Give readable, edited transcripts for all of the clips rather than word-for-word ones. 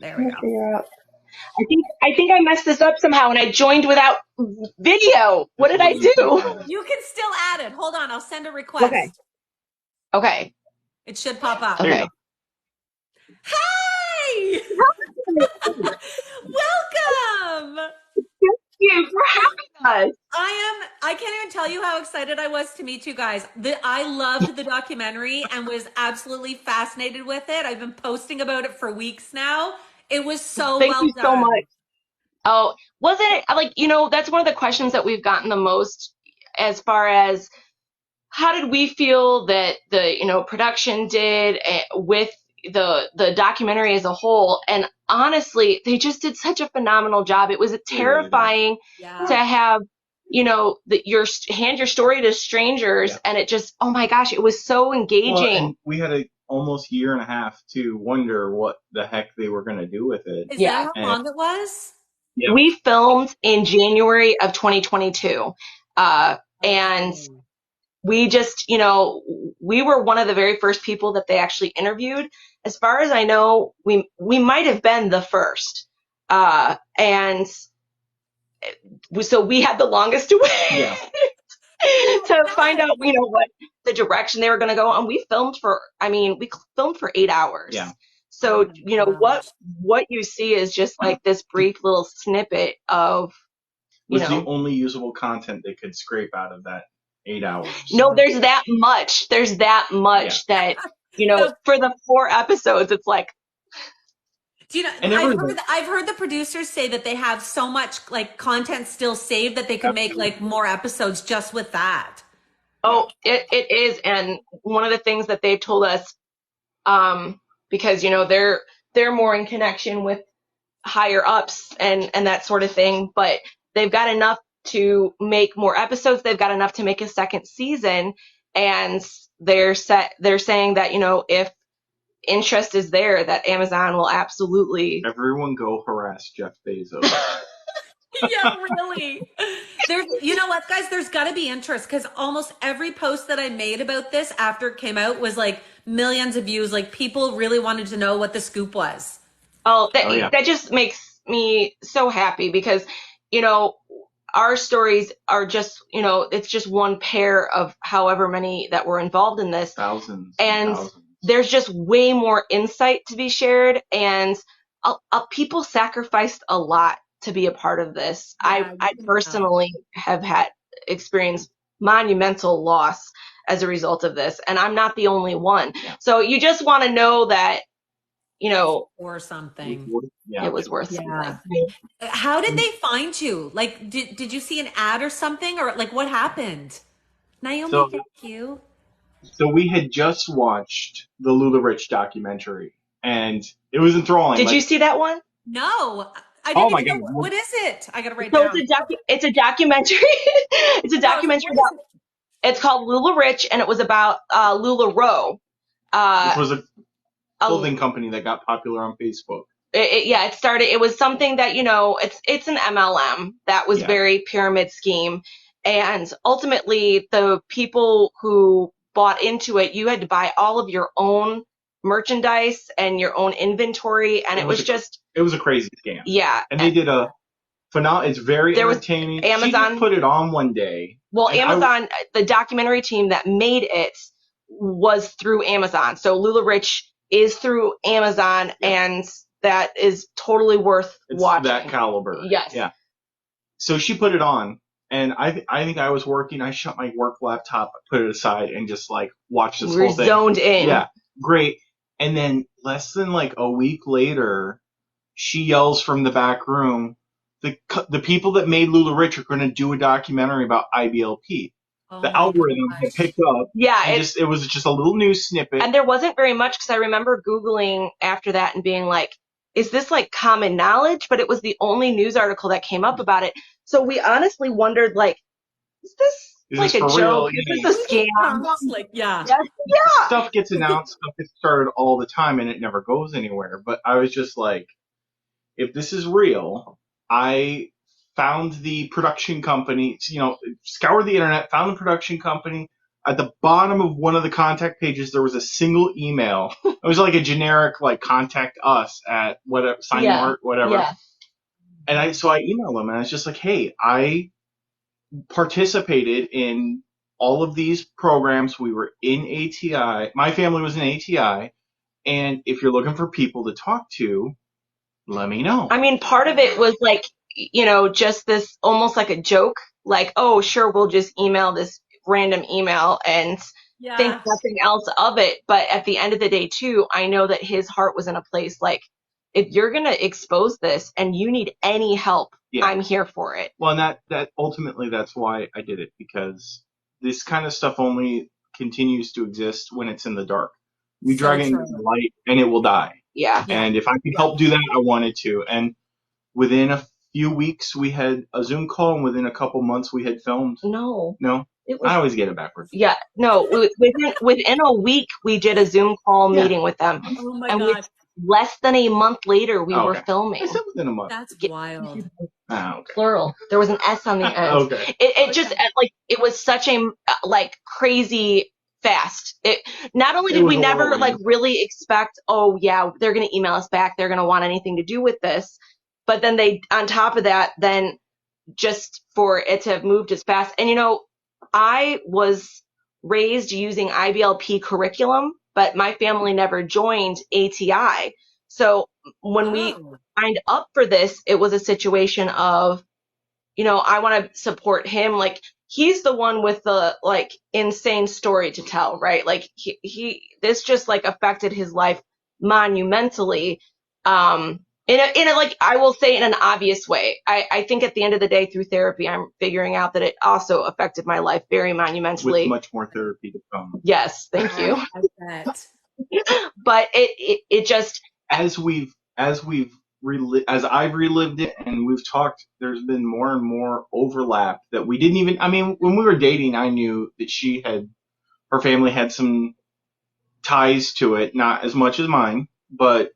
There we Let me go. figure out. I think I messed this up somehow, and I joined without video. What did I do? You can still add it. Hold on, I'll send a Okay. request. Okay. It should pop up. There you Okay. go. Hi! Welcome! Thank you for having us. I can't even tell you how excited I was to meet you guys. I loved the documentary and was absolutely fascinated with it. I've been posting about it for weeks now. It was so Thank well you so done. much. Oh, wasn't it like, that's one of the questions that we've gotten the most as far as how did we feel that the, production did with the documentary as a whole? And honestly, they just did such a phenomenal job. It was They really did. terrifying Yeah. to have, hand your story to strangers, Yeah. and it just, oh my gosh, it was so engaging. Well, and we had almost year and a half to wonder what the heck they were going to do with it. Is Yeah. that how long it was? Yeah. We filmed in January of 2022. And we just, we were one of the very first people that they actually interviewed. As far as I know, we might have been the first. And so we had the longest to wait. Yeah. To find out, what the direction they were going to go on. We filmed for 8 hours. Yeah. So, Oh my gosh. what you see is just like this brief little snippet of, Was the only usable content they could scrape out of that 8 hours. No, there's that much. There's that much that, for the 4 episodes, it's like. Do you know? And I've heard the producers say that they have so much like content still saved that they could make like more episodes just with that. Oh, it is, and one of the things that they've told us, because they're more in connection with higher ups and that sort of thing, but they've got enough to make more episodes. They've got enough to make a second season, and they're saying that if interest is there, that Amazon will absolutely. Everyone go harass Jeff Bezos. Yeah, really. You know what, guys? There's got to be interest because almost every post that I made about this after it came out was like millions of views. Like people really wanted to know what the scoop was. That just makes me so happy because, our stories are just, it's just one pair of however many that were involved in this. Thousands. And there's just way more insight to be shared. And people sacrificed a lot to be a part of this. Yeah, I personally have had experienced monumental loss as a result of this. And I'm not the only one. Yeah. So you just want to know that, or something. It was worth something. How did they find you? Like, did you see an ad or something, or like what happened? Naomi, thank you. So we had just watched the LuLaRich documentary, and it was enthralling. Did you see that one? No, I didn't even know. What is it? I gotta write so down. It's a documentary. It's a documentary it's called LuLaRich, and it was about LuLaRoe. Which was a clothing company that got popular on Facebook. It started. It was something that it's an MLM that was very pyramid scheme, and ultimately the people who bought into it, you had to buy all of your own merchandise and your own inventory, and it was a crazy scam. Yeah, and they did a phenomenal. It's very entertaining. Amazon, she just put it on one day. Well, Amazon, the documentary team that made it was through Amazon, so LuLaRich is through Amazon, and that is totally worth watching. That caliber. Yes. Yeah. So she put it on, and I think I was working. I shut my work laptop, put it aside, and just like watched this whole thing. Zoned in. Yeah. Great. And then less than like a week later, she yells from the back room, the people that made LuLaRich are going to do a documentary about IBLP. The algorithm had picked up. Yeah. It was just a little news snippet. And there wasn't very much because I remember Googling after that and being like, is this like common knowledge? But it was the only news article that came up about it. So we honestly wondered, like, is this like a joke? Is this a scam? Like, yeah. Stuff gets announced, stuff gets started all the time, and it never goes anywhere. But I was just like, if this is real, I found the production company, scoured the internet, found the production company. at the bottom of one of the contact pages, there was a single email. It was like a generic, like, contact us at whatever, Sign Yeah. Mart, whatever. Yeah. And I emailed them and I was just like, hey, I participated in all of these programs. We were in ATI. My family was in ATI. And if you're looking for people to talk to, let me know. I mean, part of it was like, just this almost like a joke, like, oh, sure, we'll just email this random email and think Yeah. nothing else of it. But at the end of the day, too, I know that his heart was in a place like, if you're going to expose this and you need any help, Yeah. I'm here for it. Well, and that ultimately, that's why I did it, because this kind of stuff only continues to exist when it's in the dark. You So drag it into true. the light and it will die. Yeah. Yeah. And if I could help do that, I wanted to. And within a few weeks, we had a Zoom call, and within a couple months, we had filmed. No. No? It was, I always get it backwards. yeah, no, within a week, we did a Zoom call meeting with them. Oh my And God. less than a month later, we were Okay. filming. I said within a month. That's wild. Okay. Plural. There was an S on the end. Okay. It just, like, it was such a, like, crazy fast. Not only It did was we never, whirlwind. like, really expect, oh, yeah, they're going to email us back, they're going to want anything to do with this, but then they, on top of that, then just for it to have moved as fast. And, I was raised using IBLP curriculum, but my family never joined ATI. So when we Oh. signed up for this, it was a situation of, I want to support him. Like, he's the one with the, like, insane story to tell, right? Like, this just, like, affected his life monumentally. In a, like, I will say, in an obvious way. I think at the end of the day, through therapy, I'm figuring out that it also affected my life very monumentally. With much more therapy to come. Yes, thank you. I bet. But it just, as I've relived it and we've talked, there's been more and more overlap that we didn't even. I mean, when we were dating, I knew that her family had some ties to it, not as much as mine, but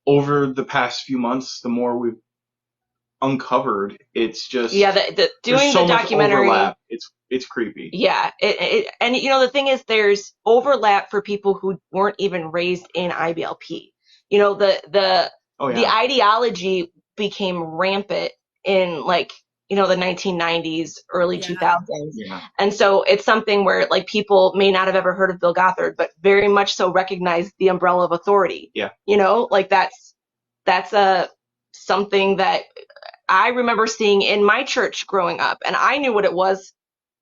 over the past few months, the more we've uncovered, it's just, yeah, doing there's so the much documentary. overlap. It's creepy. Yeah, and the thing is, there's overlap for people who weren't even raised in IBLP. The Oh, yeah. the ideology became rampant in, like, the 1990s, early Yeah. 2000s. Yeah. And so it's something where, like, people may not have ever heard of Bill Gothard, but very much so recognize the umbrella of authority. Yeah. Like, that's something that I remember seeing in my church growing up, and I knew what it was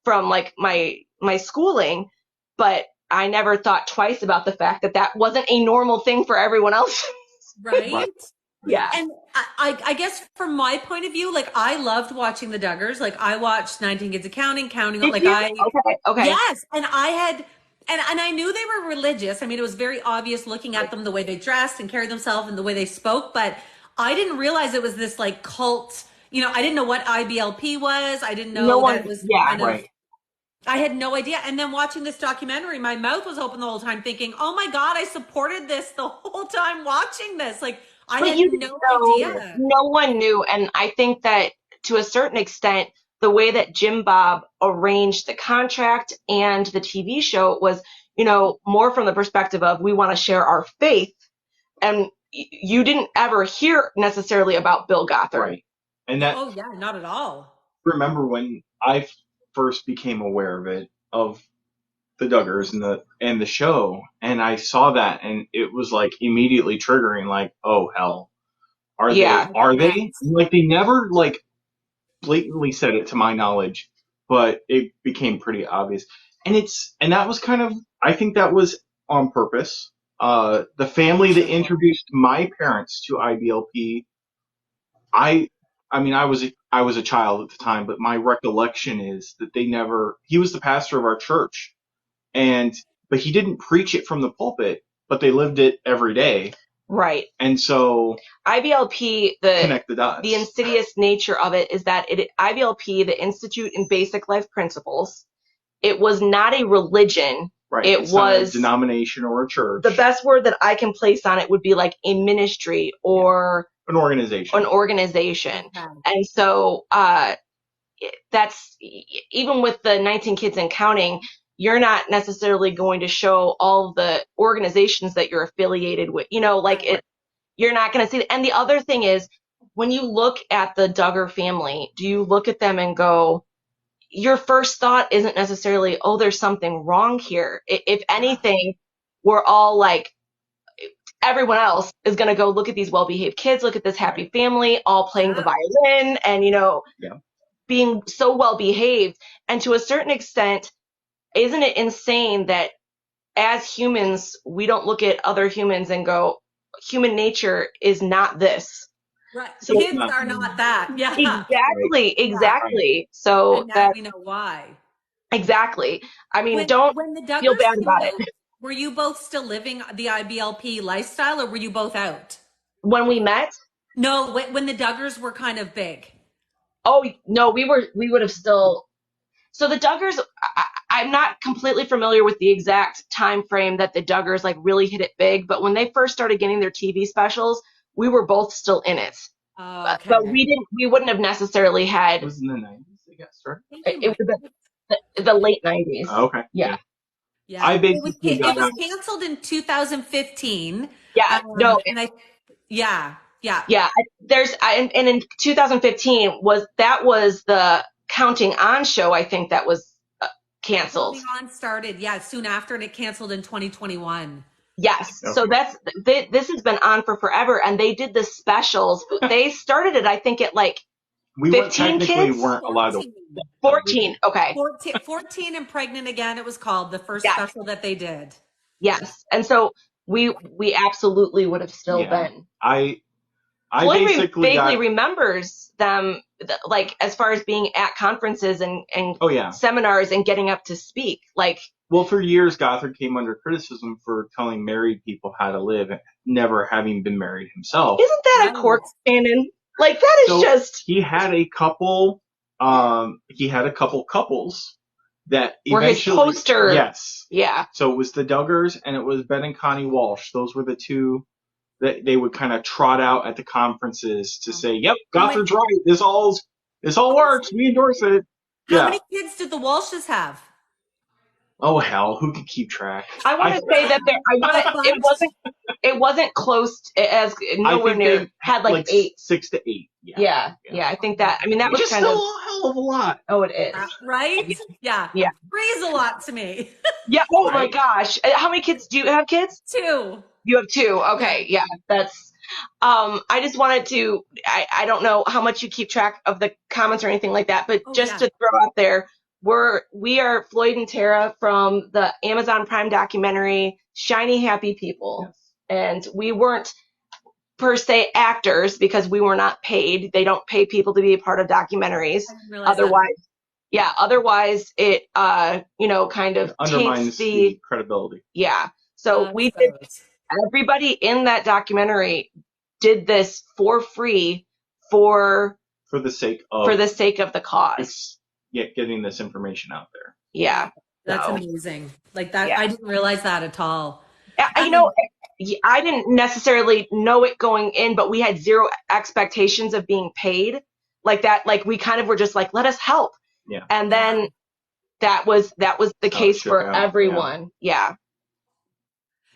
from, like, my schooling, but I never thought twice about the fact that that wasn't a normal thing for everyone else. Right? Yeah. And I guess from my point of view, like, I loved watching the Duggars. Like, I watched 19 Kids Accounting, Did like, you? I, Okay. yes. And I had, and I knew they were religious. I mean, it was very obvious looking at them, the way they dressed and carried themselves and the way they spoke, but I didn't realize it was this, like, cult. I didn't know what IBLP was. I didn't know that it was kind of, Right. I had no idea. And then watching this documentary, my mouth was open the whole time thinking, oh my God, I supported this the whole time watching this. Like, I But had you no know, idea. no one knew. And I think that, to a certain extent, the way that Jim Bob arranged the contract and the TV show was, more from the perspective of, we want to share our faith. And you didn't ever hear necessarily about Bill Gothard. Right. And that, Oh yeah, not at all. remember when I first became aware of the Duggars and the show, and I saw that, and it was like immediately triggering, like, oh hell, Yeah. are they? Like, they never, like, blatantly said it to my knowledge, but it became pretty obvious, and that was kind of, I think that was on purpose. The family that introduced my parents to IBLP, I mean, I was a child at the time, but my recollection is that he was the pastor of our church, but he didn't preach it from the pulpit, but they lived it every day. Right. And so IBLP, connect the dots. the insidious nature of it is that IBLP, the Institute in Basic Life Principles, it was not a religion. Right. It It's not was a denomination or a church. The best word that I can place on it would be like a ministry or an organization. Okay. And so that's, even with the 19 Kids and Counting, you're not necessarily going to show all the organizations that you're affiliated with. You're not going to see it. And the other thing is, when you look at the Duggar family, do you look at them and go, your first thought isn't necessarily, oh, there's something wrong here. If anything, we're all like, everyone else is going to go look at these well-behaved kids, look at this happy family, all playing the violin and, being so well-behaved. And to a certain extent, isn't it insane that as humans, we don't look at other humans and go, human nature is not this. Right. So, kids are not that. Yeah. Exactly. Right. So and now we know why. Exactly. I mean, when the Duggars feel bad about it. Were you both still living the IBLP lifestyle, or were you both out? When we met? No, when the Duggars were kind of big. Oh, no, we would have still. So the Duggars, I'm not completely familiar with the exact time frame that the Duggars like really hit it big, but when they first started getting their TV specials, we were both still in it. Oh, okay. But we wouldn't have necessarily had. It was in the 90s, I guess, right? It was the late 90s. Oh, okay. Yeah. Yeah. I basically it was canceled in 2015. Yeah. Yeah. And in 2015 was the Counting On show, I think, that was canceled. Counting On started, soon after, and it canceled in 2021. Yes. Okay. So this has been on for forever, and they did the specials. They started it, I think, at like 15 kids? Weren't allowed to. 14. Okay. 14 and Pregnant Again, it was called, the first special that they did. Yes. And so we absolutely would have still been. Floyd vaguely remembers them, like, as far as being at conferences and seminars and getting up to speak. Like, well, for years, Gothard came under criticism for telling married people how to live, never having been married himself. Isn't that a court canon? Like, that is just. He had a couple. Couples that were eventually. His poster. Yes. Yeah. So it was the Duggars and it was Ben and Connie Walsh. Those were the two that they would kind of trot out at the conferences to say, "Yep, Gothard's right. This all works. We endorse it." How many kids did the Walshes have? Oh hell, who could keep track? I want to say that it wasn't close as nowhere near had like 8, 6 to 8. Yeah. I think that. I mean, that was just kind of a hell of a lot. Oh, it is. Right? Yeah. 3 is a lot to me. Yeah. Oh my gosh. How many kids do you have? Kids? 2. You have 2. Okay. Yeah. That's. I just wanted to. I don't know how much you keep track of the comments or anything like that, but to throw out there. We are Floyd and Tara from the Amazon Prime documentary Shiny Happy People. Yes. And we weren't per se actors because we were not paid. They don't pay people to be a part of documentaries. Otherwise it kind of undermines the credibility. Yeah. So everybody in that documentary did this for free for the sake of the cause. Getting this information out there. Yeah. That's amazing. Like that. Yeah. I didn't realize that at all. I didn't necessarily know it going in, but we had zero expectations of being paid like that. Like we kind of were just like, let us help. Yeah. And then that was the case for everyone. Yeah.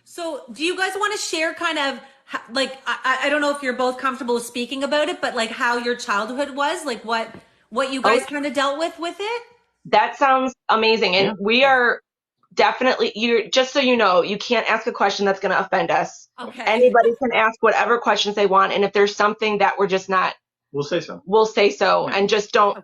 So do you guys want to share kind of like, I don't know if you're both comfortable with speaking about it, but like how your childhood was, like what you guys kind of dealt with it? That sounds amazing. And we are definitely, just so you know, you can't ask a question that's going to offend us. Okay. Anybody can ask whatever questions they want. And if there's something that we're just not, we'll say so. Yeah. And just don't,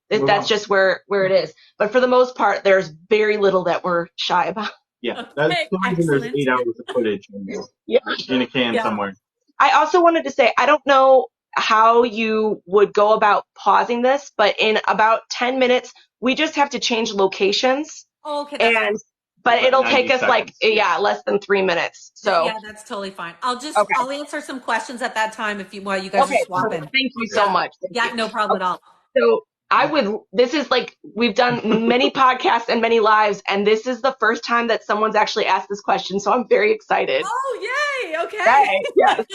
that's just where it is. But for the most part, there's very little that we're shy about. Yeah. That's the reason there's 8 hours of footage in a can somewhere. I also wanted to say, I don't know how you would go about pausing this, but in about 10 minutes, we just have to change locations. Oh, okay. But it'll take us less than 3 minutes. So yeah, that's totally fine. I'll answer some questions at that time while you guys are swapping. Thank you so much. No problem at all. So this is like, we've done many podcasts and many lives, and this is the first time that someone's actually asked this question. So I'm very excited. Oh, yay. Okay. Right. Yes.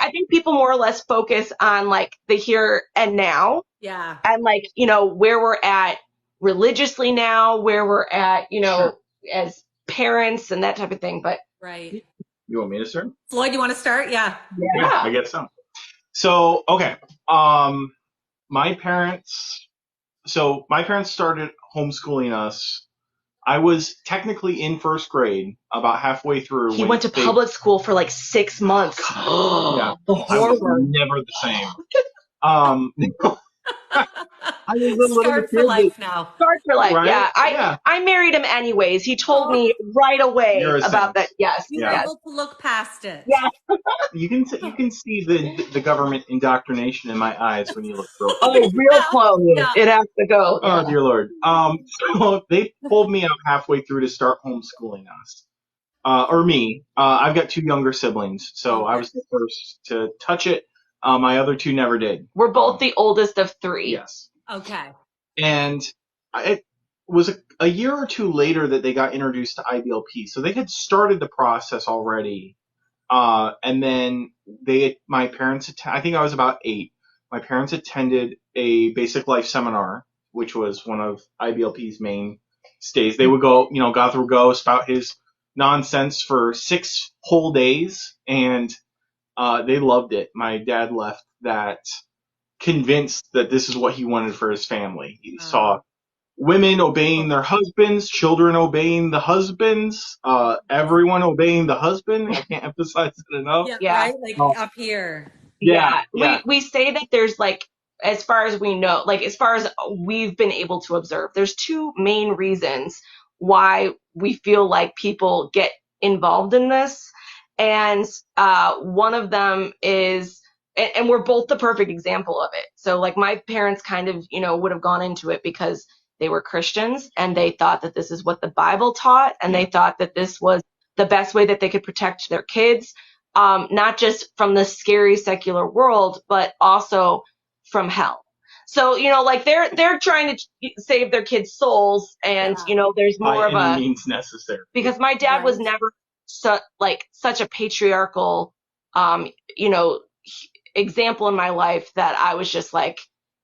I think people more or less focus on like the here and now. Yeah. And like, where we're at religiously now, where we're at, Sure. as parents and that type of thing. But Right. You want me to start? Floyd, you want to start? Yeah. Yeah, I guess so. So, okay. Um, my parents, my parents started homeschooling us. I was technically in first grade, about halfway through. He went to public school for like 6 months. Yeah, The I was horror. never the same. I was a little Scarred for kid that, life now. Start for life. right? Yeah. Yeah. I married him anyways. He told Oh, me right away You're a about saint. that. Yes. you were Yeah. able to look past it. Yeah. You can see the government indoctrination in my eyes when you look broken. Oh, real close. Yeah. It has to go. Oh Yeah. dear Lord. So they pulled me out halfway through to start homeschooling us. Or me. I've got two younger siblings, so I Okay. was the first to touch it. My other two never did. We're both the oldest of three. Yes. Okay. And it was a year or two later that they got introduced to IBLP. So they had started the process already. And then my parents, I think I was about 8. My parents attended a basic life seminar, which was one of IBLP's main stays. They would go, Gothard would go spout his nonsense for 6 whole days, and they loved it. My dad left that convinced that this is what he wanted for his family. He saw women obeying their husbands, children obeying the husbands, everyone obeying the husband. I can't emphasize it enough. Yeah, Yeah. right? Like up here. Yeah. We say that there's like, as far as we know, like as far as we've been able to observe, there's 2 main reasons why we feel like people get involved in this. And one of them is, and we're both the perfect example of it. So like my parents kind of, would have gone into it because they were Christians and they thought that this is what the Bible taught. And they thought that this was the best way that they could protect their kids. Not just from the scary secular world, but also from hell. So, like they're trying to save their kids' souls, and there's more by of any means necessary. because my dad was never such a patriarchal, example in my life that I was just like,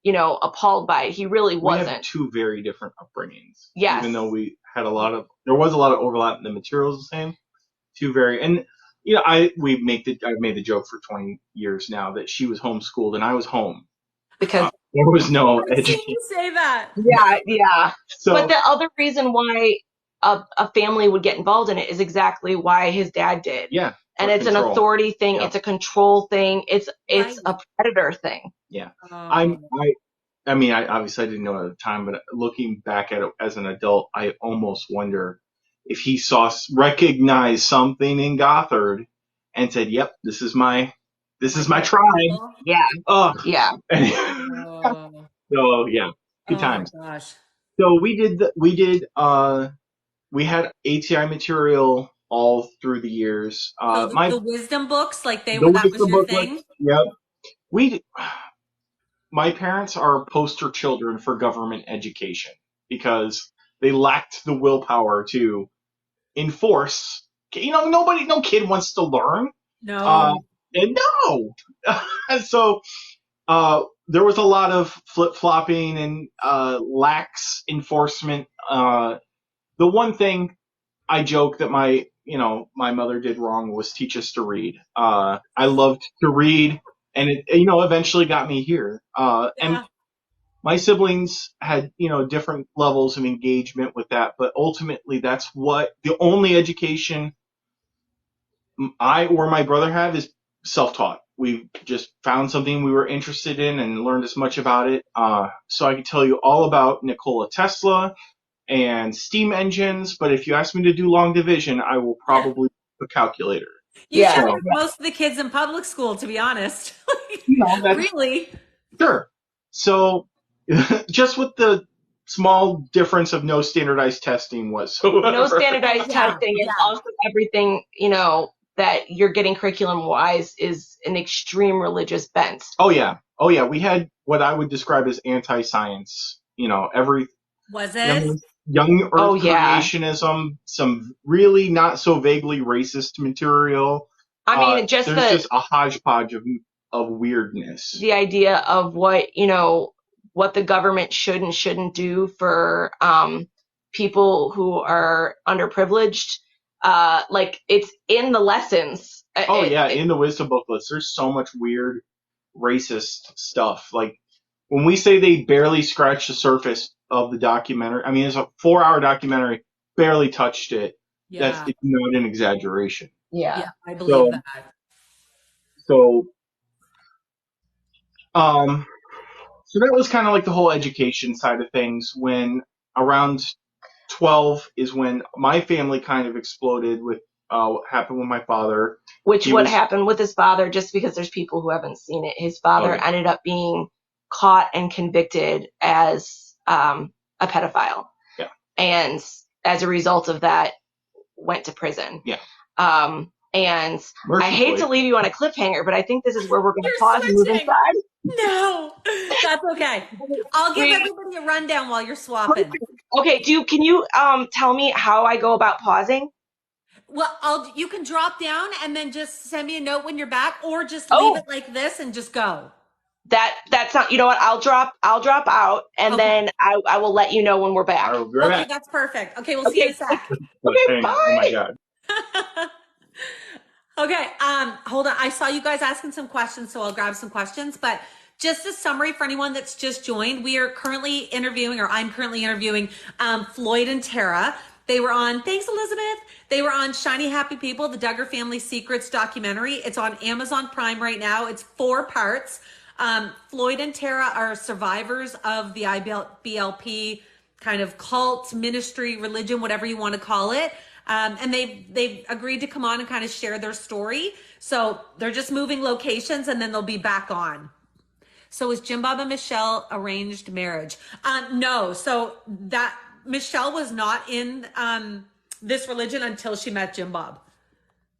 appalled by it. He really wasn't. We have 2 very different upbringings. Yes. Even though we had there was a lot of overlap in the materials the same. 2 very, and I've made the joke for 20 years now that she was homeschooled and I was home because there was no I've seen education. you say that. Yeah. So, but the other reason why a family would get involved in it is exactly why his dad did. Yeah. And it's control. An authority thing. Yeah. It's a control thing. It's a predator thing. Yeah. Oh. I mean, I obviously I didn't know at the time, but looking back at it as an adult, I almost wonder if he recognized something in Gothard and said, "Yep, this is my tribe." Yeah. Ugh. Yeah. So yeah, good times. Oh my gosh. So we had ATI material all through the years. So the wisdom books, like that was your thing? Yep. My parents are poster children for government education because they lacked the willpower to enforce. No kid wants to learn. No. And no. So there was a lot of flip-flopping and lax enforcement. The one thing I joke that my mother did wrong was teach us to read. I loved to read, and it eventually got me here. And my siblings had different levels of engagement with that, but ultimately that's what the only education I or my brother have is self-taught. We just found something we were interested in and learned as much about it. So I could tell you all about Nikola Tesla and steam engines, but if you ask me to do long division, I will probably do a calculator. You should have most of the kids in public school, to be honest. Really? Sure. So just with the small difference of no standardized testing whatsoever. No standardized testing, and also everything, that you're getting curriculum-wise is an extreme religious bent. Oh yeah. We had what I would describe as anti-science. Was it? Young Earth creationism, some really not so vaguely racist material. I mean, there's just a hodgepodge of weirdness. The idea of what, what the government should and shouldn't do for people who are underprivileged. Like it's in the lessons. Oh yeah, in the wisdom booklets, there's so much weird racist stuff. Like when we say they barely scratched the surface of the documentary, I mean it's a 4-hour documentary, barely touched it. Yeah. It's not an exaggeration. Yeah. Yeah, I believe So that. so um so that was kind of like the whole education side of things. When around 12 is when my family kind of exploded with what happened with my father. Which He what was happened with his father, just because there's people who haven't seen it. His father okay. ended up being caught and convicted as a pedophile. Yeah. And as a result of that, went to prison. Yeah. And Mercifully. I hate to leave you on a cliffhanger, but I think this is where we're going to You're pause and move switching. inside. No, that's okay. I'll give We, everybody a rundown while you're swapping. okay, can you tell me how I go about pausing? Well, you can drop down and then just send me a note when you're back, or just leave Oh, it like this and just go. that's not, you know what? I'll drop out and Okay. then I will let you know when we're back. I'll be right Okay, back. that's perfect. Okay, we'll see you in Okay. a sec. Okay, Oh my bye. god. Okay, hold on. I saw you guys asking some questions, so I'll grab some questions. But just a summary for anyone that's just joined, we are currently interviewing, or I'm currently interviewing, Floyd and Tara. They were on, thanks Elizabeth. They were on Shiny Happy People, the Duggar Family Secrets documentary. It's on Amazon Prime right now. It's 4 parts. Floyd and Tara are survivors of the IBLP kind of cult, ministry, religion, whatever you want to call it. And they've agreed to come on and kind of share their story. So they're just moving locations and then they'll be back on. So is Jim Bob and Michelle arranged marriage? No. So that Michelle was not in this religion until she met Jim Bob.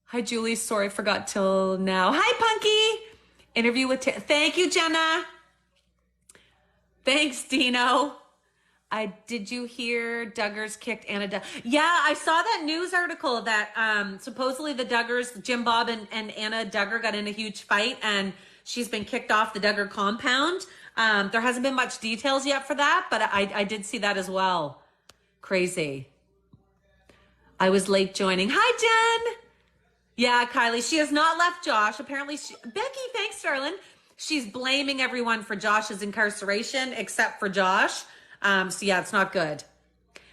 Hi, Julie. Sorry, forgot till now. Hi, Punky. Interview with thank you, Jenna. Thanks, Dino. Did you hear Duggars kicked Anna? Yeah, I saw that news article that supposedly the Duggars, Jim Bob and Anna Duggar got in a huge fight and she's been kicked off the Duggar compound. There hasn't been much details yet for that, but I did see that as well. Crazy. I was late joining. Hi, Jen. Yeah, Kylie, she has not left Josh. Apparently, Becky, thanks, darling. She's blaming everyone for Josh's incarceration except for Josh. So yeah, it's not good.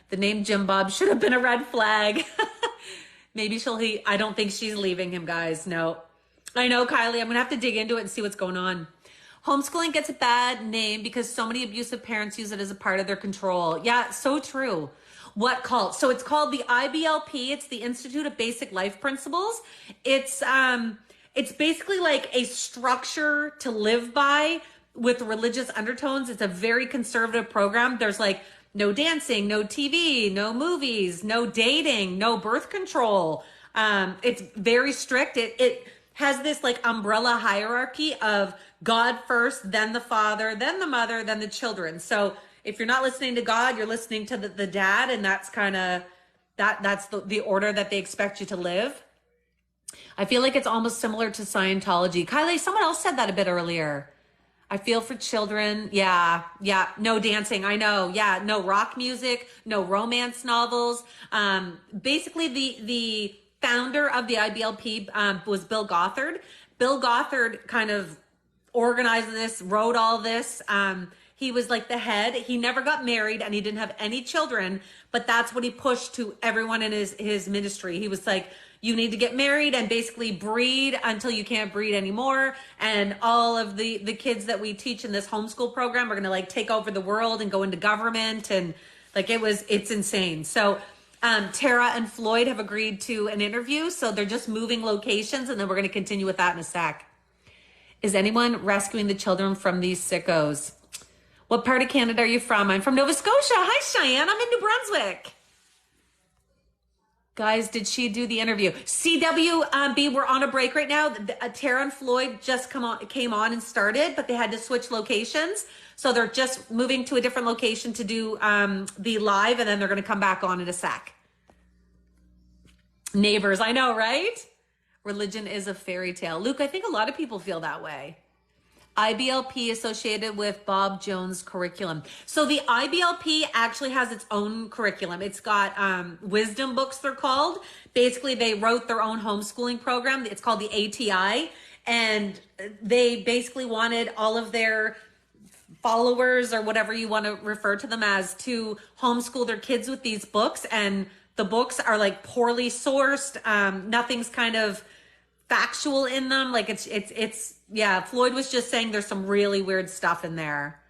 The name Jim Bob should have been a red flag. Maybe I don't think she's leaving him, guys. No. I know, Kylie. I'm going to have to dig into it and see what's going on. Homeschooling gets a bad name because so many abusive parents use it as a part of their control. Yeah, so true. What cult? So it's called the IBLP. It's the Institute of Basic Life Principles. It's basically like a structure to live by with religious undertones. It's a very conservative program. There's like no dancing, no TV, no movies, no dating, no birth control. It's very strict. It has this like umbrella hierarchy of God first, then the father, then the mother, then the children. So if you're not listening to God, you're listening to the dad, and that's kind of that's the order that they expect you to live. I feel like it's almost similar to Scientology. Kylie, someone else said that a bit earlier. I feel for children. Yeah. No dancing. I know. Yeah. No rock music, no romance novels. Basically the founder of the IBLP was Bill Gothard. Bill Gothard kind of organized this, wrote all this. He was like the head. He never got married and he didn't have any children, but that's what he pushed to everyone in his ministry. He was like, you need to get married and basically breed until you can't breed anymore. And all of the kids that we teach in this homeschool program are going to like take over the world and go into government. And like, it's insane. So, Tara and Floyd have agreed to an interview. So they're just moving locations and then we're going to continue with that in a sec. Is anyone rescuing the children from these sickos? What part of Canada are you from? I'm from Nova Scotia. Hi, Cheyenne. I'm in New Brunswick. Guys, did she do the interview? CWB, we're on a break right now. Tara and Floyd just came on and started, but they had to switch locations. So they're just moving to a different location to do the live, and then they're going to come back on in a sec. Neighbors, I know, right? Religion is a fairy tale. Luke, I think a lot of people feel that way. IBLP associated with Bob Jones curriculum. So the IBLP actually has its own curriculum. It's got wisdom books, they're called. Basically, they wrote their own homeschooling program. It's called the ATI. And they basically wanted all of their followers, or whatever you want to refer to them as, to homeschool their kids with these books. And the books are like poorly sourced. Nothing's kind of factual in them. Like it's yeah, Floyd was just saying there's some really weird stuff in there.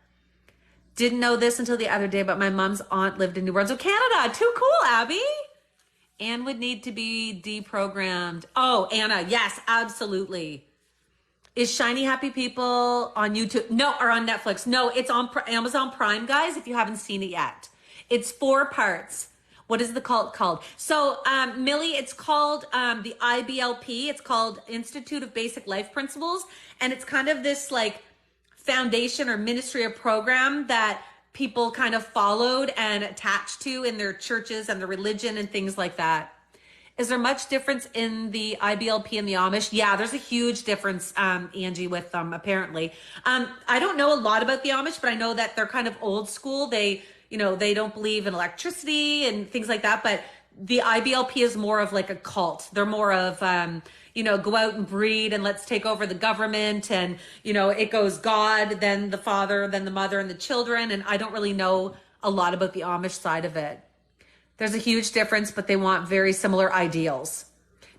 Didn't know this until the other day, but my mom's aunt lived in New Brunswick, Canada. Too cool, Abby. Anne would need to be deprogrammed. Oh, Anna, yes, absolutely. Is Shiny Happy People on YouTube? No, or on Netflix? No, it's on Amazon Prime, guys, if you haven't seen it yet. It's 4 parts. What is the cult called? So, Millie, it's called the IBLP. It's called Institute of Basic Life Principles. And it's kind of this like foundation or ministry or program that people kind of followed and attached to in their churches and their religion and things like that. Is there much difference in the IBLP and the Amish? Yeah, there's a huge difference, Angie, with them, apparently. I don't know a lot about the Amish, but I know that they're kind of old school. They don't believe in electricity and things like that. But the IBLP is more of like a cult. They're more of, go out and breed and let's take over the government. And, it goes God, then the father, then the mother and the children. And I don't really know a lot about the Amish side of it. There's a huge difference, but they want very similar ideals.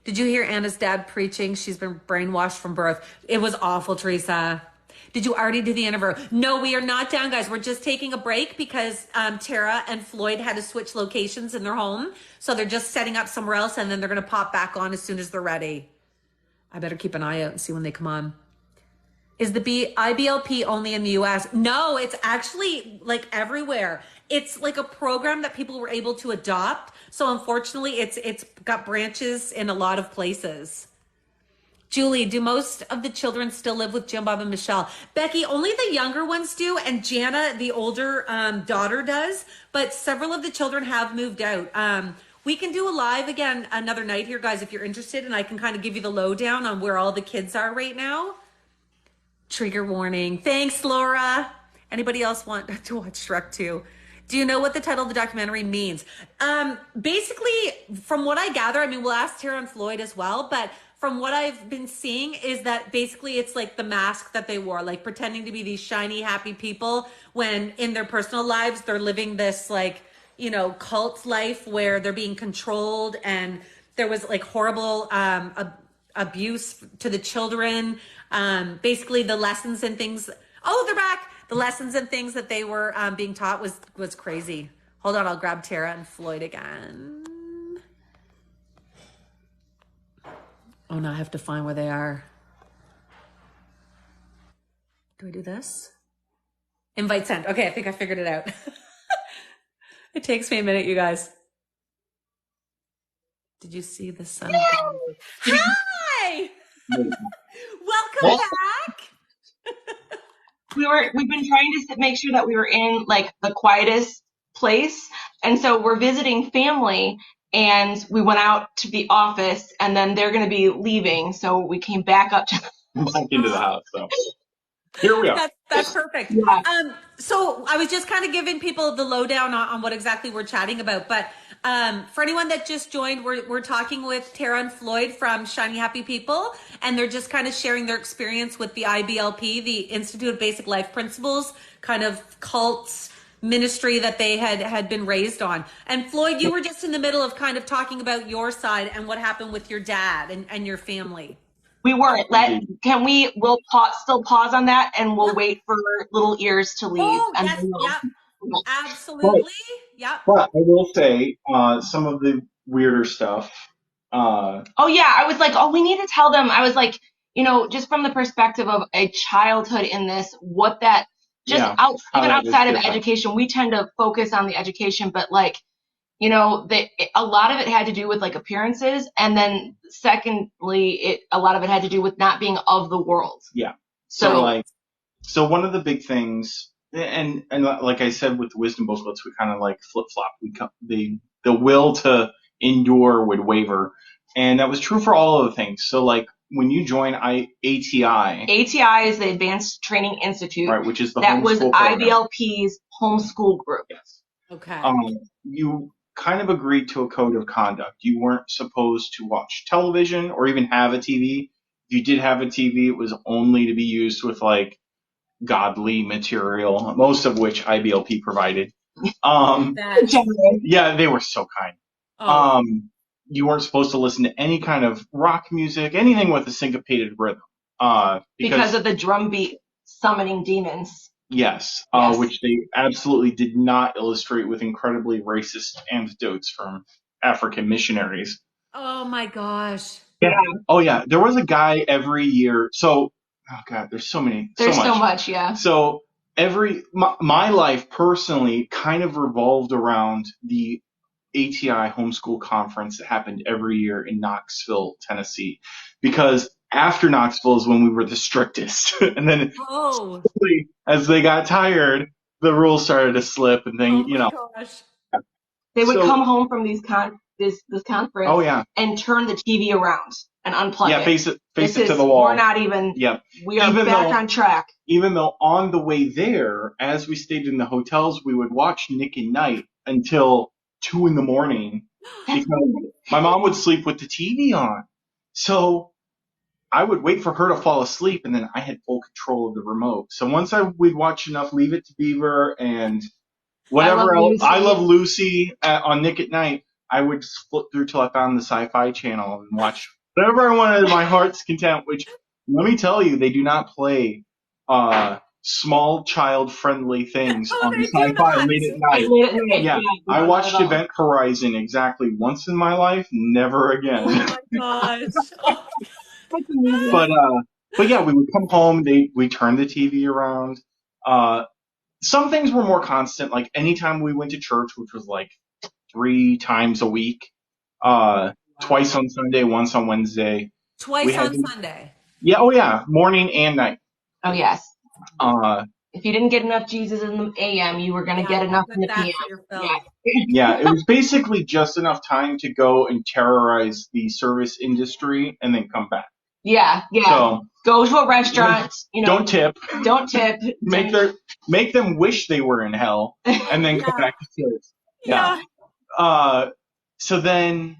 Did you hear Anna's dad preaching? She's been brainwashed from birth. It was awful, Teresa. Did you already do the interview? No, we are not down, guys. We're just taking a break because Tara and Floyd had to switch locations in their home. So they're just setting up somewhere else, and then they're going to pop back on as soon as they're ready. I better keep an eye out and see when they come on. Is the IBLP only in the US? No, it's actually like everywhere. It's like a program that people were able to adopt. So unfortunately, it's got branches in a lot of places. Julie, do most of the children still live with Jim, Bob, and Michelle? Becky, only the younger ones do, and Jana, the older daughter, does. But several of the children have moved out. We can do a live again another night here, guys, if you're interested, and I can kind of give you the lowdown on where all the kids are right now. Trigger warning. Thanks, Laura. Anybody else want to watch Shrek 2? Do you know what the title of the documentary means? Basically, from what I gather, we'll ask Tara and Floyd as well, but from what I've been seeing is that basically it's like the mask that they wore, like pretending to be these shiny, happy people when in their personal lives, they're living this like, cult life where they're being controlled, and there was like horrible abuse to the children. Basically the lessons and things. Oh, they're back. The lessons and things that they were being taught was crazy. Hold on, I'll grab Tara and Floyd again. Oh no, I have to find where they are. Do I do this? Invite sent. Okay, I think I figured it out. It takes me a minute, you guys. Did you see the sun? Hi! Welcome back. We've been trying to make sure that we were in like the quietest place, and so we're visiting family, and we went out to the office, and then they're going to be leaving, so we came back up to back into the house. So here we are. That's perfect. Yeah. So I was just kind of giving people the lowdown on what exactly we're chatting about, but for anyone that just joined, we're talking with Tara and Floyd from Shiny Happy People, and they're just kind of sharing their experience with the IBLP, the Institute of Basic Life Principles, kind of cult ministry that they had been raised on. And Floyd, you were just in the middle of kind of talking about your side and what happened with your dad and your family. We weren't. We'll still pause on that, and we'll wait for little ears to leave. Oh, and yes, yep. Absolutely. Yep. But I will say, some of the weirder stuff. Oh yeah, I was like, we need to tell them. I was like, just from the perspective of a childhood in this, what that even outside of education, we tend to focus on the education, but like, a lot of it had to do with like appearances, and then secondly, a lot of it had to do with not being of the world. Yeah. So one of the big things. And like I said with the wisdom booklets, we kind of like flip flop. The will to endure would waver, and that was true for all of the things. So like when you join ATI, ATI is the Advanced Training Institute. right, which is the That was homeschool program. IBLP's homeschool group. Yes. Okay. You kind of agreed to a code of conduct. You weren't supposed to watch television or even have a TV. If you did have a TV, it was only to be used with like godly material, most of which IBLP provided. Yeah, they were so kind. Oh. You weren't supposed to listen to any kind of rock music, anything with a syncopated rhythm. Because of the drum beat summoning demons. Yes, Yes. Which they absolutely did not illustrate with incredibly racist anecdotes from African missionaries. Oh my gosh. Yeah. Oh yeah, there was a guy every year. So, oh god, there's so many. There's so much, yeah. So my life personally kind of revolved around the ATI homeschool conference that happened every year in Knoxville, Tennessee, because after Knoxville is when we were the strictest, and then as they got tired, the rules started to slip, and then gosh. They would come home from this conference. Oh yeah. And turn the TV around and unplug it. Yeah, face it to the wall. We're not even. Yep. We are back on track. Even though on the way there, as we stayed in the hotels, we would watch Nick at Night until 2 a.m. because my mom would sleep with the TV on. So I would wait for her to fall asleep, and then I had full control of the remote. So once we'd watch enough Leave It to Beaver and whatever else, I Love Lucy on Nick at Night, I would flip through till I found the Sci-Fi Channel and watch whatever I wanted to my heart's content, which, let me tell you, they do not play small child-friendly things on the Sci-Fi late at night. Yeah, I watched Event Horizon exactly once in my life, never again. Oh my gosh. But yeah, we would come home, we turned the TV around. Some things were more constant, like anytime we went to church, which was like 3 times a week, twice on Sunday, once on Wednesday. Twice on Sunday. Yeah, oh yeah, morning and night. Oh yes. If you didn't get enough Jesus in the AM, you were going to get enough in the PM. Yeah, it was basically just enough time to go and terrorize the service industry and then come back. Yeah. So, go to a restaurant, don't tip. Don't tip. Make them wish they were in hell and then come back to church. Yeah. So then,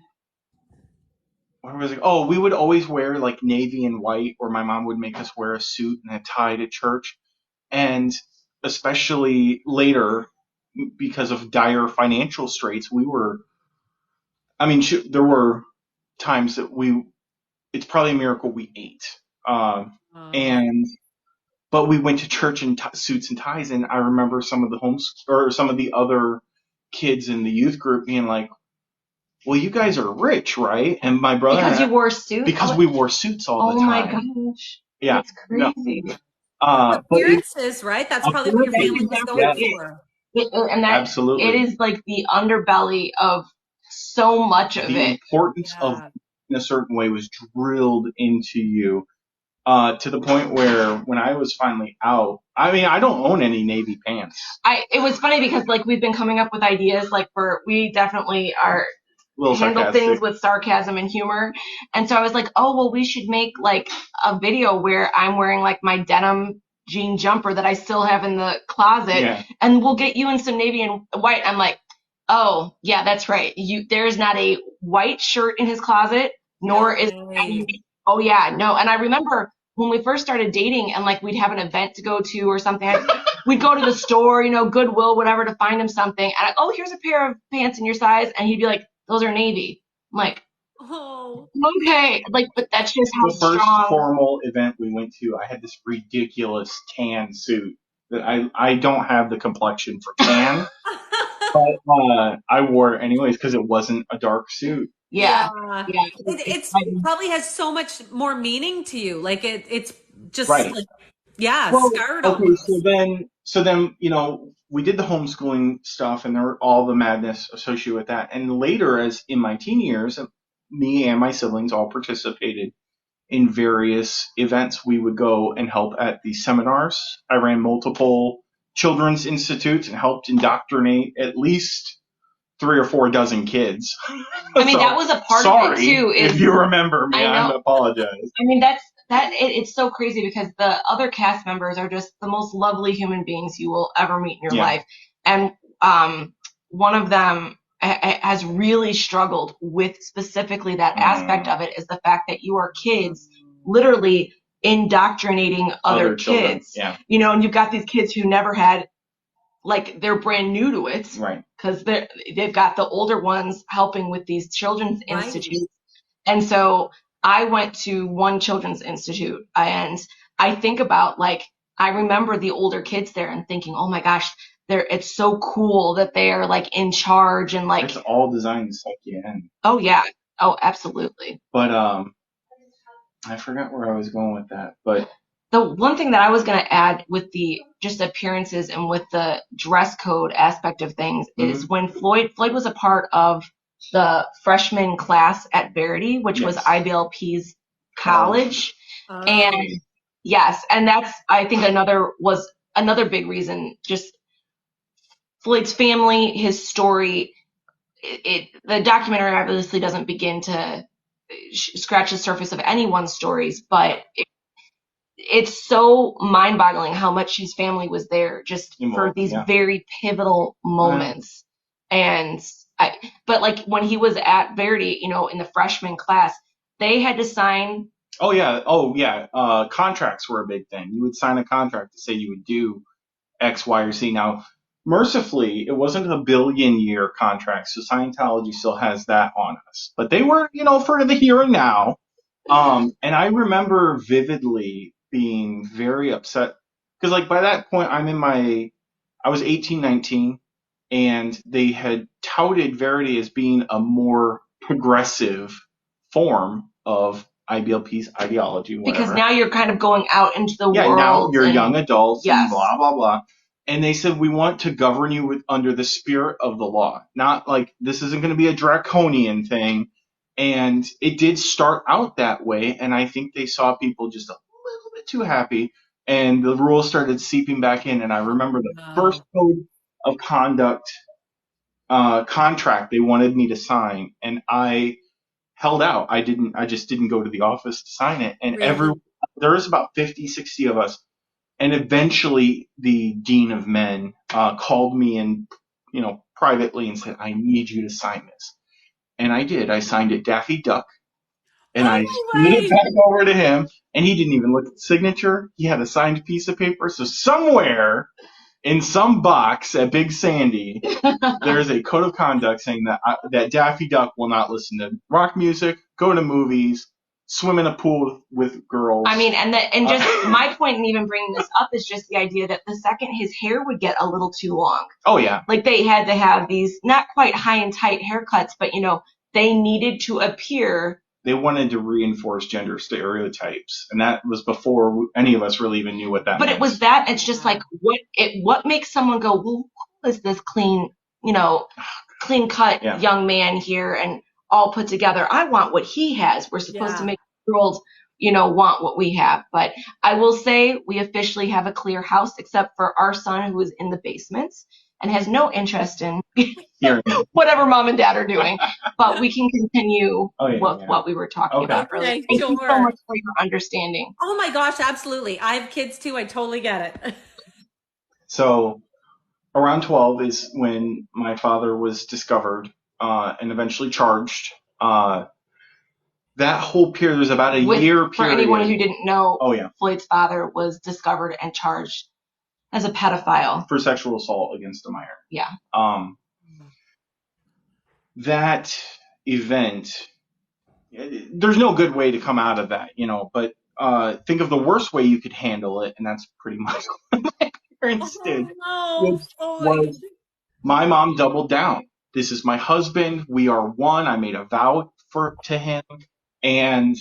where was it? Oh, we would always wear like navy and white, or my mom would make us wear a suit and a tie to church. And especially later, because of dire financial straits, there were times that it's probably a miracle we ate. But we went to church in suits and ties, and I remember some of the other kids in the youth group being like, "Well, you guys are rich, right?" And my brother, because you wore suits, because we wore suits all the time. Oh my gosh! Yeah, that's crazy. No. Appearances, right? That's probably what your family was going for. And that absolutely, it is like the underbelly of so much of it. The importance of in a certain way was drilled into you. To the point where when I was finally out, I don't own any navy pants. It was funny because like we've been coming up with ideas we definitely are handle things with sarcasm and humor. And so I was like, oh, well, we should make like a video where I'm wearing like my denim jean jumper that I still have in the closet, and we'll get you in some navy and white. I'm like, oh yeah, that's right. There's not a white shirt in his closet, nor is any. Oh yeah, no. And I remember when we first started dating and like we'd have an event to go to or something, we'd go to the store, Goodwill, whatever, to find him something. And here's a pair of pants in your size. And he'd be like, those are navy. I'm like, oh, okay. Like, but that's just how strong. The first formal event we went to, I had this ridiculous tan suit that I don't have the complexion for tan, but I wore it anyways because it wasn't a dark suit. Yeah. It probably has so much more meaning to you. Like it's just right. Scarred. Okay, so then we did the homeschooling stuff and there were all the madness associated with that. And later, as in my teen years, me and my siblings all participated in various events. We would go and help at the seminars. I ran multiple children's institutes and helped indoctrinate at least 3 or 4 dozen kids. I mean, So, that was a part sorry of it too. if you remember me. I I know. apologize. I mean, it's so crazy because the other cast members are just the most lovely human beings you will ever meet in your Yeah. life. And one of them has really struggled with specifically that aspect of it is the fact that you are kids literally indoctrinating other children. kids. Yeah. You know, and you've got these kids who never had, like, they're brand new to it. Right. Because they've got the older ones helping with these children's Right. institutes. And so I went to one children's institute, and I think about, like, I remember the older kids there and thinking, oh my gosh, it's so cool that they are, like, in charge and, like, It's all designed to suck you in. oh yeah, oh absolutely. But I forgot where I was going with that. But The one thing that I was going to add with the just appearances and with the dress code aspect of things is when Floyd was a part of the freshman class at Verity, which was Yes. IBLP's college. Oh. And yes, and that's, I think, another big reason, just Floyd's family, his story. The documentary obviously doesn't begin to scratch the surface of anyone's stories, but it's so mind-boggling how much his family was there just for these very pivotal moments. And but like when he was at Verity, you know, in the freshman class, they had to sign. Oh yeah. Contracts were a big thing. You would sign a contract to say you would do X, Y, or Z. Now, mercifully, it wasn't a billion-year contract, so Scientology still has that on us. But they were, you know, for the here and now. And I remember vividly being very upset because, like, by that point, I was 18, 19, and they had touted Verity as being a more progressive form of IBLP's ideology, whatever. Because now you're kind of going out into the world. Yeah, now you're young adults yes. and blah, blah, blah. And they said, we want to govern you under the spirit of the law. Not like this isn't going to be a draconian thing. And it did start out that way. And I think they saw people just a little bit too happy. And the rules started seeping back in. And I remember the first code of conduct contract they wanted me to sign. And I held out. I just didn't go to the office to sign it. And there was about 50, 60 of us. And eventually the dean of men called me in, you know, privately and said, I need you to sign this. And I did. I signed it Daffy Duck. And I slid it back over to him. And he didn't even look at the signature. He had a signed piece of paper. So somewhere in some box at Big Sandy, there's a code of conduct saying that Daffy Duck will not listen to rock music, go to movies, swim in a pool with girls. I mean, and just my point in even bringing this up is just the idea that the second his hair would get a little too long. Oh yeah. Like they had to have these not quite high and tight haircuts, but you know, they needed to appear. They wanted to reinforce gender stereotypes, and that was before any of us really even knew what that meant. But it was that, it's just like, what makes someone go, well, who is this clean, you know, clean cut young man here and all put together? I want what he has. We're supposed to make the world, you know, want what we have. But I will say we officially have a clear house, except for our son who is in the basement and has no interest in whatever mom and dad are doing. But we can continue what we were talking about earlier. Thank you so much for your understanding. Oh my gosh, absolutely. I have kids too. I totally get it. So around 12 is when my father was discovered and eventually charged. That whole period was about a year period. For anyone who didn't know, Floyd's father was discovered and charged as a pedophile. For sexual assault against a minor. Yeah. That event, there's no good way to come out of that, you know, but think of the worst way you could handle it, and that's pretty much what my parents did. Was my mom doubled down. This is my husband. We are one. I made a vow to him. And,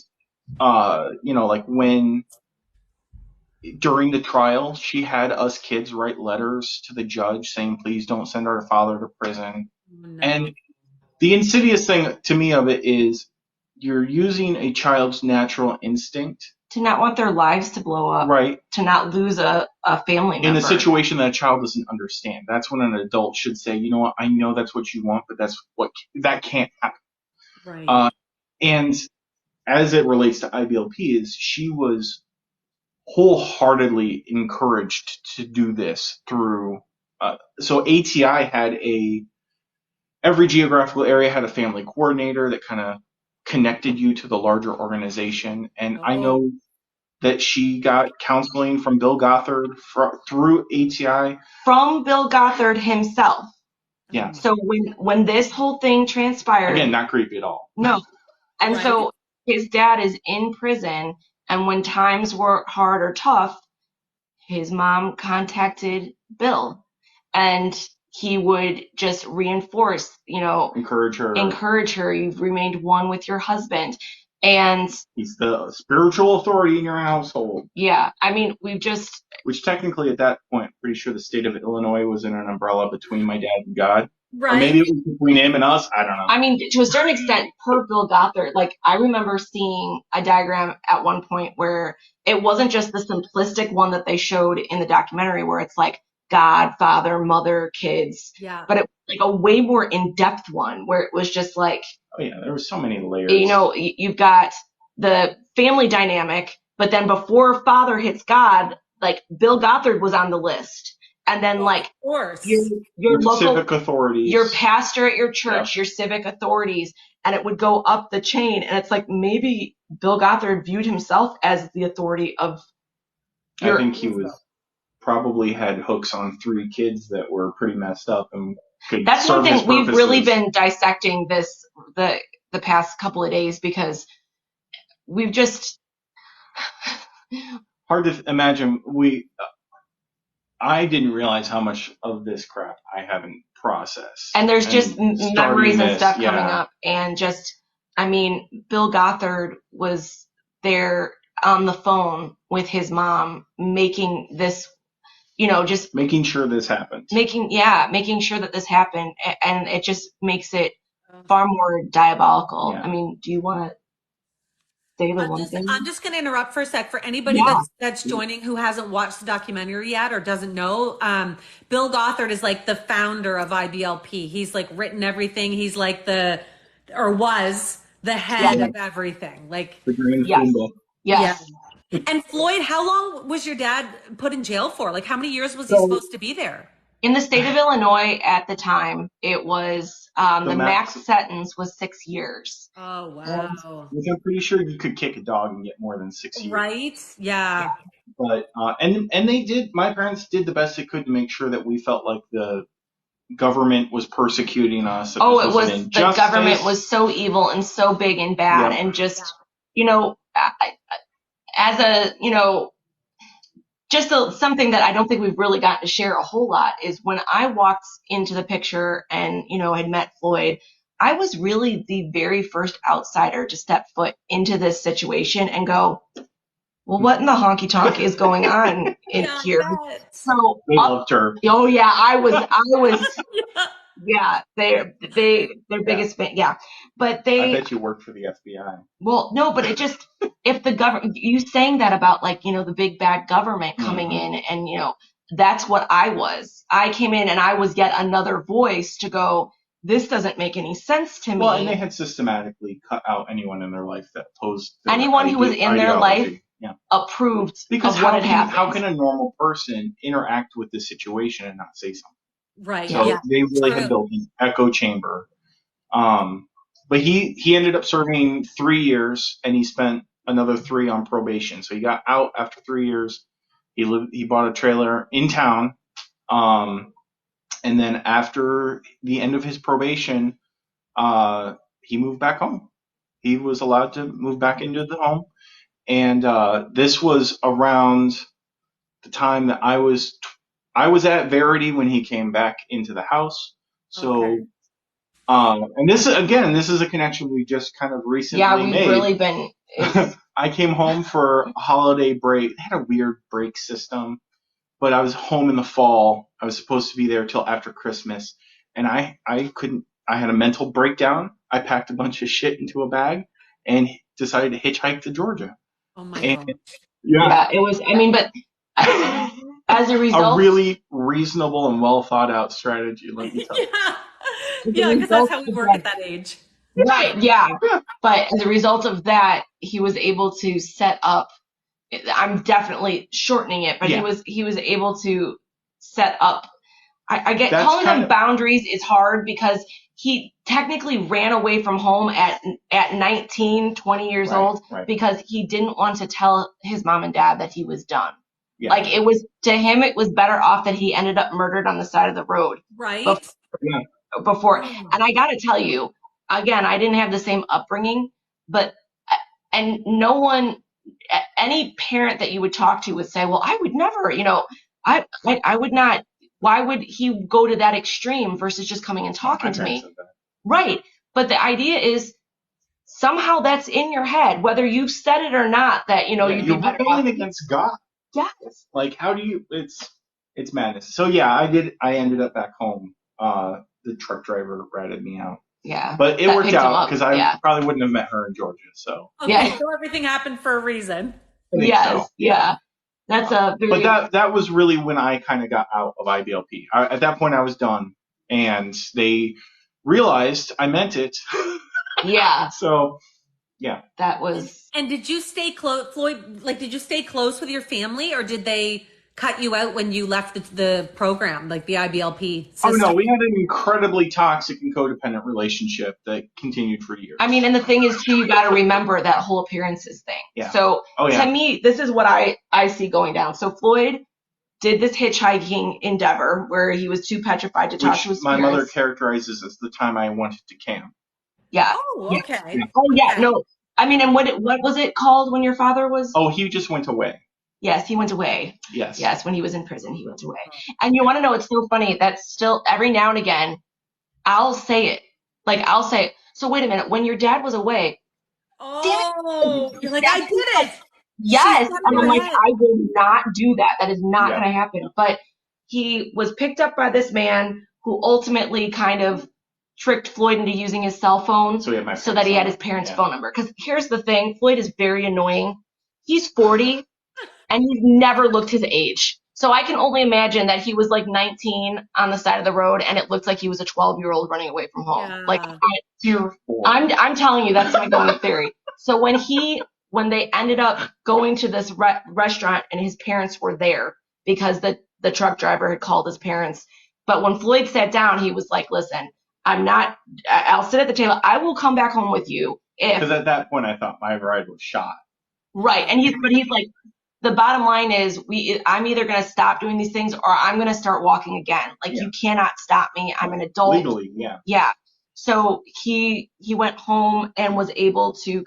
you know, like during the trial, she had us kids write letters to the judge saying, please don't send our father to prison. No. And the insidious thing to me of it is you're using a child's natural instinct to not want their lives to blow up, right? to not lose a family member. In a situation that a child doesn't understand. That's when an adult should say, you know what, I know that's what you want, but that can't happen. Right. And as it relates to IBLP, is she was wholeheartedly encouraged to do this through. So ATI had every geographical area had a family coordinator that kind of connected you to the larger organization. And I Oh, know that she got counseling from Bill Gothard through ATI. From Bill Gothard himself. oh Yeah. my. So when this whole thing transpired, Again, not creepy at all. no. And Right. so his dad is in prison, and when times were hard or tough, his mom contacted Bill, and he would just reinforce, Encourage her. You've remained one with your husband. And He's the spiritual authority in your household. yeah, I mean, Which technically at that point, pretty sure the state of Illinois was in an umbrella between my dad and God. Or Right. maybe it was between him and us. I don't know. I mean, to a certain extent, per Bill Gothard, like I remember seeing a diagram at one point where it wasn't just the simplistic one that they showed in the documentary where it's like God, father, mother, kids, Yeah. but it was like a way more in-depth one where it was just like, Oh yeah, there were so many layers. you've got the family dynamic, but then before father hits God, like Bill Gothard was on the list. And then like Of course. your local civic authorities, your pastor at your church, your civic authorities, and it would go up the chain. And it's like maybe Bill Gothard viewed himself as the authority of I think he probably had hooks on 3 kids that were pretty messed up and could That's serve one thing his purposes. we've really been dissecting the past couple of days because we've just hard to imagine. I didn't realize how much of this crap I haven't processed. And there's just memories and stuff coming up. And just, I mean, Bill Gothard was there on the phone with his mom making this, just making sure this happened. Making sure that this happened. And it just makes it far more diabolical. Yeah. I mean, do you want to say the one thing? I'm just going to interrupt for a sec for anybody that's joining who hasn't watched the documentary yet or doesn't know. Bill Gothard is like the founder of IBLP. He's like written everything. He's like was the head of everything. Like the Green Yes. Yes. Yeah. And Floyd, how long was your dad put in jail for? Like how many years was he supposed to be there? In the state of Illinois at the time, it was the max sentence was 6 years. Oh, wow. Which I'm pretty sure you could kick a dog and get more than 6 years. Right? Yeah. But and they did. My parents did the best they could to make sure that we felt like the government was persecuting us. It was the government was so evil and so big and bad, and just as a just something that I don't think we've really gotten to share a whole lot is when I walked into the picture and, had met Floyd, I was really the very first outsider to step foot into this situation and go, well, what in the honky tonk is going on in here? So they loved her. Oh yeah, I was yeah, they're biggest fan. Yeah. But I bet you worked for the FBI. Well, no, but it just, if the government, you saying that about like, the big bad government coming in and, that's what I was. I came in and I was yet another voice to go, this doesn't make any sense to me. Well, and they had systematically cut out anyone in their life that posed anyone who was in their life approved because of what had happened. How can a normal person interact with the situation and not say something? Right. So they really had built an echo chamber. But he ended up serving 3 years and he spent another 3 on probation. So he got out after 3 years. He bought a trailer in town. And then after the end of his probation, he moved back home. He was allowed to move back into the home. And this was around the time that I was at Verity when he came back into the house. So, and this is a connection we just kind of recently made. Yeah, we've really been. I came home for a holiday break. They had a weird break system, but I was home in the fall. I was supposed to be there till after Christmas, and I couldn't. I had a mental breakdown. I packed a bunch of shit into a bag and decided to hitchhike to Georgia. Oh my And God. Yeah, it was. I mean, but as a a result, really reasonable and well thought out strategy, let me tell Yeah. as a Yeah, because that's result how we of work that, at that age. right? Yeah, you. but as a result of that, he was able to set up. I'm definitely shortening it, but Yeah. he was able to set up. I get That's calling kind them of boundaries is hard because he technically ran away from home at 19, 20 years right, old right. because he didn't want to tell his mom and dad that he was done. Yeah. Like it was to him, it was better off that he ended up murdered on the side of the road Right? Yeah. before. Oh. And I got to tell you, again, I didn't have the same upbringing, but and no one, any parent that you would talk to would say, well, I would never, I would not. Why would he go to that extreme versus just coming and talking My to parents me? said that. Right. But the idea is somehow that's in your head, whether you've said it or not, that, Yeah, you'd be you're better off. rebelling against God. Yes. Like, how do you? It's madness. So yeah, I ended up back home. The truck driver ratted me out, Yeah. but it That worked picked him out up. because I Yeah. probably wouldn't have met her in Georgia. So Okay, Yeah. so everything happened for a reason. I think Yes. so. Yeah. That's a very. But that was really when I kind of got out of IBLP. At that point, I was done, and they realized I meant it. Yeah. So yeah. That was. And did you stay close, Floyd? Like, did you stay close with your family, or did they cut you out when you left the program, like the IBLP Oh system? no, we had an incredibly toxic and codependent relationship that continued for years. I mean, and the thing is, too, you got to remember that whole appearances thing. Yeah. So Oh, yeah. to me, this is what I see going down. So Floyd did this hitchhiking endeavor where he was too petrified to talk Which to his my parents. mother characterizes as the time I wanted to camp. Yeah. Oh, Yeah. okay. Oh yeah. Okay. No. I mean, and what was it called when your father was? Oh, he just went away. Yes, he went away. Yes. Yes, when he was in prison, he went away. And you want to know, it's so funny that still every now and again, I'll say it. Like I'll say, so wait a minute, when your dad was away, damn it, Oh, you're like, I that's did it. She's yes. got And it in I'm her like, head. I will not do that. That is not Yeah. going to happen. But he was picked up by this man who ultimately kind of tricked Floyd into using his cell phone So, so that he had his parents' phone number. Because here's the thing, Floyd is very annoying. He's 40 and he's never looked his age. So I can only imagine that he was like 19 on the side of the road and it looked like he was a 12-year-old running away from home. Yeah. Like Tier 4. I'm telling you, that's my going theory. So when they ended up going to this restaurant and his parents were there because the truck driver had called his parents. But when Floyd sat down, he was like, listen, I'll sit at the table. I will come back home with you Because if, at that point I thought my ride was shot. right. And he's like, the bottom line is I'm either going to stop doing these things or I'm going to start walking again. Like Yeah. you cannot stop me. I'm an adult. Legally, yeah. Yeah. So he went home and was able to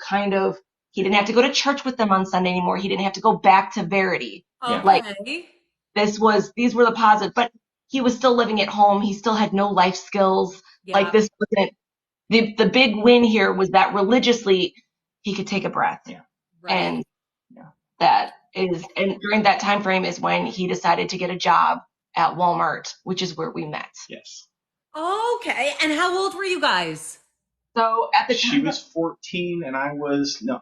he didn't have to go to church with them on Sunday anymore. He didn't have to go back to Verity. Yeah. Like Okay. these were the positive, but he was still living at home. He still had no life skills. Yeah. Like this wasn't the big win here was that religiously he could take a breath. Yeah. Right. And Yeah. and during that time frame is when he decided to get a job at Walmart, which is where we met. Yes. Okay. And how old were you guys? So at the time She was 14 and I was no.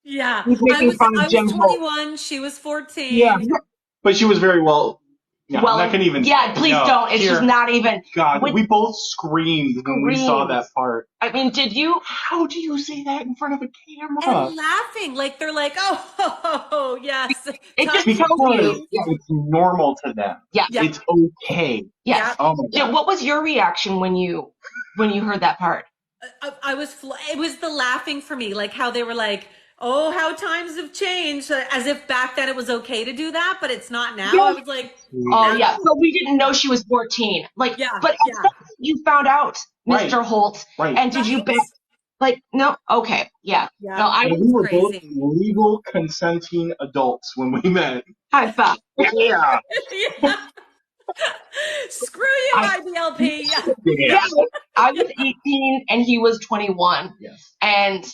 Yeah. he's making fun I of Jim was Holt. 21, she was 14. Yeah. But she was very well. No, Well, I'm not gonna even. yeah, please no, don't. It's here. just not even. God, When- we both screamed when we saw that part. I mean, did you? How do you say that in front of a camera? And laughing like they're like, oh, yes. It just Times tells have you. changed. It's normal to them. Yeah. Yeah. It's okay. Yes. Oh my Yeah. God. What was your reaction when you heard that part? It was the laughing for me, like how they were like, oh, how times have changed. As if back then it was okay to do that, but it's not now. Yeah. I was like, Oh no. yeah. So we didn't know she was 14. Like, Yeah, but yeah. you found out, Right. Mr. Holt, Right. and did you Right? bet? Like, no. Okay. Yeah. Yeah. No, I And was we were both crazy. legal consenting adults when we met. high five. Yeah. Yeah. Screw you, IBLP. Yeah. Yeah. I was 18 and he was 21. Yes. And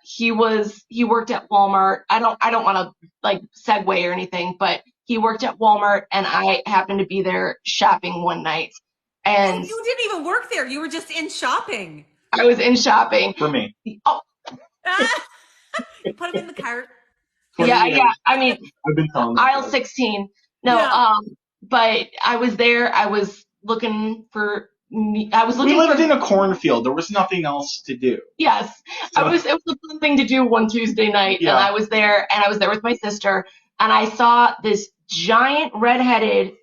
he worked at Walmart. I don't want to like segue or anything, but he worked at Walmart and I happened to be there shopping one night. And You didn't even work there. You were just in shopping. I was in shopping. For me. Oh, You put him in the cart. Yeah, 20 years. yeah. I mean, I've been telling this aisle story. 16. No, Yeah. but I was there. I was looking for. I was We looking lived for. in a cornfield. There was nothing else to do. Yes, I So, was. It was a fun thing to do one Tuesday night, and yeah. I was there, and I was there with my sister, and I saw this giant redheaded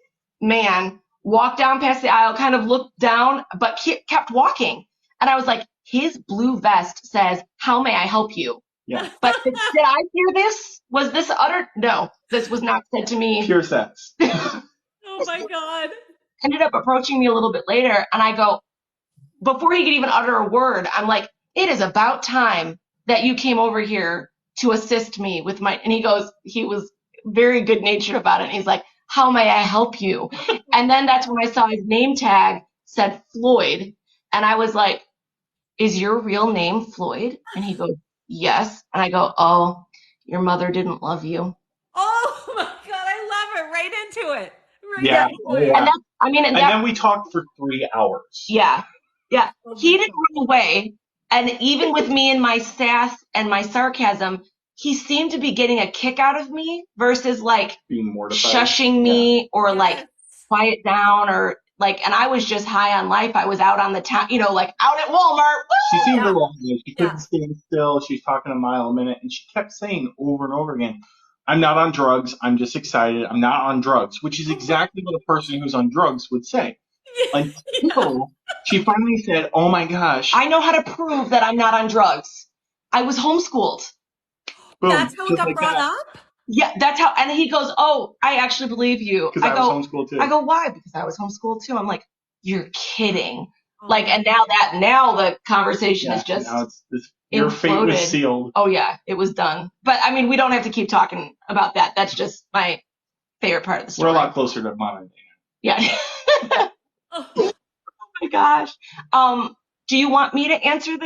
man walk down past the aisle, kind of looked down, but kept walking, and I was like, his blue vest says, "How may I help you?" Yeah. But did I hear this? Was this uttered? No, this was not said to me. Pure sex. Oh my God. Ended up approaching me a little bit later, and I go, before he could even utter a word, I'm like, it is about time that you came over here to assist me with my, and he was very good natured about it. And he's like, how may I help you? And then that's when I saw his name tag said Floyd. And I was like, is your real name Floyd? And he goes, yes. And I go, oh, your mother didn't love you. Oh my God. I love it. Right into it. Right Yeah. into Oh, it. And yeah. that's, I mean, and And that, then we talked for 3 hours. yeah, yeah. Oh He my didn't God. run away. And even with me and my sass and my sarcasm, he seemed to be getting a kick out of me versus like Being mortified. shushing me or like Yes. quiet down or like, and I was just high on life. I was out on the town, like out at Walmart. She seemed Yeah. relaxed. She couldn't Yeah. stand still. She was talking a mile a minute, and she kept saying over and over again, I'm not on drugs. I'm just excited. I'm not on drugs, which is exactly what a person who's on drugs would say. Yeah. Until she finally said, oh my gosh. I know how to prove that I'm not on drugs. I was homeschooled. Boom. That's how it Just got like brought that. up? Yeah, that's how, and he goes, oh, I actually believe you. Because I was homeschooled too. I go, why? Because I was homeschooled too. I'm like, you're kidding. Oh Like, my and now the conversation is just now it's this, your fate was imploded. sealed. Oh yeah, it was done. But I mean, we don't have to keep talking about that. That's just my favorite part of the We're story. a lot closer to modern day. Yeah. Oh. Oh my gosh. Do you want me to answer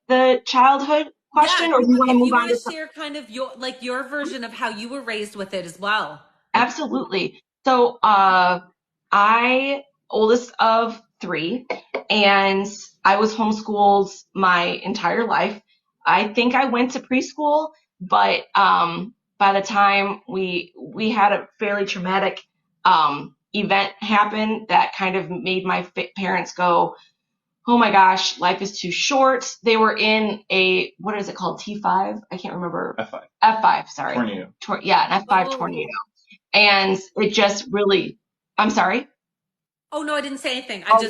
the childhood question, Yeah, or do you want to if move you on want to to something? share kind of your version of how you were raised with it as well. Absolutely. So, I oldest of three, and I was homeschooled my entire life. I think I went to preschool, but by the time we had a fairly traumatic event happen that kind of made my parents go, oh my gosh, life is too short. They were in a, what is it called? T5? I can't remember. F5. F5, sorry. Tornado. Yeah, an F5 Oh. tornado. And it just really, I'm sorry. Oh no, I didn't say anything. Oh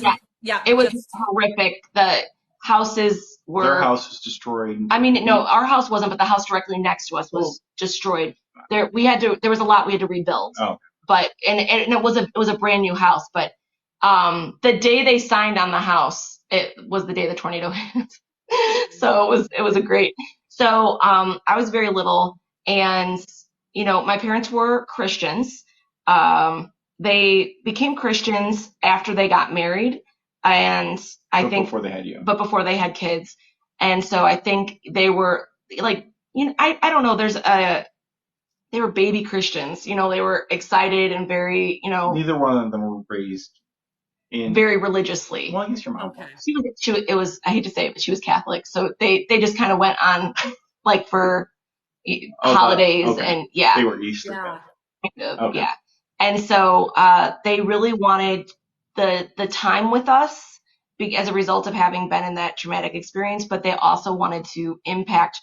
yeah, it was just horrific. The houses were. Their house was destroyed. I mean, no, our house wasn't, but the house directly next to us was destroyed. There was a lot we had to rebuild. Oh. But and it was a brand new house. But the day they signed on the house, it was the day the tornado hit. So it was a great. So I was very little, and my parents were Christians. They became Christians after they got married, and I think before they had you. But before they had kids, and so I think they were like, I don't know. They were baby Christians. They were excited and very, Neither one of them were raised in very religiously. Well, I guess your mom. okay. It was, I hate to say it, but she was Catholic. So they just kind of went on like for holidays okay. and yeah. They were Easter. Yeah. Kind of, Okay. yeah. And so they really wanted the time with us as a result of having been in that traumatic experience, but they also wanted to impact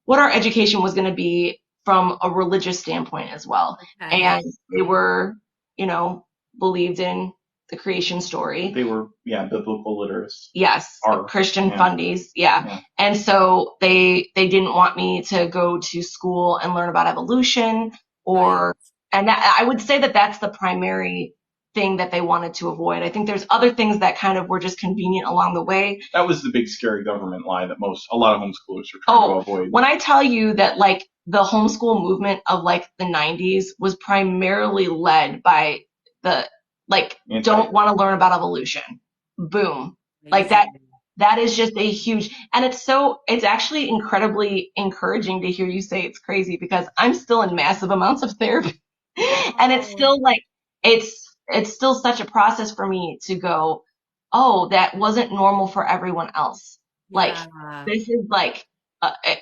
what our education was going to be from a religious standpoint as well. Okay. And they were, believed in the creation story. They were, biblical literates. Yes, Christian fundies. Yeah. And so they didn't want me to go to school and learn about evolution and that, I would say that that's the primary thing that they wanted to avoid. I think there's other things that kind of were just convenient along the way. That was the big scary government lie that a lot of homeschoolers are trying to avoid. When I tell you that like the homeschool movement of like the 90s was primarily led by the don't want to learn about evolution. Boom. Amazing. Like that is just a huge, and it's actually incredibly encouraging to hear you say it's crazy because I'm still in massive amounts of therapy. And it's still like, it's still such a process for me to go, oh, that wasn't normal for everyone else. Like, this is like,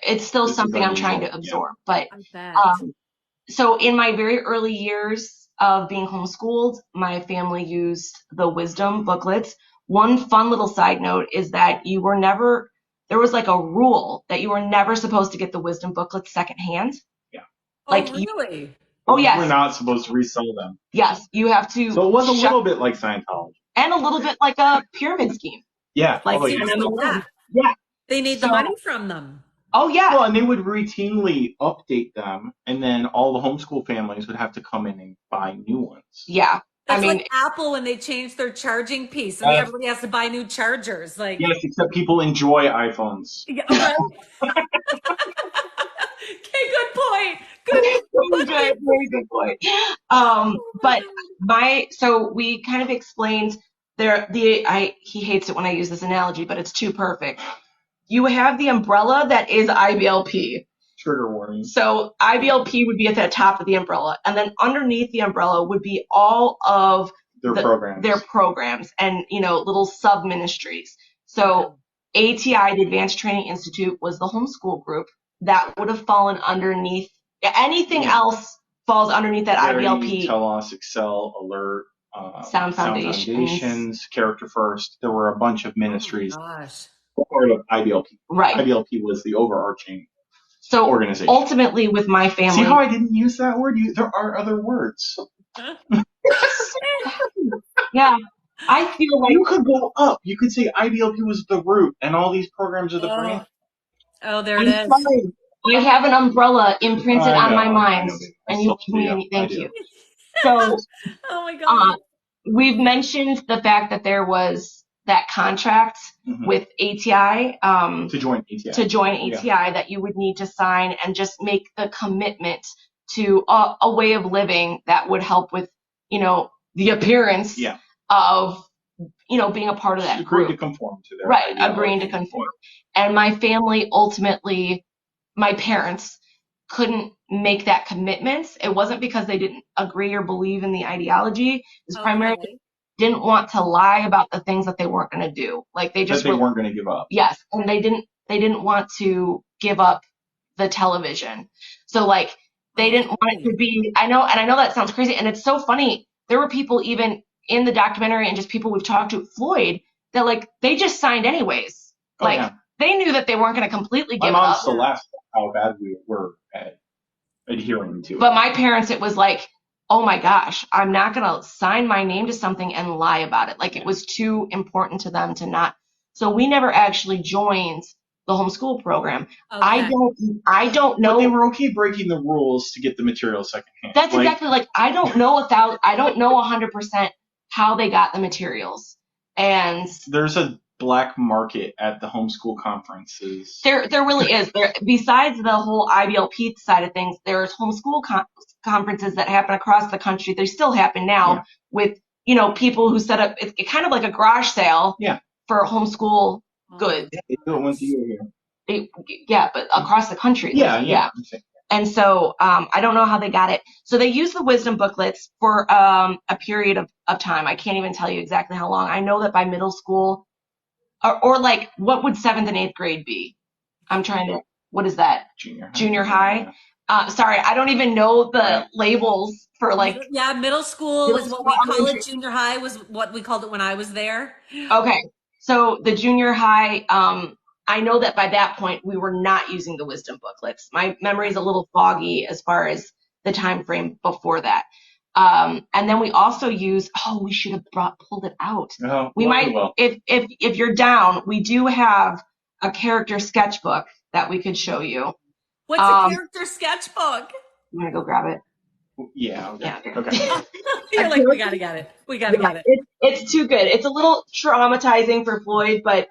it's still This is something I'm trying unusual. to absorb. But I bet. so in my very early years of being homeschooled, my family used the wisdom booklets. One fun little side note is that there was like a rule that you were never supposed to get the wisdom booklets secondhand. Yeah. Oh, Like, really? oh We're yes, not supposed to resell them. yes, you have to So it was a check, little bit like Scientology. and a little bit like a pyramid scheme, Yeah. like Oh, an yeah. Seems like MLM. that. Yeah. They need the So, money from them. oh yeah, Well, and they would routinely update them, and then all the homeschool families would have to come in and buy new ones. yeah. I That's like mean, Apple when they changed their charging piece and Uh, everybody has to buy new chargers. Like, yes, except people enjoy iPhones. yeah, right? Okay, good point. Good very point. good, very good point. Oh my But God. so we kind of explained he hates it when I use this analogy, but it's too perfect. You have the umbrella that is IBLP. Trigger warning. So IBLP would be at the top of the umbrella, and then underneath the umbrella would be all of their programs and little sub ministries. So ATI, the Advanced Training Institute, was the homeschool group that would have fallen underneath. Anything else falls underneath that IBLP. Telos, Excel, Alert, Sound Foundations, Character First. There were a bunch of ministries Oh my gosh. part of IBLP. Right. IBLP was the overarching So organization. ultimately, with my family, see how I didn't use that word? There are other words. yeah, I feel like You could go up. You could say IBLP was the root, and all these programs are the branch. Oh, there it I'm is. sorry. I have an umbrella imprinted on my mind, I and you still give do. me I thank do. you. So Oh my God. we've mentioned the fact that there was that contract with ATI To join ATI. That you would need to sign and just make the commitment to a way of living that would help with the appearance of being a part of that group. Agreeing to conform to their right, ideology. agreeing to conform. And my family ultimately, my parents couldn't make that commitment. It wasn't because they didn't agree or believe in the ideology. It's primarily didn't want to lie about the things that they weren't going to do. Like they weren't going to give up. Yes, and they didn't want to give up the television. So like they didn't want it to be. I know that sounds crazy, and it's so funny. There were people even in the documentary and just people we've talked to, Floyd, that like they just signed anyways. They knew that they weren't going to completely give it up. My mom still laughs at how bad we were at adhering to it. But my parents, it was like, oh my gosh, I'm not going to sign my name to something and lie about it. Like it was too important to them to not. So we never actually joined the homeschool program. Okay. I don't know. But they were okay breaking the rules to get the material secondhand. That's exactly I don't know 100% how they got the materials. And there's a black market at the homeschool conferences. There really is. Besides the whole IBLP side of things, there's homeschool conferences that happen across the country. They still happen now with people who set up. It's kind of like a garage sale for homeschool goods. Yeah, they do it once a year here. Yeah, but across the country. Yeah. And so I don't know how they got it. So they use the wisdom booklets for a period of time. I can't even tell you exactly how long. I know that by middle school, or like what would 7th and 8th grade be? I'm trying to. What is that? Junior high. Sorry, I don't even know the labels for like. Yeah, middle school is what we call it. Junior high was what we called it when I was there. Okay, so the junior high. I know that by that point we were not using the wisdom booklets. My memory is a little foggy as far as the time frame before that. And then we also use. Oh, we should have pulled it out. We might. If you're down, we do have a character sketchbook that we could show you. What's a character sketchbook? I'm gonna go grab it. Yeah. Okay. Yeah. Okay. You're like, we gotta get it. We gotta get it. It's too good. It's a little traumatizing for Floyd, but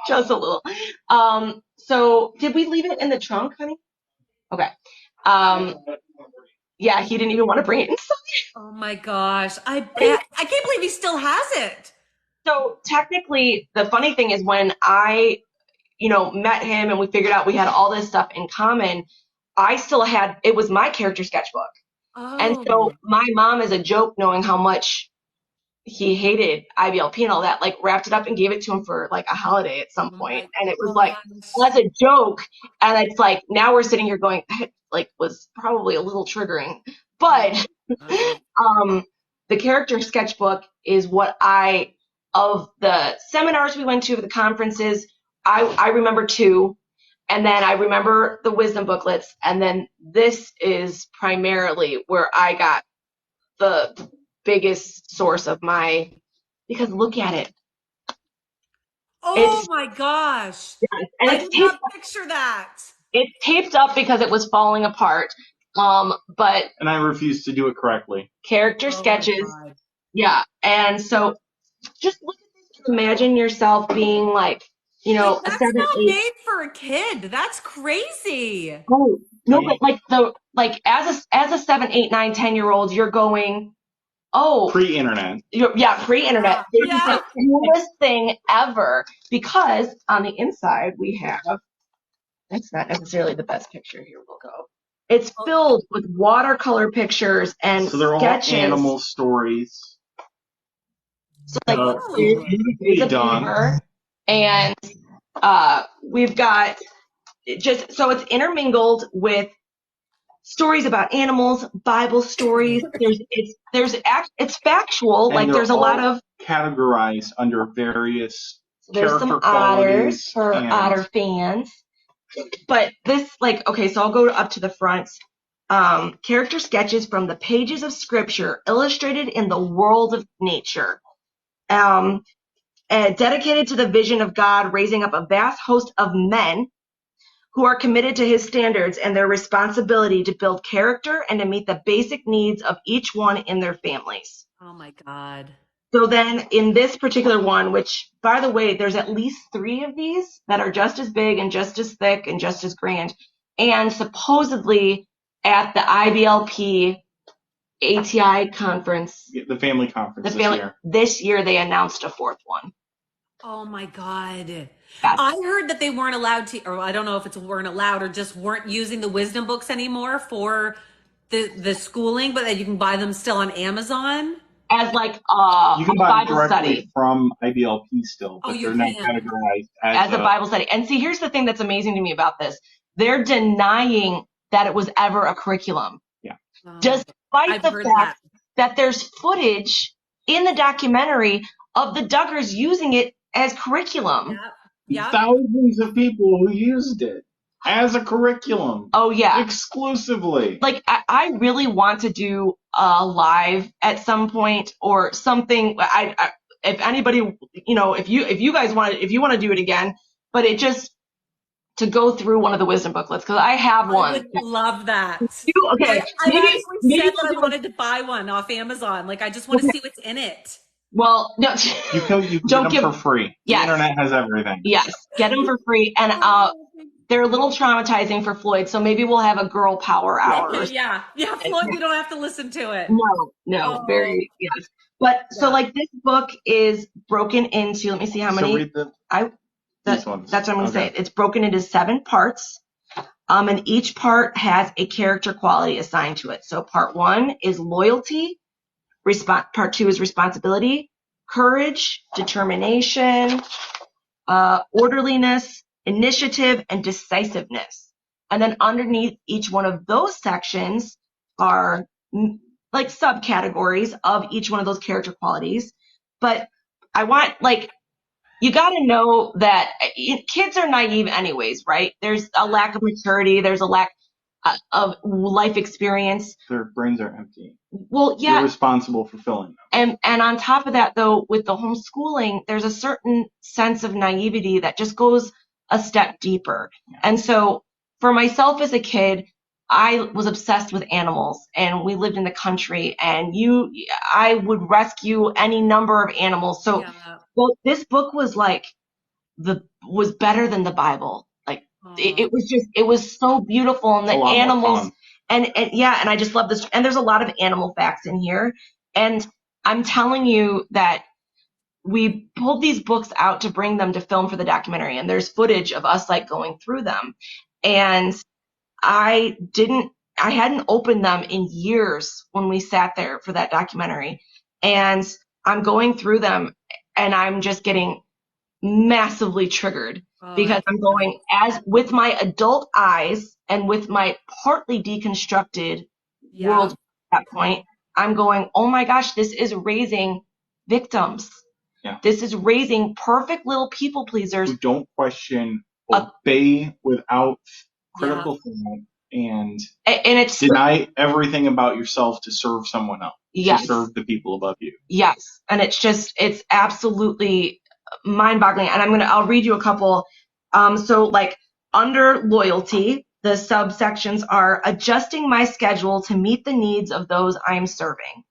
just a little. So did we leave it in the trunk, honey? Okay. Yeah, he didn't even want to bring it inside. Oh my gosh. I can't believe he still has it. So technically, the funny thing is when I, met him and we figured out we had all this stuff in common, I still had, it was my character sketchbook. Oh. And so my mom, as a joke, knowing how much he hated IBLP and all that, like wrapped it up and gave it to him for like a holiday at some Oh point. my And it was like, gosh. as a joke. And it's like, now we're sitting here going, like, was probably a little triggering. But Uh, um, the character sketchbook is what of the seminars we went to, the conferences, I remember two. And then I remember the wisdom booklets. And then this is primarily where I got the biggest source of because look at it. oh It's, my gosh. and I did not picture that. it's taped up because it was falling apart. But And I refuse to do it correctly. character Oh my sketches, God. yeah. And so just look at this and imagine yourself being like, Like a that's 7, not 8. made for a kid. That's crazy. Oh, I no, mean, but as a 7, 8, 9, 10 year old, you're going, oh, pre-internet. pre-internet. Yeah. This is Yeah. the coolest thing ever, because on the inside we have, that's not necessarily the best picture. Here we'll go. It's Oh, filled with watercolor pictures and So they're all sketches. animal stories. So like oh. here's a Done. beaver, and we've got just so it's intermingled with stories about animals, Bible stories. It's factual. And Like they're there's a lot all of categorized under various there's some character otters qualities for and otter fans. But this, like, okay, so I'll go up to the front. Character sketches from the pages of scripture illustrated in the world of nature. Dedicated to the vision of God raising up a vast host of men who are committed to his standards and their responsibility to build character and to meet the basic needs of each one in their families. Oh my God. So then in this particular one, which by the way, there's at least 3 of these that are just as big and just as thick and just as grand. And supposedly at the IBLP ATI conference, the family conference this year they announced a 4th one. Oh my God. Yes. I heard that they weren't allowed to, or I don't know if it's weren't allowed or just weren't using the wisdom books anymore for the schooling, but that you can buy them still on Amazon. As like you can a buy Bible directly study from IBLP still, Oh, but you they're not can. categorized as a Bible study. And see, here's the thing that's amazing to me about this. They're denying that it was ever a curriculum. Yeah. Despite I've the heard fact that there's footage in the documentary of the Duggars using it as curriculum. Yeah. Thousands of people who used it as a curriculum. Oh, yeah. Exclusively. Like, I really want to do a live at some point or something. If anybody, if you guys if you want to do it again, but it just to go through one of the wisdom booklets, because I have one. I would love that. Okay, I've actually said that we'll I wanted to buy one off Amazon. Like, I just want to see what's in it. Well, no, you can don't get them for free. Yes. The internet has everything. Yes, get them for free, and they're a little traumatizing for Floyd, so maybe we'll have a girl power hour. Yeah, Floyd, you don't have to listen to it. No, very yes. But so like this book is broken into. Let me see how many. So read these ones. That's what I'm going to say. It's broken into 7 parts. And each part has a character quality assigned to it. So part 1 is loyalty. Part 2 is responsibility, courage, determination, orderliness, initiative, and decisiveness. And then underneath each one of those sections are like subcategories of each one of those character qualities. But I want, like, you got to know that kids are naive anyways, right? There's a lack of maturity. There's a lack of life experience. Their brains are empty. Well, yeah. You're responsible for filling them. And on top of that, though, with the homeschooling, there's a certain sense of naivety that just goes a step deeper. Yeah. And so for myself as a kid, I was obsessed with animals, and we lived in the country, and I would rescue any number of animals. So, well, this book was like was better than the Bible. Like it was so beautiful, and the animals, and I just love this. And there's a lot of animal facts in here, and I'm telling you that we pulled these books out to bring them to film for the documentary, and there's footage of us like going through them, and I hadn't opened them in years when we sat there for that documentary. And I'm going through them and I'm just getting massively triggered Oh, because I'm going as with my adult eyes and with my partly deconstructed yeah, world at that point. I'm going, oh my gosh, this is raising victims. Yeah. This is raising perfect little people pleasers. Who don't question, Uh, obey without yeah, critical thought, and it's deny everything about yourself to serve someone else, yes, to serve the people above you. yes, and it's absolutely mind-boggling. And I'll read you a couple. So like under loyalty, the subsections are adjusting my schedule to meet the needs of those I'm serving.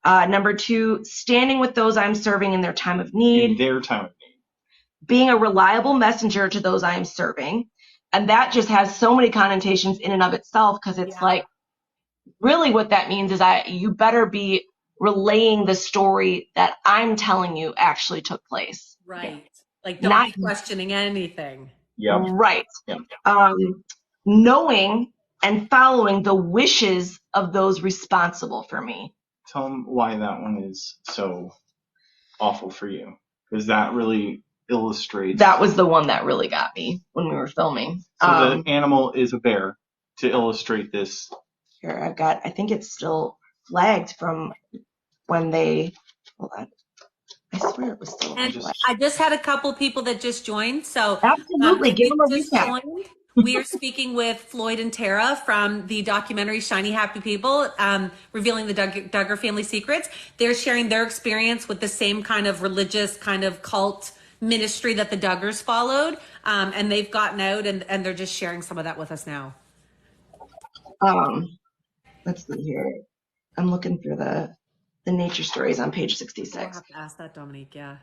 Number 2, standing with those I'm serving in their time of need. In their time of need. Being a reliable messenger to those I am serving. And that just has so many connotations in and of itself, because it's like, really what that means is you better be relaying the story that I'm telling you actually took place. right. Like, don't Not be questioning anything. Yep. right. Yep. Knowing and following the wishes of those responsible for me. Tell them why that one is so awful for you, because that really illustrates. That was the one that really got me when we were filming. So the animal is a bear, to illustrate this. Here, I think it's still flagged from when they, hold on. I swear it was still And flagged. I just had a couple people that just joined. So Absolutely, if give you them a just recap. joined, we are speaking with Floyd and Tara from the documentary Shiny Happy People, revealing the Duggar family secrets. They're sharing their experience with the same kind of religious kind of cult ministry that the Duggars followed. And they've gotten out and they're just sharing some of that with us now. Let's see here. I'm looking for the nature stories on page 66. We'll have to ask that, Dominique. Yeah.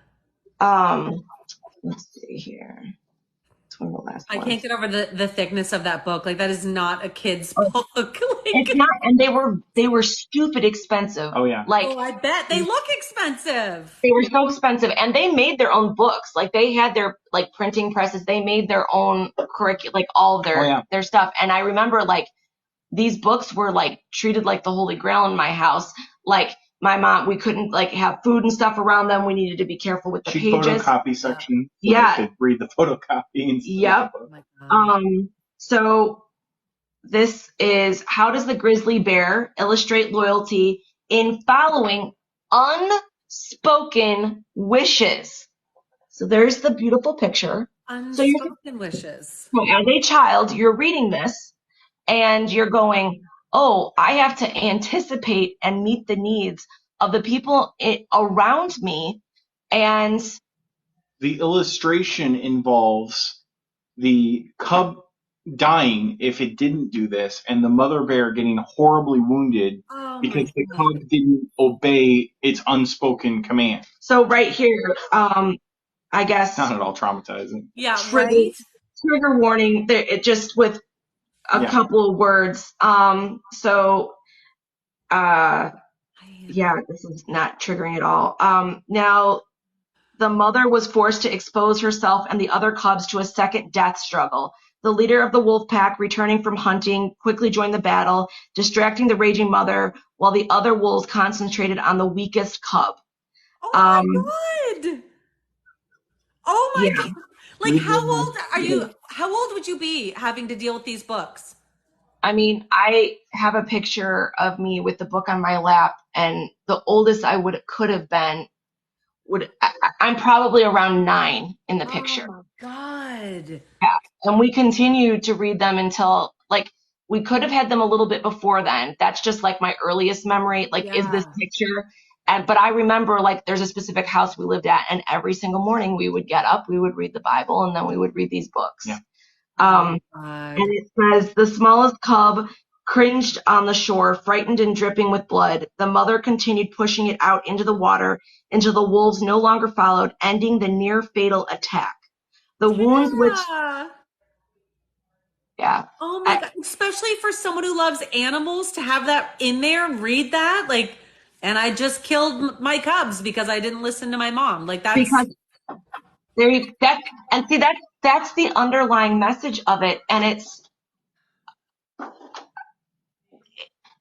Let's see here. It's one of the last I ones. can't get over the thickness of that book. Like, that is not a kid's book. It's not, and they were stupid expensive. Oh yeah. Like, oh, I bet they look expensive. they were so expensive, and they made their own books. Like, they had their like printing presses. They made their own curriculum, like all of their stuff. And I remember like these books were like treated like the Holy Grail in my house. Like my mom, we couldn't like have food and stuff around them. We needed to be careful with the pages. Photocopy section. So Yeah. they could read the photocopy. Yep. Oh my God. So this is, how does the grizzly bear illustrate loyalty in following unspoken wishes? So there's the beautiful picture. Unspoken wishes. So as a child, you're reading this and you're going, oh, I have to anticipate and meet the needs of the people around me. And the illustration involves the cub dying if it didn't do this, and the mother bear getting horribly wounded because the cub didn't obey its unspoken command. So right here, I guess Not at all traumatizing. Yeah, right? Trigger warning. It just with a couple of words. Yeah, this is not triggering at all. Now, the mother was forced to expose herself and the other cubs to a second death struggle. The leader of the wolf pack, returning from hunting, quickly joined the battle, distracting the raging mother, while the other wolves concentrated on the weakest cub. Oh my God! Oh my God! Like, how old are you? How old would you be having to deal with these books? I mean, I have a picture of me with the book on my lap, and the oldest I could have been I'm probably around 9 in the picture. Oh my God! Yeah, and we continued to read them until like we could have had them a little bit before then. That's just like my earliest memory. Like, is this picture? But I remember like there's a specific house we lived at, and every single morning we would get up, we would read the Bible, and then we would read these books. Yeah. And it says, the smallest cub cringed on the shore, frightened and dripping with blood. The mother continued pushing it out into the water until the wolves no longer followed, ending the near fatal attack. The wounds which, oh my God, especially for someone who loves animals to have that in there and read that, like, and I just killed my cubs because I didn't listen to my mom. Like, that's that's the underlying message of it, and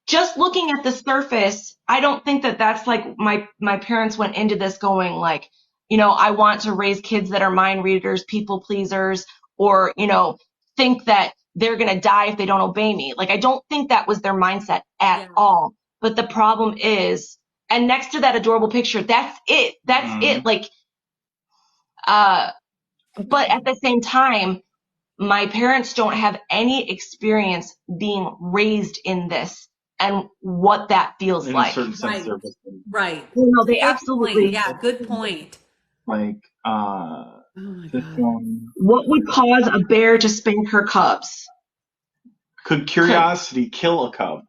just looking at the surface, I don't think that that's like my parents went into this going like, I want to raise kids that are mind readers, people pleasers, or, think that they're going to die if they don't obey me. Like, I don't think that was their mindset at all. But the problem is, and next to that adorable picture, that's it. That's it. Like, but at the same time, my parents don't have any experience being raised in this and what that feels In like. a certain sense, Right. No, they Good absolutely. point. Yeah, good point. like Oh my this God. one. What would cause a bear to spank her cubs? Could curiosity kill a cub?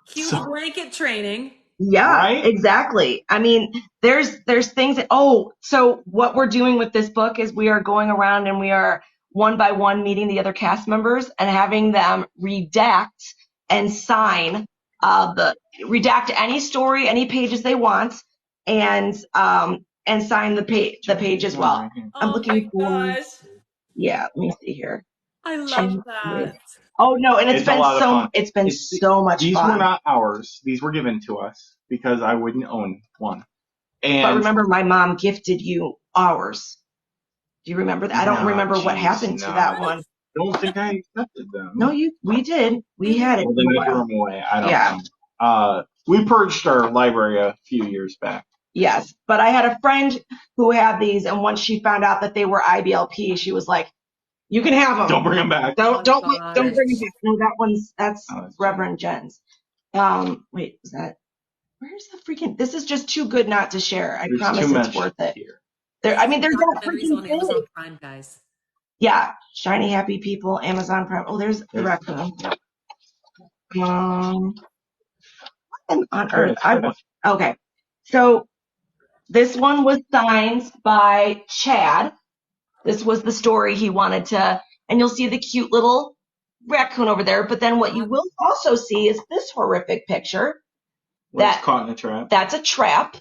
Cue the blanket training. Yeah, right? Exactly. I mean, there's things that, so what we're doing with this book is we are going around and we are one by one meeting the other cast members and having them redact and sign redact any story, any pages they want, and sign the page as well. I'm Oh looking my for, gosh. yeah, let me see here. I love that. Oh no, and It's a lot of fun. It's been so much these fun. These were not ours. These were given to us because I wouldn't own one. But remember, my mom gifted you ours. Do you remember that? I don't remember what happened to that one. I don't think I accepted them. No, we did. We had it. Well, then I threw them away. I don't know. We purged our library a few years back. Yes, but I had a friend who had these, and once she found out that they were IBLP, she was like, "You can have them. Don't bring them back. Don't bring them back." No, that's Reverend Jen's. Wait, was that? Where's the freaking? This is just too good not to share. I promise it's worth it. There's that freaking thing. Amazon Prime, guys. Yeah, Shiny Happy People, Amazon Prime. Oh, there's the raccoon. What on earth? Okay, so this one was signed by Chad. This was the story he wanted to, and you'll see the cute little raccoon over there. But then what you will also see is this horrific picture. That's caught in a trap. That's a trap.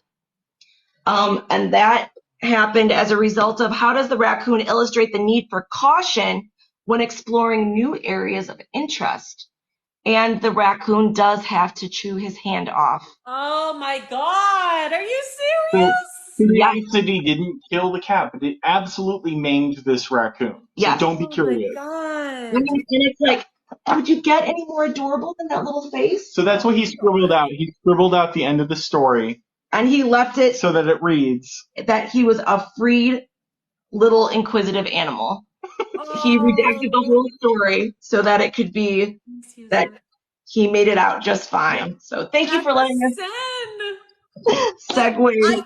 And that happened as a result of how does the raccoon illustrate the need for caution when exploring new areas of interest? And the raccoon does have to chew his hand off. Oh my God. Are you serious? Yes. Said he didn't kill the cat, but it absolutely maimed this raccoon. So don't be curious. Oh my God. I mean, and it's like, would you get any more adorable than that little face? So that's what he scribbled out. He scribbled out the end of the story. And he left it so that it reads that he was a freed little inquisitive animal. He redacted the whole story so that it could be that he made it out just fine. So thank you for letting us segue.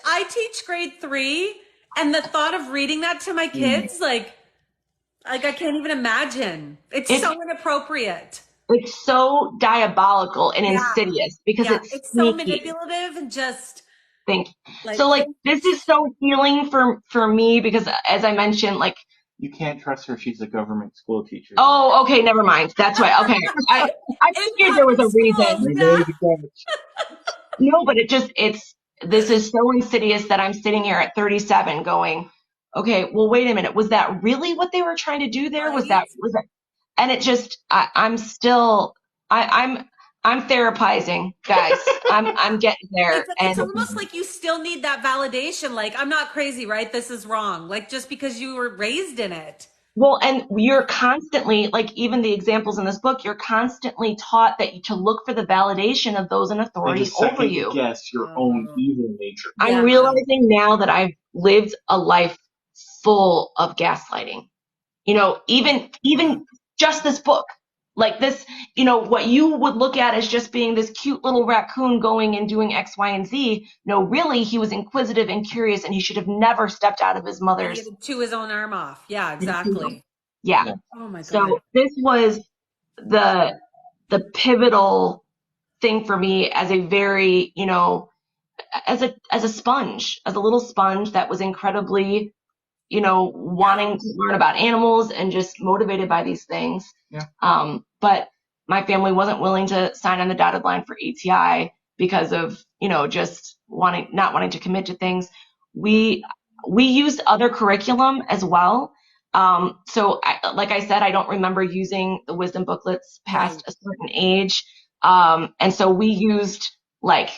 I teach grade 3, and the thought of reading that to my kids, like I can't even imagine. It's so inappropriate. It's so diabolical and insidious because it's so manipulative and just this is so healing for me because as I mentioned, like, you can't trust her. She's a government school teacher. Oh, okay, never mind. That's why. Okay, I figured there was a reason. No, but this is so insidious that I'm sitting here at 37 going, okay, well, wait a minute. Was that really what they were trying to do there? Was that? And it just, I'm therapizing, guys. I'm getting there. It's almost like you still need that validation. Like, I'm not crazy, right? This is wrong. Like, just because you were raised in it. Well, and you're constantly, like, even the examples in this book, you're constantly taught to look for the validation of those in authority over you. Yes, your own evil nature. I'm realizing now that I've lived a life full of gaslighting. Even just this book. Like this, what you would look at as just being this cute little raccoon going and doing X, Y, and Z. No, really, he was inquisitive and curious, and he should have never stepped out of his mother's. He had to chew his own arm off. Yeah, exactly. Yeah. Oh my God. So this was the pivotal thing for me as a very, as a sponge, as a little sponge that was incredibly, wanting to learn about animals and just motivated by these things. Yeah. But my family wasn't willing to sign on the dotted line for ATI because of, just not wanting to commit to things. We used other curriculum as well. So like I said, I don't remember using the wisdom booklets past a certain age. And so we used like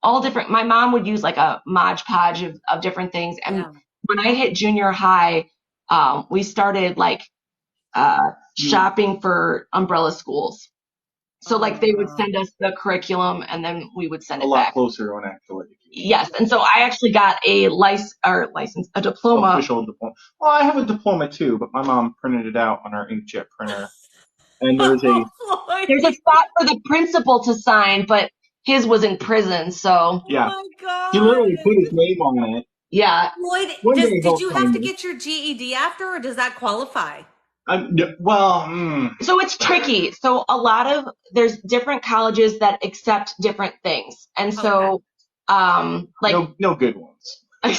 all different, my mom would use like a Mod Podge of different things. And Yeah. when I hit junior high, we started like shopping for umbrella schools. So like they would send us the curriculum and then we would send A it lot back. closer to an actual education. Yes. And so I actually got a a diploma. Official diploma. Well, I have a diploma too, but my mom printed it out on our inkjet printer. And there's There's a spot for the principal to sign, but his was in prison, so yeah. Oh my He literally God. put his name on it. yeah. Floyd, One day did he'll you have find to it. get your GED after, or does that qualify? So it's tricky. So there's different colleges that accept different things. And so, like, no good ones. I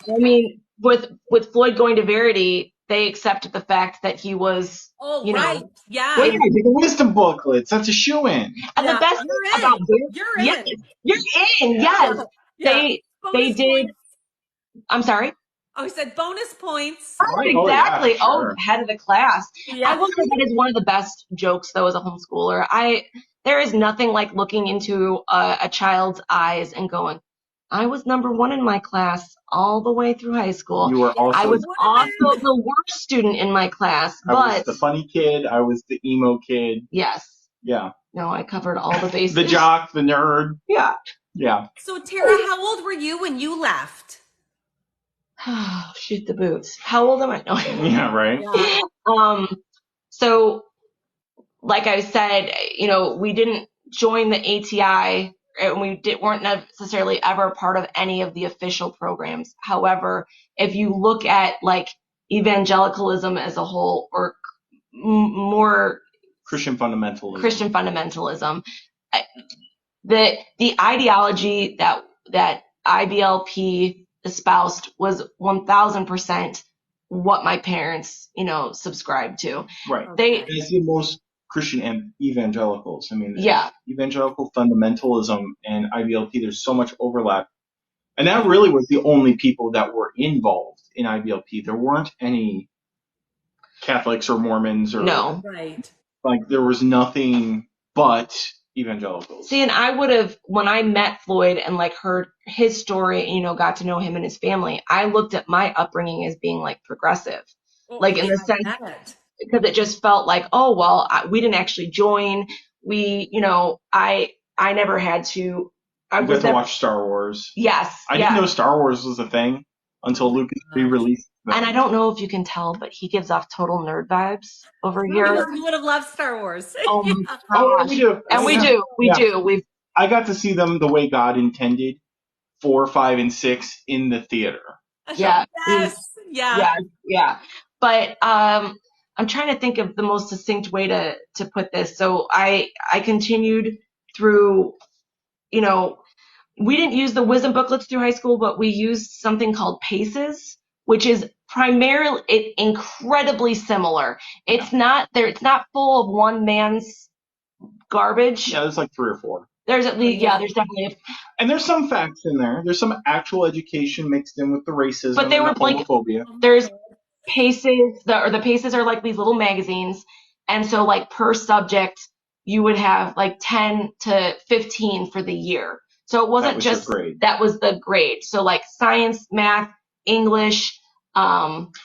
mean, with Floyd going to Verity, they accepted the fact that he was, Oh, you right. know, Yeah. Well, yeah, the wisdom booklets. That's a shoe-in. and the Yeah. best You're thing in. about Verity, You're yes, in. you're in, yes. Yeah. They Bonus did. points. I'm sorry. Oh, he said bonus points. Right. Exactly. Oh, yeah, sure. Head of the class. Yeah. I will say that is one of the best jokes, though, as a homeschooler. There is nothing like looking into a child's eyes and going, I was number one in my class all the way through high school. You were also. I was would have also the worst student in my class, I was but the funny kid. I was the emo kid. yes. Yeah. No, I covered all the bases. The jock, the nerd. Yeah. Yeah. So, Tara, how old were you when you left? Shoot the boots. How old am I? No. Yeah, right. Yeah. So, like I said, we didn't join the ATI, and weren't necessarily ever a part of any of the official programs. However, if you look at like evangelicalism as a whole, or more Christian fundamentalism, the ideology that IBLP espoused was 1000% what my parents, subscribed to. Right. Okay. I see most Christian evangelicals. I mean, Yeah. evangelical fundamentalism and IBLP, there's so much overlap. And that really was the only people that were involved in IBLP. There weren't any Catholics or Mormons or No. Right. like there was nothing but evangelicals. See, and I would have, when I met Floyd and like heard his story, got to know him and his family, I looked at my upbringing as being like progressive, like in the sense, because it just felt like, oh, well, we didn't actually join. I never had to. I got to watch Star Wars. Yes. I didn't know Star Wars was a thing until Lucas re-released them. And I don't know if you can tell, but he gives off total nerd vibes over here. You would have loved Star Wars. Oh my gosh. Oh, we do. And we do. We do. I got to see them the way God intended, 4, 5, and 6 in the theater. Yeah. Yes. Yeah. Yeah. But I'm trying to think of the most succinct way to put this. So I continued through, we didn't use the wisdom booklets through high school, but we used something called PACES, which is primarily incredibly similar. It's not full of one man's garbage. Yeah, there's like 3 or 4. There's at least, there's definitely and there's some facts in there. There's some actual education mixed in with the racism but they and were the homophobia. There's PACES, the PACES are like these little magazines, and so like per subject you would have like 10 to 15 for the year. So it wasn't just that was the grade. So like science, math, English,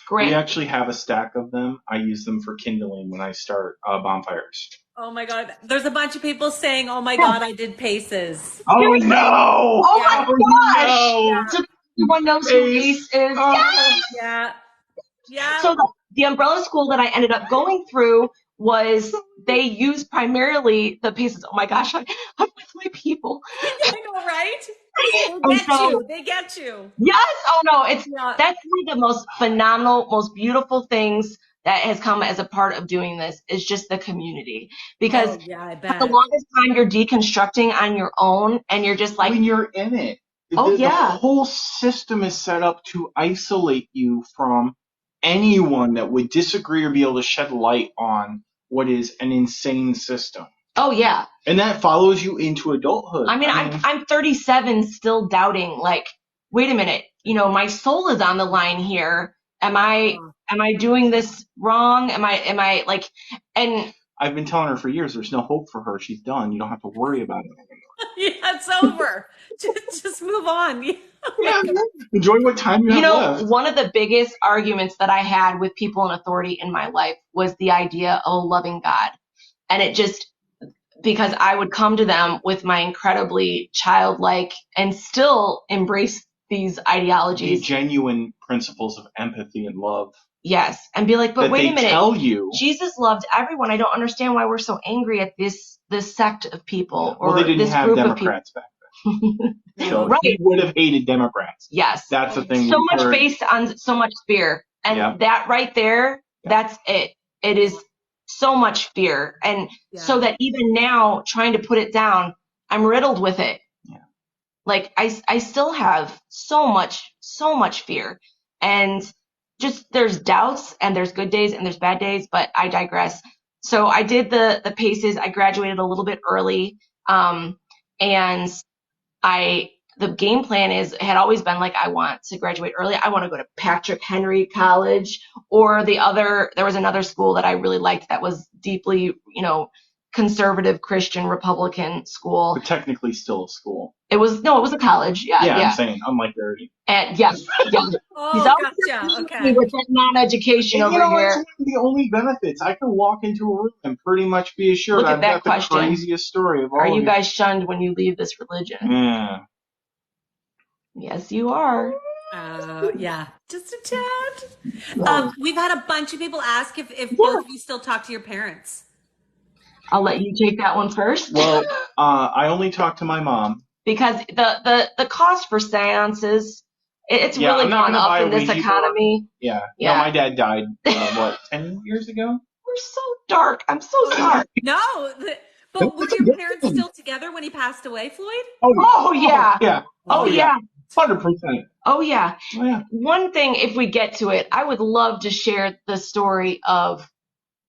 grade. We actually have a stack of them. I use them for kindling when I start bonfires. Oh my God. There's a bunch of people saying, oh my God, I did PACES. Oh no! Oh my gosh! No. So everyone knows who PACE is. Yes! Yeah. Yeah. So the umbrella school that I ended up going through was they use primarily the PACES. Oh my gosh, I'm with my people. I know, right? They get you. Yes. Oh no, that's one of the most phenomenal, most beautiful things that has come as a part of doing this is just the community. Because I bet. the longest time you're deconstructing on your own and you're just like when you're in it. The whole system is set up to isolate you from anyone that would disagree or be able to shed light on what is an insane system. Oh yeah. And that follows you into adulthood. I mean, I'm 37 still doubting, like, wait a minute, my soul is on the line here. Am I doing this wrong? Am I like, and I've been telling her for years, there's no hope for her. She's done. You don't have to worry about it anymore. Yeah, it's over. Just move on. Yeah. Oh my Yeah, God. enjoy what time you You have know, left. one of the biggest arguments that I had with people in authority in my life was the idea of a loving God. And it just, because I would come to them with my incredibly childlike and still embrace these The ideologies. genuine principles of empathy and love Yes. And be like, but that wait they a minute. tell you. Jesus loved everyone. I don't understand why we're so angry at this sect of people Well, or they didn't this have group Democrats back then. No. So Right. he would have hated Democrats. Yes. That's the thing. So we've much heard. based on so much fear. And Yeah. that right there, Yeah. that's it. It is so much fear. And so that even now, trying to put it down, I'm riddled with it. Yeah. Like I still have so much fear. And just there's doubts and there's good days and there's bad days, but I digress. So I did the paces. I graduated a little bit early. And the game plan had always been like, I want to graduate early. I want to go to Patrick Henry College, or there was another school that I really liked that was deeply, conservative Christian Republican school. But technically still a school. It was a college. Yeah. I'm saying, unlike Verity. And yes. Oh, He's always gotcha. Okay. with that non-education And, over here. it's one of the only benefits. I can walk into a room and pretty much be assured Look at I've that got the question. craziest story of all Are of you guys shunned when you leave this religion? Yeah. Yes, you are. Yeah, just a tad. We've had a bunch of people ask if both of you still talk to your parents. I'll let you take that one first. Well, I only talk to my mom. Because the cost for seances, it's really gone up in this economy. Yeah. No, my dad died, 10 years ago? We're so dark. I'm so sorry. No, but were your parents still together when he passed away, Floyd? Oh, yeah. Yeah. Oh, yeah. 100%. Oh, yeah. Oh, yeah. One thing, if we get to it, I would love to share the story of,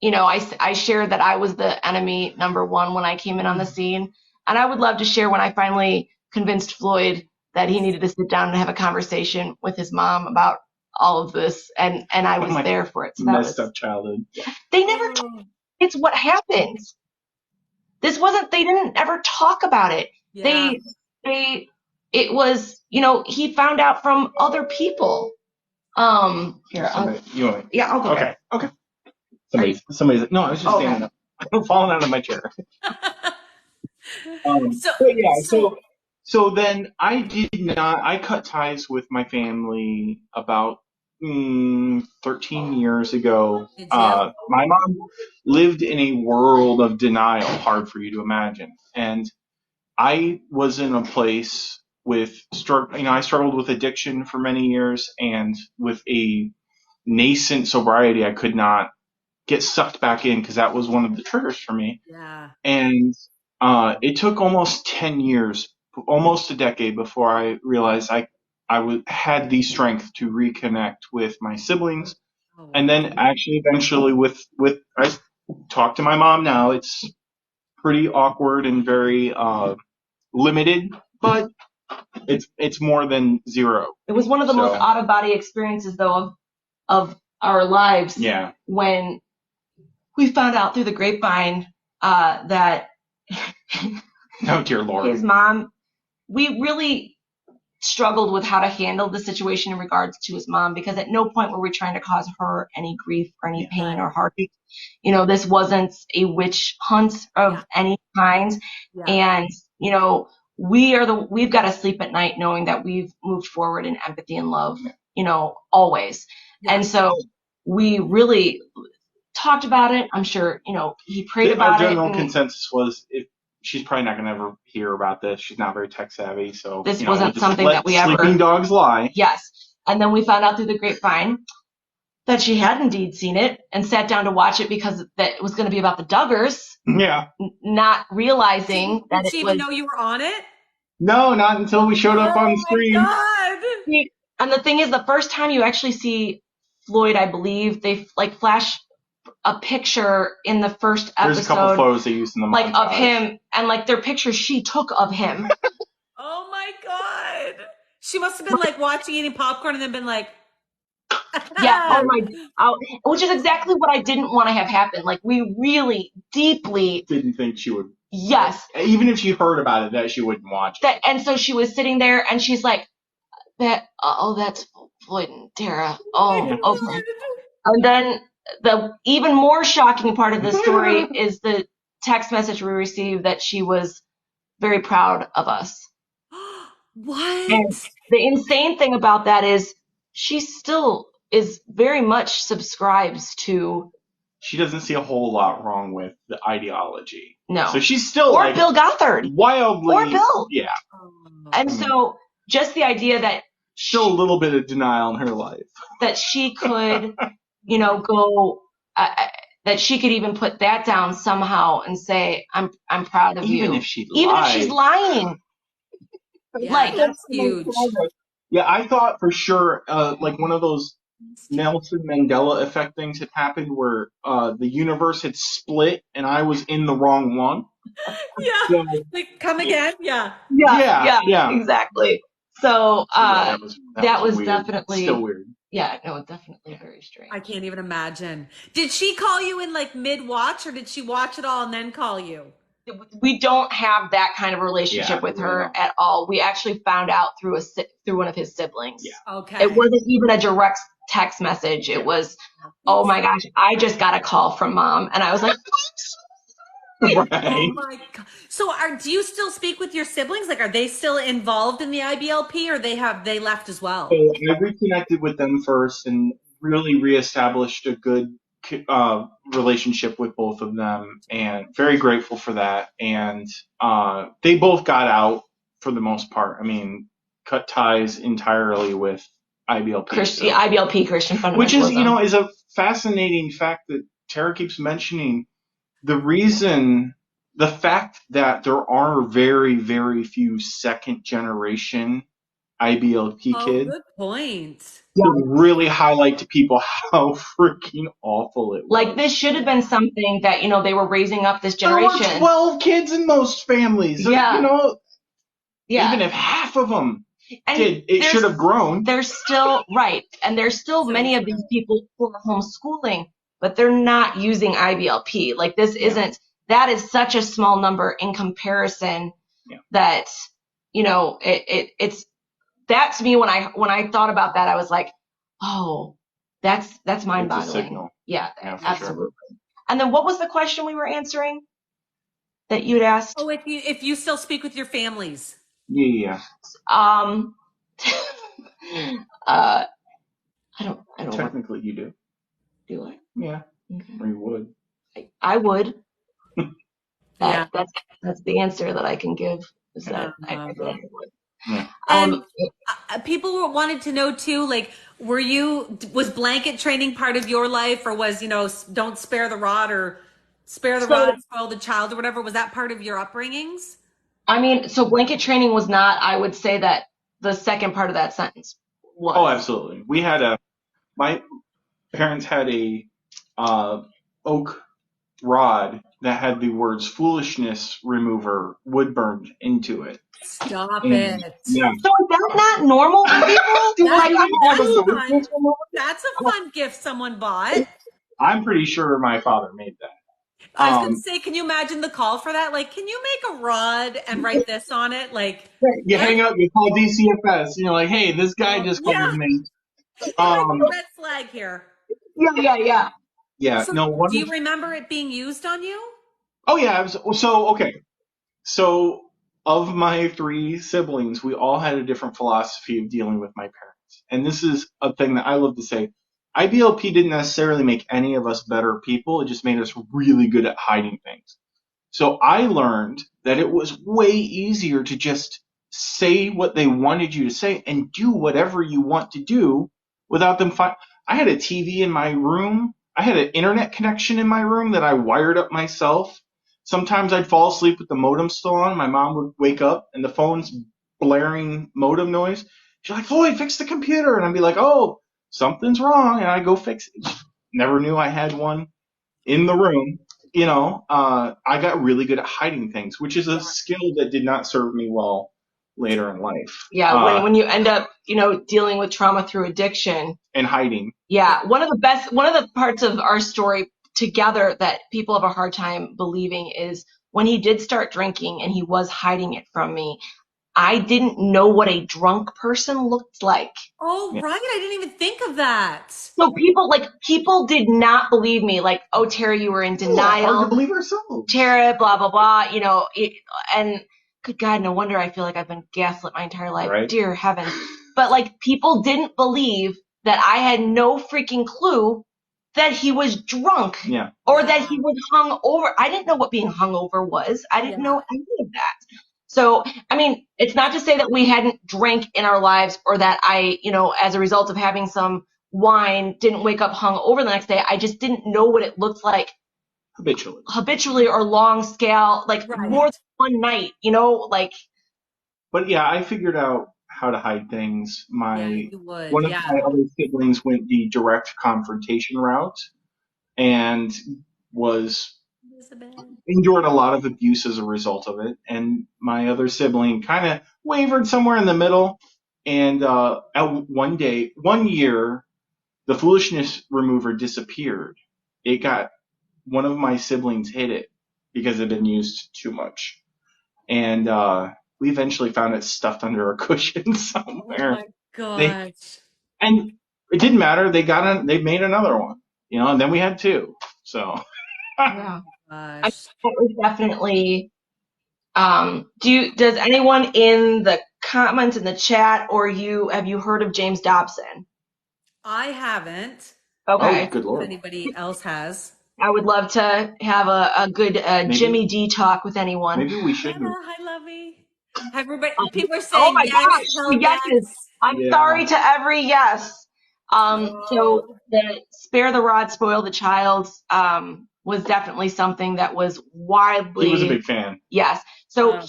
I shared that I was the enemy number one when I came in on the scene. And I would love to share when I finally convinced Floyd that he needed to sit down and have a conversation with his mom about all of this. And I was there for it. So messed up childhood. They never it's what happens. They didn't ever talk about it. Yeah. It was, he found out from other people. Here, I'll go. Okay. Somebody's, no, I was just standing up. I'm falling out of my chair. So then I cut ties with my family about 13 years ago. My mom lived in a world of denial, hard for you to imagine. And I was in a place with I struggled with addiction for many years, and with a nascent sobriety, I could not get sucked back in because that was one of the triggers for me. Yeah. And it took almost 10 years, almost a decade, before I realized I had the strength to reconnect with my siblings. Oh, wow. And then actually eventually I talk to my mom now. It's pretty awkward and very limited, but it's more than zero. It was one of the most out-of-body experiences, though, of our lives. Yeah. When we found out through the grapevine that oh dear Lord, his mom, we really struggled with how to handle the situation in regards to his mom, because at no point were we trying to cause her any grief or any pain or heartache. This wasn't a witch hunt of any kind. Yeah. And, we've got to sleep at night knowing that we've moved forward in empathy and love, always. Yeah. And so we really talked about it. I'm sure, he prayed about it. Our general consensus was, she's probably not going to ever hear about this. She's not very tech savvy. So this wasn't something that we ever. Sleeping dogs lie. Yes. And then we found out through the grapevine that she had indeed seen it and sat down to watch it because that it was going to be about the Duggars. Yeah. Not realizing that did she even know you were on it? No, not until we showed up on screen. Oh my God. And the thing is, the first time you actually see Floyd, I believe they flash a picture in the first episode. There's a couple photos they used in the montage. Of him, and their pictures she took of him. Oh my God. She must have been watching, eating popcorn, and then been like. Yeah. Oh my. Oh, which is exactly what I didn't want to have happen. Like we really deeply Didn't think she would. yes. Even if she heard about it, that she wouldn't watch it. And so she was sitting there and she's like, that's Floyd and Tara. Oh, okay. And then the even more shocking part of the story is the text message we received that she was very proud of us. What? And the insane thing about that is she still is very much subscribes to. She doesn't see a whole lot wrong with the ideology. No. So she's still or like Bill Gothard. wildly. Or Bill. Yeah. And so just the idea that still a little bit of denial in her life. That she could, go, that she could even put that down somehow and say, I'm proud of you. Even if she lied. Even if she's lying. Yeah, that's huge. Yeah, I thought for sure, like one of those Nelson Mandela effect things had happened where the universe had split and I was in the wrong one. Yeah. So, like, come again? Yeah. Yeah, exactly. So that was weird. definitely still weird. Yeah, no, definitely very strange. I can't even imagine. Did she call you in like mid-watch or did she watch it all and then call you? We don't have that kind of relationship with her at all. We actually found out through one of his siblings. Yeah. Okay. It wasn't even a direct text message. It was, oh my gosh, I just got a call from mom. And I was like, right. Oh my God. So do you still speak with your siblings? Like, are they still involved in the IBLP or they left as well? So I reconnected with them first and really reestablished a good relationship with both of them, and very grateful for that. And they both got out for the most part. I mean, cut ties entirely with IBLP. IBLP, Christian fundamentalism. Which is, is a fascinating fact that Tara keeps mentioning. The fact that there are very, very few second generation IBLP kids. Good point. To really highlight to people how freaking awful it was. Like this should have been something that, they were raising up this generation. There were 12 kids in most families. Yeah. Even if half of them did, it should have grown. There's still, right. And there's still many of these people who are homeschooling, but they're not using IBLP. Like this isn't, that is such a small number in comparison that, it's, that to me, when I thought about that, I was like, oh, that's mind-boggling. It's a signal. Yeah, absolutely. Sure. And then what was the question we were answering that you'd asked? Oh, if you still speak with your families. Yeah. I don't. Technically, you do. Do I? Yeah. Okay. Or you would. I would. That's the answer that I can give. Is that I would. Yeah. And people wanted to know too, like, was blanket training part of your life, or was, don't spare the rod or spare the rod, spoil the child or whatever? Was that part of your upbringings? I mean, so blanket training was not, I would say that the second part of that sentence was. Oh, absolutely. My parents had a oak rod that had the words foolishness remover wood burned into it. Stop it. Yeah. So is that not normal for people? That's a fun gift someone bought. I'm pretty sure my father made that. I was going to say, can you imagine the call for that? Like, can you make a rod and write this on it? Like, you hang up, you call DCFS, and you're like, hey, this guy just called me. Red flag here. Yeah. Yeah. So do you remember it being used on you? Oh, yeah. So of my 3 siblings, we all had a different philosophy of dealing with my parents. And this is a thing that I love to say. IBLP didn't necessarily make any of us better people. It just made us really good at hiding things. So I learned that it was way easier to just say what they wanted you to say and do whatever you want to do without them. I had a TV in my room. I had an internet connection in my room that I wired up myself. Sometimes I'd fall asleep with the modem still on. My mom would wake up and the phone's blaring modem noise. She's like, Floyd, fix the computer. And I'd be like, oh, something's wrong. And I'd go fix it. Never knew I had one in the room. I got really good at hiding things, which is a skill that did not serve me well later in life. Yeah, when you end up, dealing with trauma through addiction. And hiding. Yeah, one of the parts of our story together that people have a hard time believing is when he did start drinking and he was hiding it from me, I didn't know what a drunk person looked like. Oh, Yeah. right. I didn't even think of that. So people did not believe me. Like, oh, Tara, you were in denial. Hard to believe ourselves. Tara, blah, blah, blah, and good God, no wonder I feel like I've been gaslit my entire life. Right. Dear heavens. But like, people didn't believe that I had no freaking clue that he was drunk. Yeah. Or that he was hung over. I didn't know what being hung over was. I didn't know any of that. So, I mean, it's not to say that we hadn't drank in our lives or that I, as a result of having some wine, didn't wake up hung over the next day. I just didn't know what it looked like habitually or long scale, like more than one night, like. But yeah, I figured out how to hide things. Yeah, you would. One of my other siblings went the direct confrontation route and endured a lot of abuse as a result of it. And my other sibling kind of wavered somewhere in the middle. And one year, the foolishness remover disappeared. One of my siblings hid it because it had been used too much. And we eventually found it stuffed under a cushion somewhere. Oh my gosh. And it didn't matter. They made another one, and then we had two. So. Yeah. That was definitely. Does anyone in the comments in the chat or have you heard of James Dobson? I haven't. Okay. Oh, good Lord. If anybody else has. I would love to have a good Jimmy D talk with anyone. Maybe we should. Hi, Lovey. Everybody, people are saying oh my yes. Gosh, yeses. I'm sorry to every yes. So the spare the rod, spoil the child was definitely something that was widely. He was a big fan. Yes. So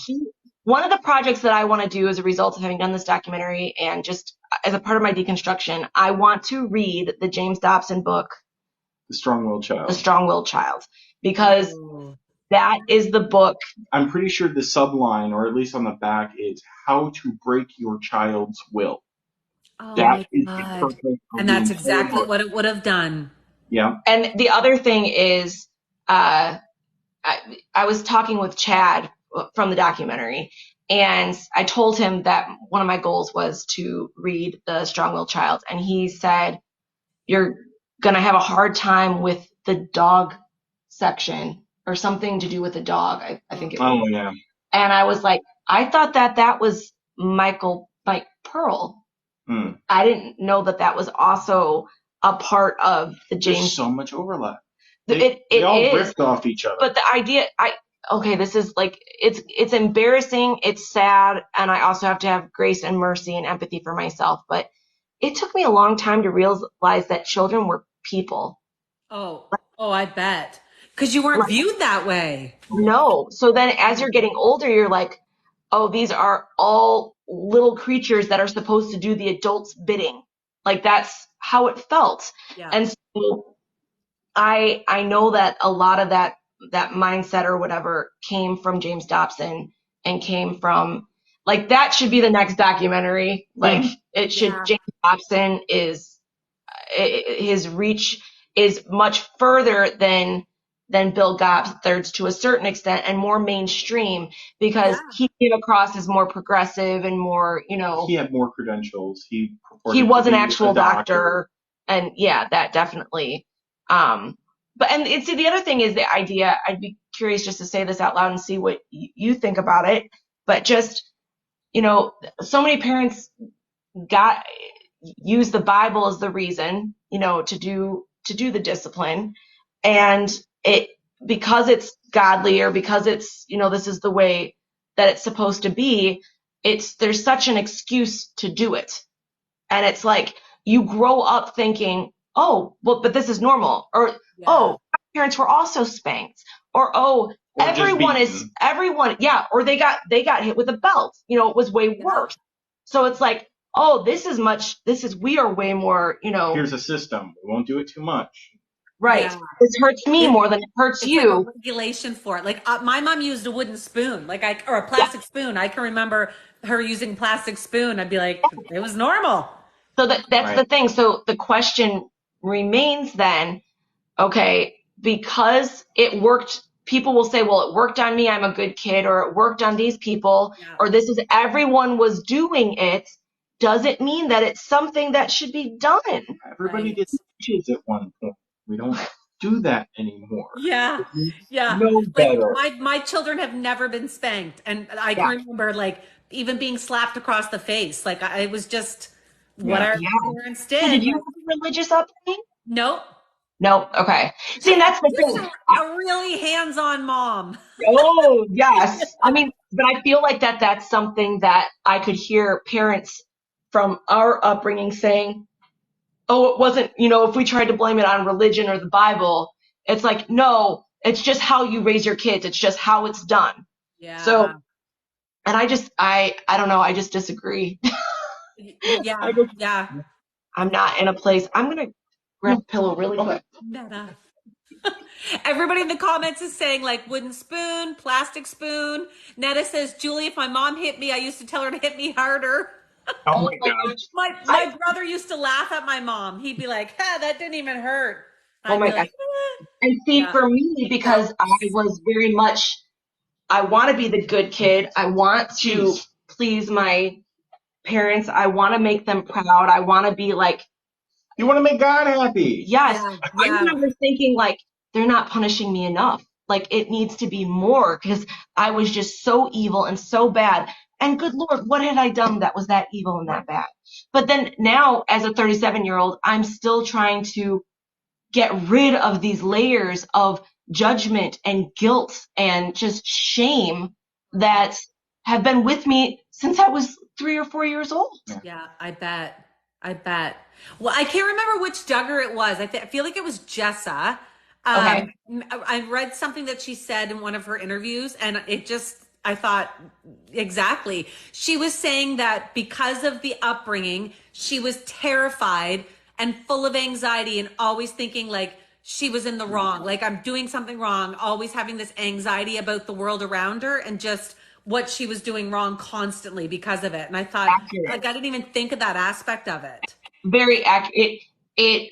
one of the projects that I want to do as a result of having done this documentary and just as a part of my deconstruction, I want to read the James Dobson book, The Strong-Willed Child. The Strong-Willed Child, because that is the book. I'm pretty sure the subline, or at least on the back, is How to Break Your Child's Will. Oh that my God. And that's exactly what it would have done. Yeah. And the other thing is, I was talking with Chad from the documentary, and I told him that one of my goals was to read The Strong-Willed Child, and he said, you're going to have a hard time with the dog section or something to do with the dog. I think it was. Oh, yeah. And I was like, I thought that was Mike Pearl. I didn't know that was also a part of the James. There's so much overlap. They all ripped off each other. But the idea, this is like, it's embarrassing, it's sad, and I also have to have grace and mercy and empathy for myself. But it took me a long time to realize that children were people. Oh, I bet. Because you weren't viewed that way. No. So then as you're getting older, you're like, oh, these are all little creatures that are supposed to do the adult's bidding. Like, that's how it felt. Yeah. And so I know that a lot of that mindset or whatever came from James Dobson and came from, like, that should be the next documentary. Like, it should, James Dobson his reach is much further than Bill Gothard's to a certain extent, and more mainstream because he came across as more progressive and more, He had more credentials. He was an actual doctor. And that definitely. But see, the other thing is the idea, I'd be curious just to say this out loud and see what you think about it. But just, so many parents use the Bible as the reason, to do the discipline. And because it's godly or because it's, this is the way that it's supposed to be, there's such an excuse to do it. And it's like you grow up thinking, oh, well, but this is normal. Or, oh, my parents were also spanked. Or everyone, or they got hit with a belt. It was way worse. So it's like, oh, we are way more, Here's a system. We won't do it too much. Right. Yeah. This hurts me It, more than it hurts it's like a you. regulation for it. Like my mom used a wooden spoon, or a plastic spoon. I can remember her using plastic spoon. I'd be like, it was normal. So that's Right. the thing. So the question remains then, okay, because it worked, people will say, well, it worked on me, I'm a good kid, or it worked on these people, Yeah. or this is everyone was doing it. Does it mean that it's something that should be done? Everybody Right. did dishes at one point. We don't do that anymore. Yeah. We Yeah. know Like better. my children have never been spanked. And I Yeah. can remember like even being slapped across the face. Like it was just what Yeah. our Yeah. parents So did. did you have a religious upbringing? Nope. No. Okay. See, and Just that's the just thing. a really hands-on mom. Oh, yes. I mean, but I feel like that's something that I could hear parents from our upbringing saying, oh, it wasn't, if we tried to blame it on religion or the Bible, it's like, no, it's just how you raise your kids. It's just how it's done. So, Yeah. and I don't know. I just disagree. I Yeah. just, Yeah. I'm not in a place. I'm going to grab a pillow really quick. Netta. Everybody in the comments is saying like wooden spoon, plastic spoon. Netta says, Julie, if my mom hit me, I used to tell her to hit me harder. Oh Oh my my God. gosh. My brother used to laugh at my mom. He'd be like, "Ha, that didn't even hurt." Oh I'd my be gosh. like, "Eh." And see, Yeah. for me, because I was very much, I want to be the good kid. I want to please my parents. I want to make them proud. I want to be like, You want to make God happy. yes. Yeah. I Yeah. remember thinking like, they're not punishing me enough. Like it needs to be more because I was just so evil and so bad. And good Lord, what had I done that was that evil and that bad? But then now as a 37-year-old, I'm still trying to get rid of these layers of judgment and guilt and just shame that have been with me since I was 3 or 4 years old. Yeah, I bet. I bet. Well, I can't remember which Duggar it was. I feel like it was Jessa. Okay. I read something that she said in one of her interviews, and I thought exactly. She was saying that because of the upbringing, she was terrified and full of anxiety and always thinking like she was in the wrong, like I'm doing something wrong, always having this anxiety about the world around her and just what she was doing wrong constantly because of it. And I thought, Accurate. like, I didn't even think of that aspect of it. Very accurate. It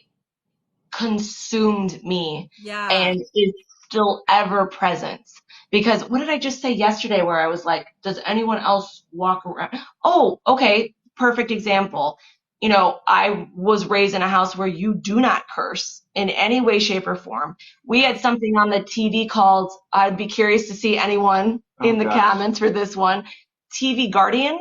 consumed me Yeah. and is still ever present. Because what did I just say yesterday where I was like, does anyone else walk around? Oh, okay. Perfect example. I was raised in a house where you do not curse in any way, shape, or form. We Yeah. had something on the TV called, I'd be curious to see anyone in the comments for this one, TV Guardian.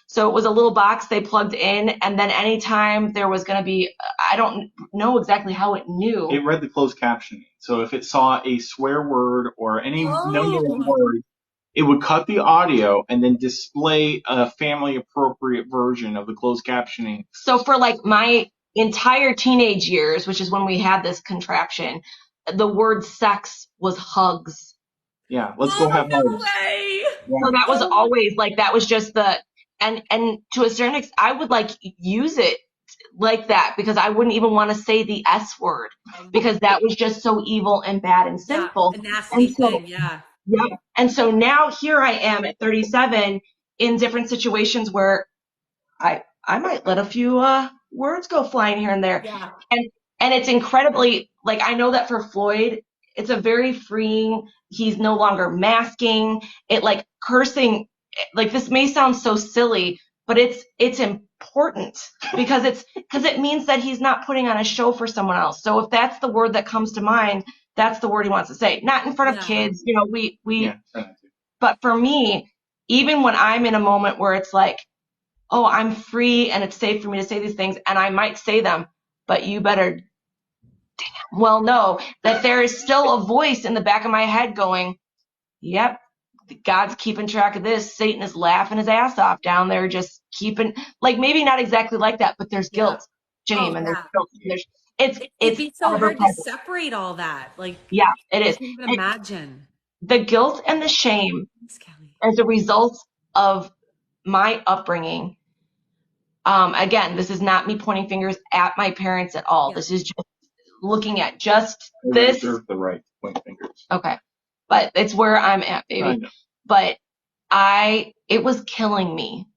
So it was a little box they plugged in, and then anytime there was going to be, I don't know exactly how it knew. It read the closed captioning. So if it saw a swear word or any number of Oh. words, it would cut the audio and then display a family appropriate version of the closed captioning. So for like my entire teenage years, which is when we had this contraption, the word sex was hugs. Yeah, let's go Oh, have no hugs. way. Yeah. So that was Oh, always like, that was just and to a certain extent, I would like use it like that because I wouldn't even want to say the S word because that was just so evil and bad and yeah, sinful. a nasty And so, thing. Yeah. yeah. And so now here I am at 37 in different situations where I might let a few words go flying here and there. Yeah. And and it's incredibly, like, I know that for Floyd, it's a very freeing, he's no longer masking it, like cursing, like this may sound so silly, but it's important because it means that he's not putting on a show for someone else. So if that's the word that comes to mind, that's the word he wants to say. Not in front of Yeah. kids, we Yeah. but for me, even when I'm in a moment where it's like, oh, I'm free and it's safe for me to say these things, and I might say them, but you better well know that there is still a voice in the back of my head going, yep, God's keeping track of this. Satan is laughing his ass off down there, just keeping, like, maybe not exactly like that, but there's Yeah. guilt, Oh, James, and there's yeah. guilt. It'd It's be so ever hard to present. separate all that. Like, Yeah, it I is. can't even And imagine. the guilt and the shame Thanks, Kelly. as a result of my upbringing. Again, this is not me pointing fingers at my parents at all. Yeah. This is just looking at just I this. reserve the right to point fingers. Okay. But it's where I'm at, I baby. know. But it was killing me.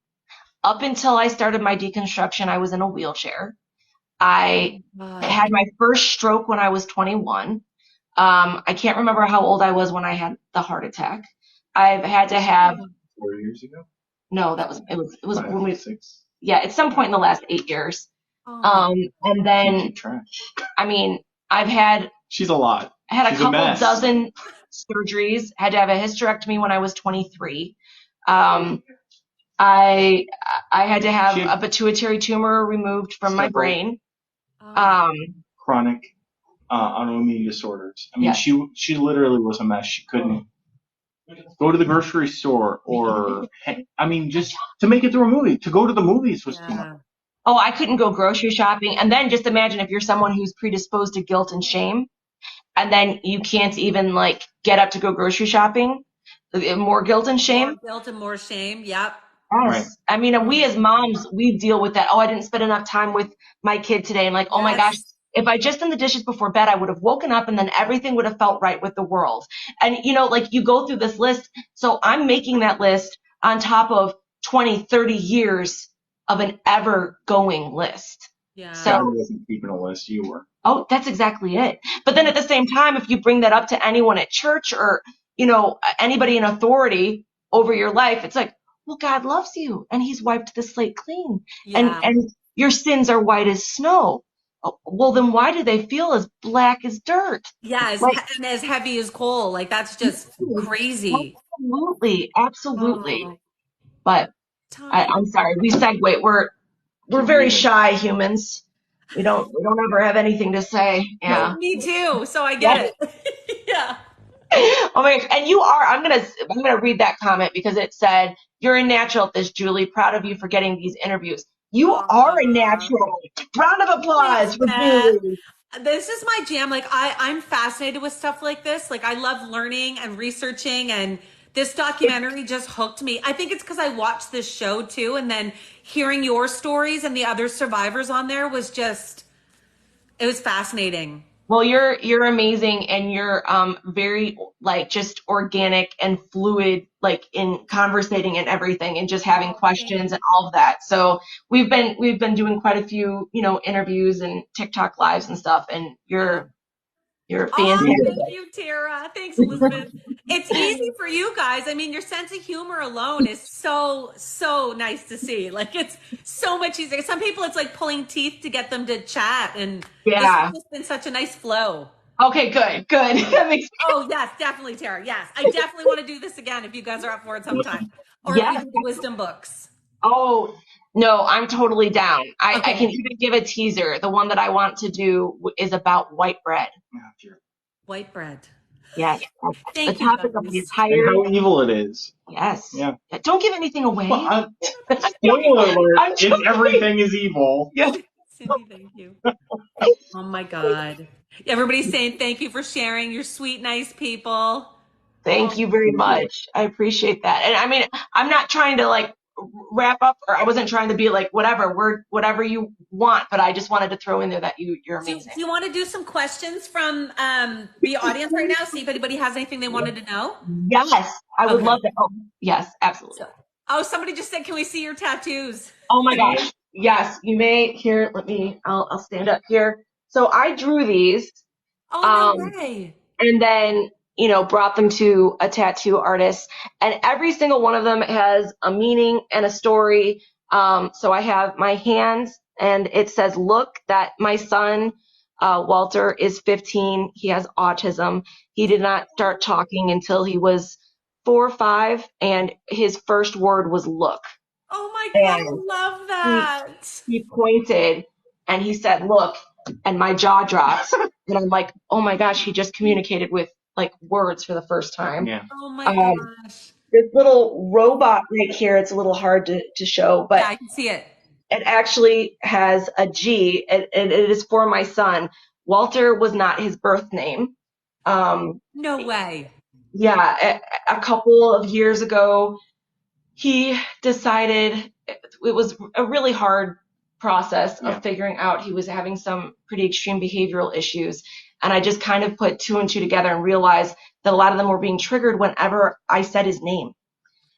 Up until I started my deconstruction, I was in a wheelchair. I had my first stroke when I was 21. I can't remember how old I was when I had the heart attack. I've had to have 4 years ago? no, it was Five, when we 6? yeah, at some point in the last 8 years. Oh my. And then Keep track. I mean, I've had She's a lot. I had She's a couple mess. dozen surgeries. Had to have a hysterectomy when I was 23. I had to have a pituitary tumor removed from my brain. Chronic autoimmune disorders. I mean, Yes. she literally was a mess. She couldn't go to the grocery store or, I mean, just to make it through a movie. To go to the movies was too much. Oh, I couldn't go grocery shopping. And then just imagine if you're someone who's predisposed to guilt and shame, and then you can't even like get up to go grocery shopping. More guilt and shame. More guilt and more shame. Yep. Yes. Right. I mean, we as moms, we deal with that. Oh, I didn't spend enough time with my kid today. And like, oh my gosh, if I just done the dishes before bed, I would have woken up and then everything would have felt right with the world. And like you go through this list. So I'm making that list on top of 20, 30 years of an ever going list. Yeah. So God wasn't keeping a list. You were. Oh, that's exactly it. But then at the same time, if you bring that up to anyone at church or, anybody in authority over your life, it's like, well, God loves you and he's wiped the slate clean. Yeah. And your sins are white as snow. Oh, well, then why do they feel as black as dirt? Yeah, and as heavy as coal. Like that's just crazy. Absolutely. Oh, But I'm sorry, we segue. We're very shy humans. We don't ever have anything to say. Yeah. No, me too. So I get it. Yeah. Oh my gosh. And you are, I'm gonna read that comment because it said, "You're a natural at this, Julie. Proud of you for getting these interviews." You are a natural. Round of applause for Julie. This is my jam. Like I'm fascinated with stuff like this. Like I love learning and researching, and this documentary just hooked me. I think it's because I watched this show too, and then hearing your stories and the other survivors on there was it was fascinating. Well, you're amazing, and you're very like just organic and fluid, like in conversating and everything, and just having questions and all of that. So we've been doing quite a few interviews and TikTok lives and stuff, and you're fantastic. Thank you, Tara. Thanks, Elizabeth. It's easy for you guys. I mean, your sense of humor alone is so nice to see. Like it's so much easier. Some people, it's like pulling teeth to get them to chat, and this has just been such a nice flow. Okay, good. That makes Oh yes, definitely, Tara. Yes, I definitely want to do this again if you guys are up for it sometime, or if you do the wisdom books. Oh no, I'm totally down. I can even give a teaser. The one that I want to do is about white bread. White bread. Yes. Thank the you. topic of the entire. And how evil it is. Yes. Yeah. Don't give anything away. Well, spoiler alert! Everything is evil. Yeah. Cindy, thank you. Oh my God. Everybody's saying thank you for sharing. You're sweet, nice people. Thank you very much. I appreciate that. And I mean, I'm not trying to like wrap up, or I wasn't trying to be like whatever you want, but I just wanted to throw in there that you're amazing. Do you want to do some questions from the audience right now? See if anybody has anything they wanted to know. Yes, I would love that. Oh, yes, absolutely. Somebody just said, "Can we see your tattoos?" Oh my gosh. Yes, you may. Here, I'll stand up here. So I drew these. Oh, no way. And then, brought them to a tattoo artist, and every single one of them has a meaning and a story. So I have my hands, and it says, "Look, that my son, Walter, is 15. He has autism. He did not start talking until he was 4 or 5, and his first word was look." Oh my God, I love that. He pointed and he said, "Look," and my jaw dropped. And I'm like, oh my gosh, he just communicated with like words for the first time. Yeah. Oh my gosh. This little robot right here, it's a little hard to show, but yeah, I can see it. It actually has a G, and it is for my son. Walter was not his birth name. No way. Yeah, a couple of years ago, he decided it was a really hard process Yeah. of figuring out he was having some pretty extreme behavioral issues. And I just kind of put 2 and 2 together and realized that a lot of them were being triggered whenever I said his name.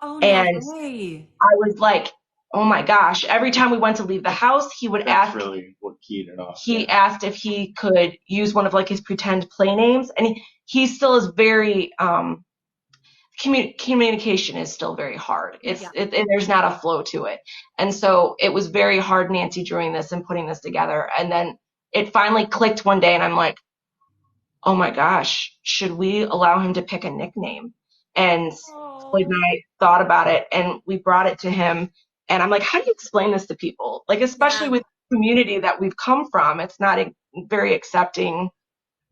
Oh, no And way. I was like, oh my gosh, every time we went to leave the house, he would That's ask, really what keyed it off. he asked if he could use one of like his pretend play names. And he still is very, communication is still very hard. Yeah. There's not a flow to it. And so it was very hard, Nancy, doing this and putting this together. And then it finally clicked one day and I'm like, oh my gosh, should we allow him to pick a nickname? And Floyd and Oh, I thought about it and we brought it to him. And I'm like, how do you explain this to people? Like, especially yeah. with the community that we've come from, it's not very accepting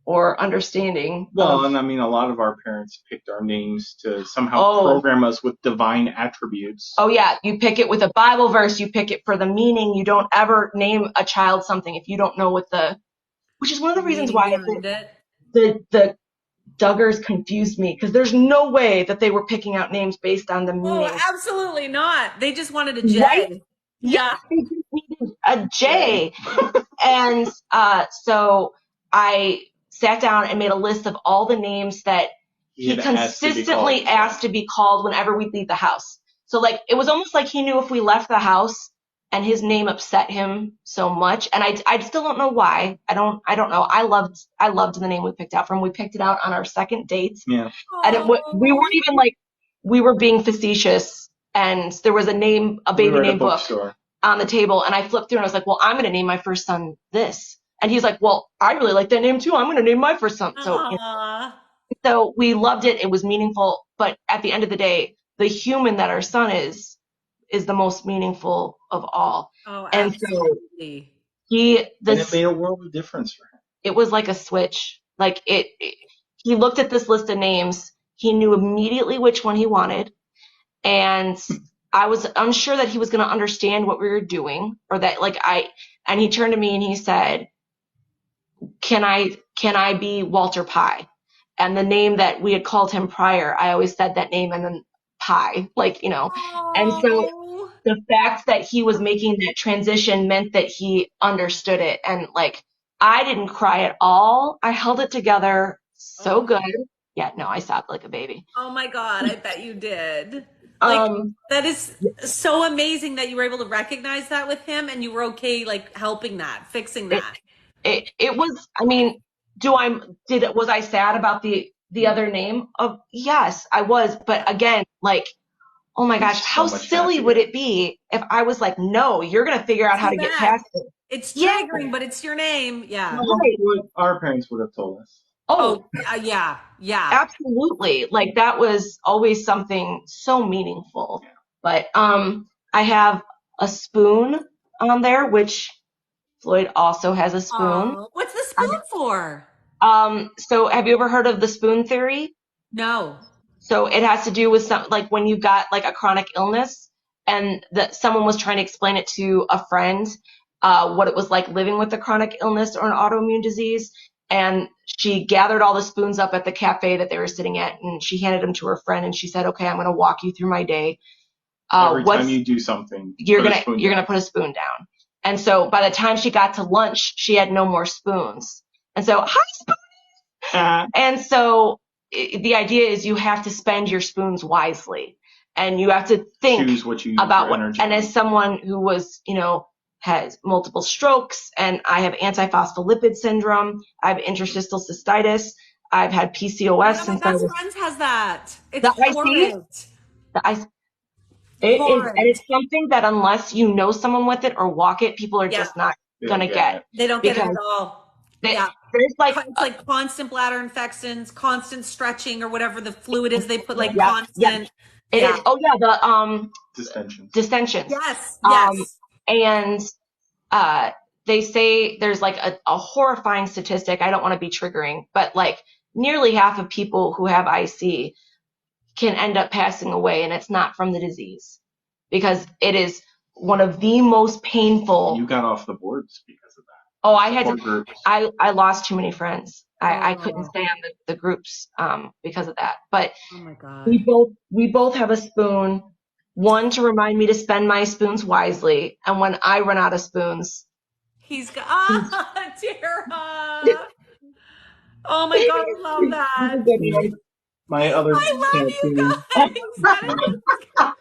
or understanding. Well, and I mean, a lot of our parents picked our names to somehow Oh. program us with divine attributes. Oh yeah, you pick it with a Bible verse, you pick it for the meaning. You don't ever name a child something if you don't know which is one of the reasons Meaning why behind it. the Duggars confused me, because there's no way that they were picking out names based on the Oh, meaning. absolutely not. They just wanted a Right? J. Yeah, Yeah. they just needed a J. And so I sat down and made a list of all the names that he consistently asked to be called whenever we leave the house. So like it was almost like he knew if we left the house and his name upset him so much, and I still don't know why. I don't know. I loved the name we picked out from. We picked it out on our second date. Yeah. And we weren't even like, we were being facetious, and there was a baby name book on the table, and I flipped through and I was like, well, I'm going to name my first son this. And he's like, well, I really like that name too. I'm going to name my first son. So we loved it. It was meaningful. But at the end of the day, the human that our son is the most meaningful of all. Oh, and absolutely. So and it made a world of difference for him. It was like a switch. Like he looked at this list of names. He knew immediately which one he wanted. And I was unsure that he was going to understand what we were doing, or that and he turned to me and he said, can I be Walter Pye? And the name that we had called him prior, I always said that name and then Pye, and so the fact that he was making that transition meant that he understood it. And I didn't cry at all. I held it together so good. Yeah, no, I sobbed like a baby. Oh my God, I bet you did. That is so amazing that you were able to recognize that with him, and you were okay, helping that, fixing that. It was, I mean, was I sad about the other name? Yes, I was. But again, oh my gosh, how silly would it be if I was like, no, you're going to figure out how to get past it. It's triggering, but it's your name. Yeah. What our parents would have told us. Oh, yeah. Absolutely. That was always something so meaningful. Yeah. But I have a spoon on there, which Floyd also has a spoon. What's the spoon for? So have you ever heard of the spoon theory? No. So it has to do with when you've got a chronic illness, and that someone was trying to explain it to a friend, what it was like living with a chronic illness or an autoimmune disease. And she gathered all the spoons up at the cafe that they were sitting at, and she handed them to her friend, and she said, okay, I'm going to walk you through my day. Every time you do something, you're going to put a spoon down. And so by the time she got to lunch, she had no more spoons. And so, hi, spoon. And so the idea is you have to spend your spoons wisely, and you have to think about what, and as someone who was, has multiple strokes, and I have antiphospholipid syndrome, I have interstitial cystitis, I've had PCOS since my best friend has that. It's the horrid. It is, and it's something that unless you know someone with it or walk it, people are just not gonna get. They don't get it at all. There's it's constant bladder infections, constant stretching, or whatever the fluid is they put, constant. It is. Oh yeah, the distensions. Yes. And they say there's a horrifying statistic. I don't want to be triggering, but nearly half of people who have IC can end up passing away, and it's not from the disease, because it is one of the most painful. You got off the boards because of that. Oh, I had to. I lost too many friends. I couldn't stay on the groups because of that. But oh my God, we both have a spoon. One, to remind me to spend my spoons wisely. And when I run out of spoons, He's got, he's Tara. Oh my God, I love that. My other I love you tattoo. guys. That is,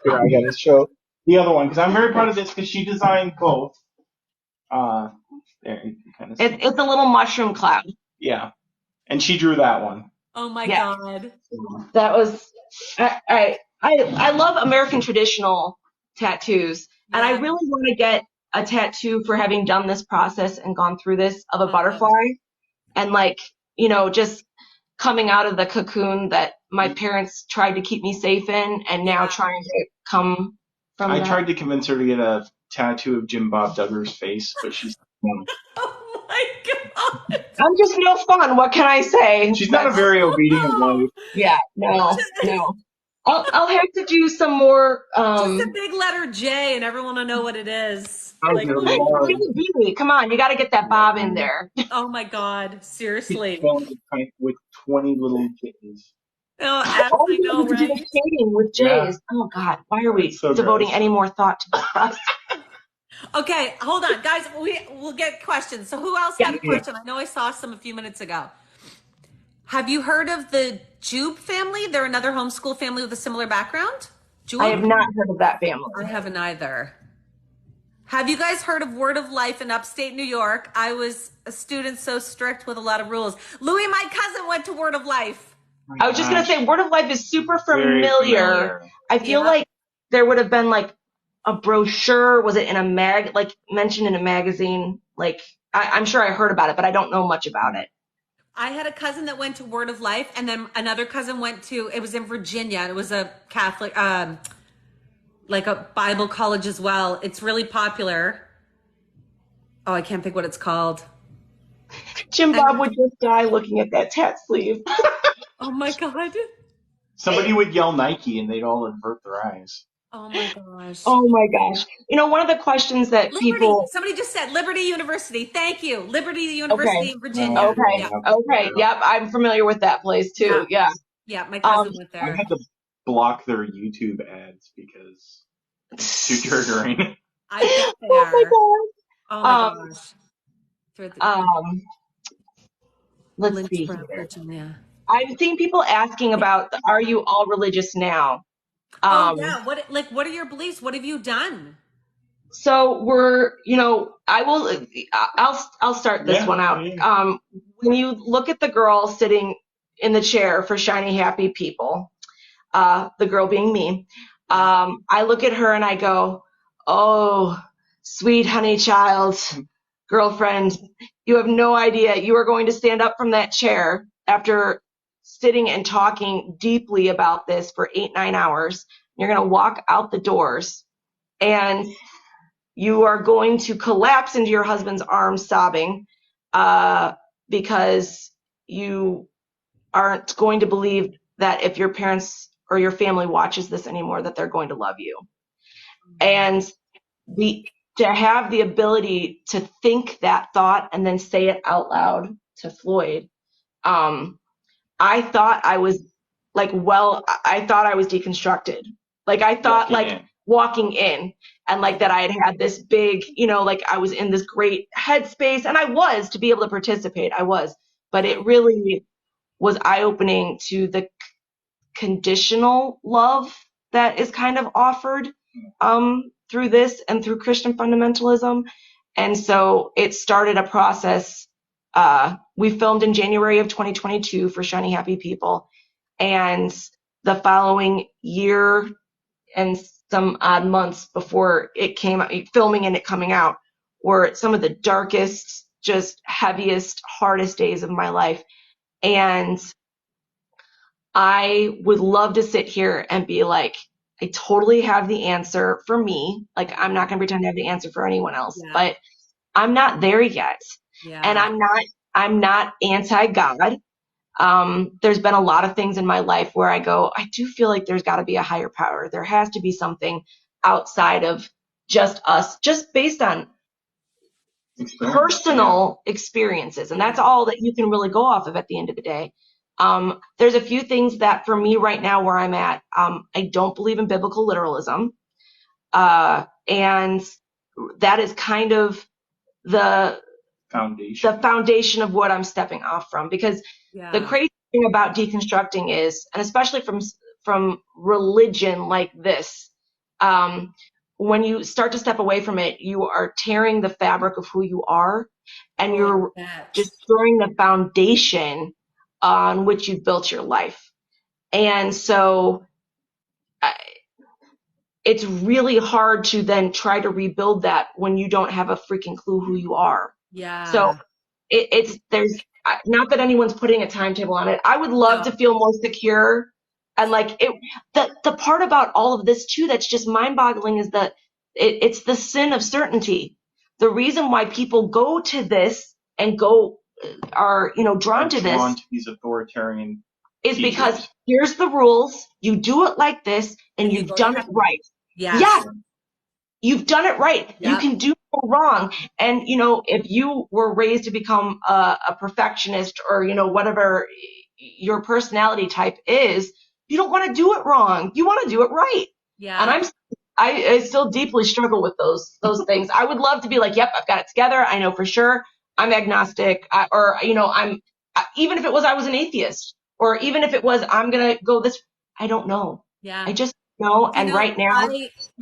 Here, I gotta show the other one because I'm very proud of this because she designed both. There you can kind of see. it's a little mushroom cloud. Yeah, and she drew that one. oh my Yeah. God. That was, I love American traditional tattoos. And I Yeah. really want to get a tattoo for having done this process and gone through this of a Uh, butterfly. And like, just coming out of the cocoon that my parents tried to keep me safe in, and now Yeah. trying to come from I that. tried to convince her to get a tattoo of Jim Bob Duggar's face, but she's oh my God. I'm just no fun. What can I say? she's not a very obedient wife. Yeah, no. I'll have to do some more. Just a big letter J, and everyone will know what it is. Oh, Like, dear oh my Lord. Baby, come on, you got to get that bob in there. oh my God. Seriously. With 20 little kittens. Oh, Oh, I yeah, know, we could do the right? shading with Yeah. J's. Oh God, why are we That's so devoting gross. any more thought to us? Okay, hold on, guys. We'll get questions. So, who else had a question? I know I saw some a few minutes ago. Have you heard of the Jube family? They're another homeschool family with a similar background. I have Jube? not heard of that family. I haven't either. Have you guys heard of Word of Life in upstate New York? I was a student so strict with a lot of rules. Louis, my cousin, went to Word of Life. I was just gonna say, Word of Life is super Very familiar. I feel Yeah. like there would have been like a brochure. Was it in a mentioned in a magazine? Like I'm sure I heard about it, but I don't know much about it. I had a cousin that went to Word of Life, and then another cousin went to, it was in Virginia. It was a Catholic, like a Bible college as well. It's really popular. Oh, I can't think what it's called. Jim Bob would just die looking at that tat sleeve. Oh my God. Somebody would yell Nike and they'd all avert their eyes. Oh my gosh. Oh my gosh. One of the questions that Liberty. people. Somebody just said Liberty University. Thank you. Liberty University in Virginia. Oh, Okay. Yeah. Okay. Yep. I'm familiar with that place too. Yeah. Yeah, my cousin went I there. had to block their YouTube ads because it's too triggering. I bet they Oh are. my Oh my Um, gosh. Through the- gosh. Let's see Lynchburg, here. Virginia. I've seen people asking about, are you all religious now? Oh yeah. What are your beliefs? What have you done? So I'll start this one out. Yeah. When you look at the girl sitting in the chair for Shiny Happy People, the girl being me, I look at her and I go, oh, sweet honey child, girlfriend, you have no idea. You are going to stand up from that chair after sitting and talking deeply about this for 8-9 hours. You're going to walk out the doors and you are going to collapse into your husband's arms sobbing because you aren't going to believe that if your parents or your family watches this anymore, that they're going to love you. And to have the ability to think that thought and then say it out loud to Floyd, I thought I was I thought I was deconstructed. Like I thought walking in and like that I had this big, like I was in this great headspace, and I was, to be able to participate, I was, but it really was eye-opening to the conditional love that is kind of offered through this and through Christian fundamentalism. And so it started a process. We filmed in January of 2022 for Shiny Happy People, and the following year and some odd months before it came out, filming and it coming out, were some of the darkest, just heaviest, hardest days of my life. And I would love to sit here and be like, I totally have the answer for me. Like, I'm not going to pretend to have the answer for anyone else, but I'm not there yet. Yeah. And I'm not anti-God. There's been a lot of things in my life where I go, I do feel like there's got to be a higher power. There has to be something outside of just us, just based on personal experiences. And that's all that you can really go off of at the end of the day. There's a few things that for me right now where I'm at, I don't believe in biblical literalism. And that is kind of the foundation of what I'm stepping off from. Because the Yeah. crazy thing about deconstructing is, and especially from religion like this, when you start to step away from it, you are tearing the fabric of who you are, and Oh, you're I bet. destroying the foundation on which you've built your life. And so it's really hard to then try to rebuild that when you don't have a freaking clue who you are. So Yeah. it's there's not that anyone's putting a timetable on it. I would love to No. feel more secure, and like it. The part about all of this too that's just mind-boggling is that it's the sin of certainty. The reason why people go to this and are drawn to this drawn to these authoritarian is teachers. because here's the rules. You do it like this, and And you you've go to done it heaven. right. Yes. Yes, you've done it right. You Yep. can do no wrong. And, if you were raised to become a perfectionist or, whatever your personality type is, you don't want to do it wrong. You want to do it right. And Yeah. I still deeply struggle with those things. I would love to be like, yep, I've got it together. I know for sure I'm agnostic, even if it was I was an atheist, or even if it was I'm going to go this, I don't know. Yeah. I just know. You And know, right now,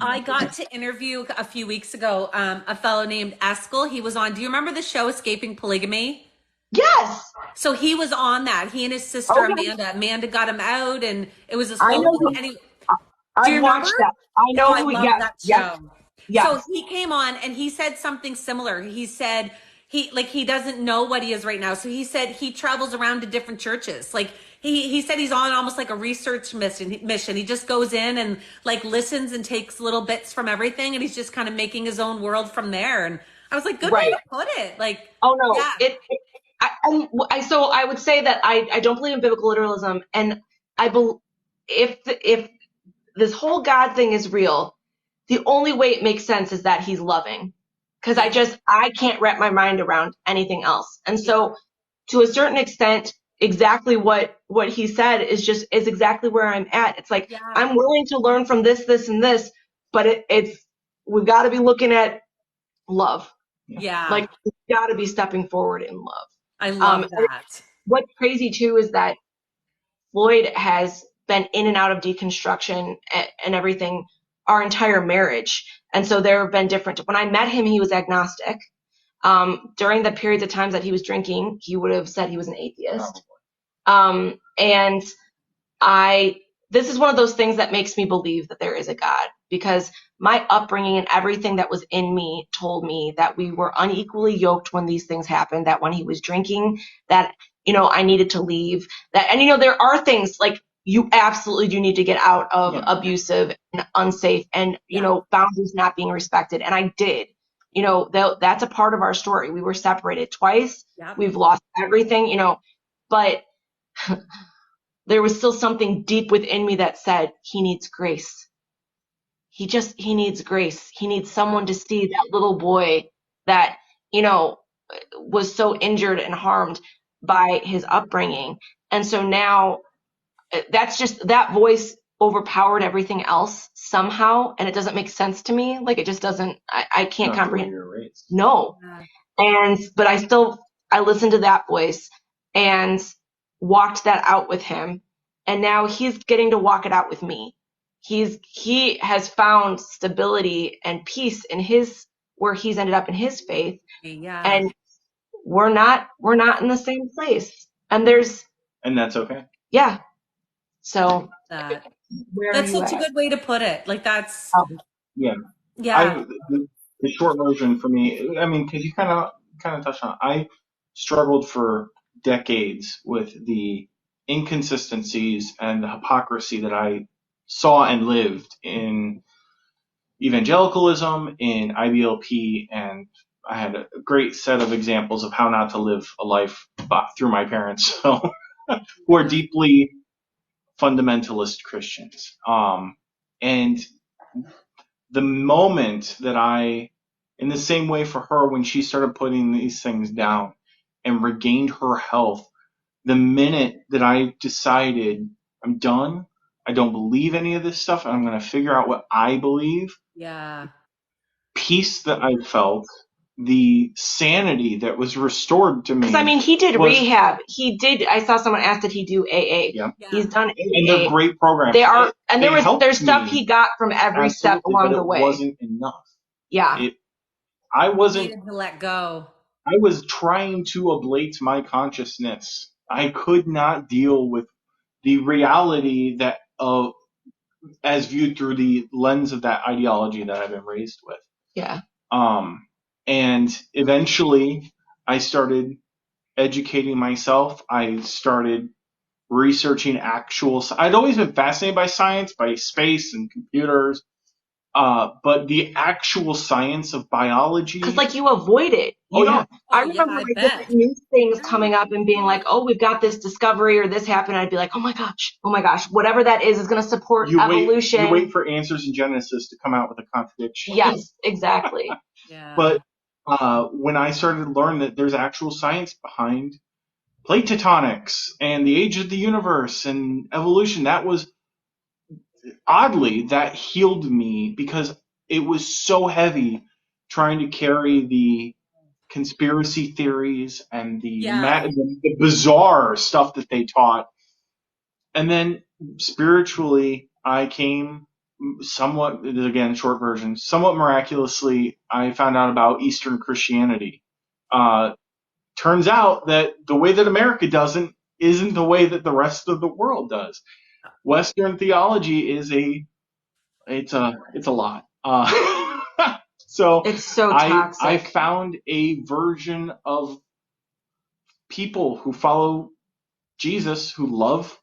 I got to interview a few weeks ago a fellow named Eskel. He was on. Do you remember the show Escaping Polygamy? yes. So he was on that. He and his sister Okay. Amanda. Amanda got him out, and it was this I whole know. thing. And he, do you I've remember? watched that. I Oh, know I who. love Yes. that Yes. show. So Yes. he came on and he said something similar. He said he doesn't know what he is right now. So he said he travels around to different churches. Like he said he's on almost like a research mission. He just goes in and like listens and takes little bits from everything, and he's just kind of making his own world from there. And I was like, good way Right. to put it. Like, Oh no. yeah, So I would say that I don't believe in biblical literalism, and I believe if this whole God thing is real, the only way it makes sense is that he's loving. Because yeah, I can't wrap my mind around anything else. And yeah, so to a certain extent, exactly what he said is exactly where I'm at. It's like yeah, I'm willing to learn from this and this, but it's we've got to be looking at love. yeah. Like we've got to be stepping forward in love. I love And that. what's crazy too is that Floyd has been in and out of deconstruction and everything our entire marriage. And so there have been different. When I met him, he was agnostic. During the periods of times that he was drinking, he would have said he was an atheist. And this is one of those things that makes me believe that there is a God, because my upbringing and everything that was in me told me that we were unequally yoked when these things happened, that when he was drinking, that, I needed to leave, and there are things like you absolutely do need to get out of abusive and unsafe and, Yeah, boundaries not being respected. And I did, that's a part of our story. We were separated twice. yeah, We've lost everything, but there was still something deep within me that said he needs grace. He needs grace. He needs someone to see that little boy that, was so injured and harmed by his upbringing. And so now that's just that voice overpowered everything else somehow. And it doesn't make sense to me. Like it just doesn't, I can't comprehend. No. yeah, But I listened to that voice and walked that out with him. And now he's getting to walk it out with me. He has found stability and peace in where he's ended up in his faith. yeah. And we're not in the same place. And that's okay. yeah. So That where are that's you such a at? good way to put it. Like that's Yeah. yeah, The short version for me, I mean, because you kind of touched on it. I struggled for decades with the inconsistencies and the hypocrisy that I saw and lived in evangelicalism, in IBLP, and I had a great set of examples of how not to live a life through my parents, so who are deeply fundamentalist Christians. And the moment that in the same way for her, when she started putting these things down and regained her health, the minute that I decided I'm done, I don't believe any of this stuff, and I'm going to figure out what I believe, Yeah. peace that I felt, the sanity that was restored to me. Because I mean, he did was, rehab. He did. I saw someone ask did he do AA. Yeah. He's done AA. And they're great programs. They are, and there's stuff me, he got from every step along but the way. It wasn't enough. Yeah. I You wasn't. needed to let go. I was trying to ablate my consciousness. I could not deal with the reality that as viewed through the lens of that ideology that I've been raised with. Yeah. And eventually I started educating myself. I started researching I'd always been fascinated by science, by space and computers. But the actual science of biology. Because like you avoid it. You don't. Oh, I remember yeah, I like bet. different news things coming up and being like, oh, we've got this discovery or this happened. I'd be like, oh my gosh, whatever that is going to support evolution. You wait for Answers in Genesis to come out with a contradiction. Yes, exactly. Yeah. But when I started to learn that there's actual science behind plate tectonics and the age of the universe and evolution, that healed me because it was so heavy trying to carry the conspiracy theories and the bizarre stuff that they taught. And then spiritually, I came somewhat, again, short version, somewhat miraculously, I found out about Eastern Christianity. Turns out that the way that America isn't the way that the rest of the world does. Western theology it's a lot. So it's so toxic. I found a version of people who follow Jesus, who love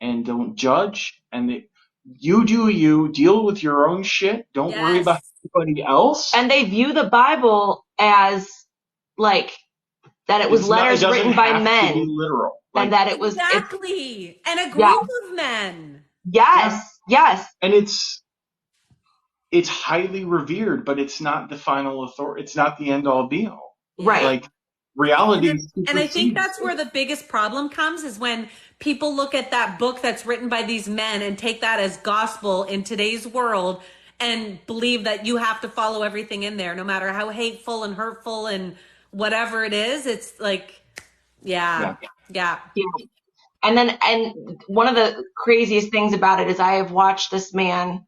and don't judge, and you do you, deal with your own shit, don't worry about anybody else. And they view the Bible as like that it was letters written by men. To be literal. And that it was exactly. And a group of men. Yes. And it's highly revered, but it's not the final authority. It's not the end all be all. Right. Like reality. And I think that's where the biggest problem comes is when people look at that book that's written by these men and take that as gospel in today's world and believe that you have to follow everything in there, no matter how hateful and hurtful and whatever it is. It's like, yeah. And one of the craziest things about it is I have watched this man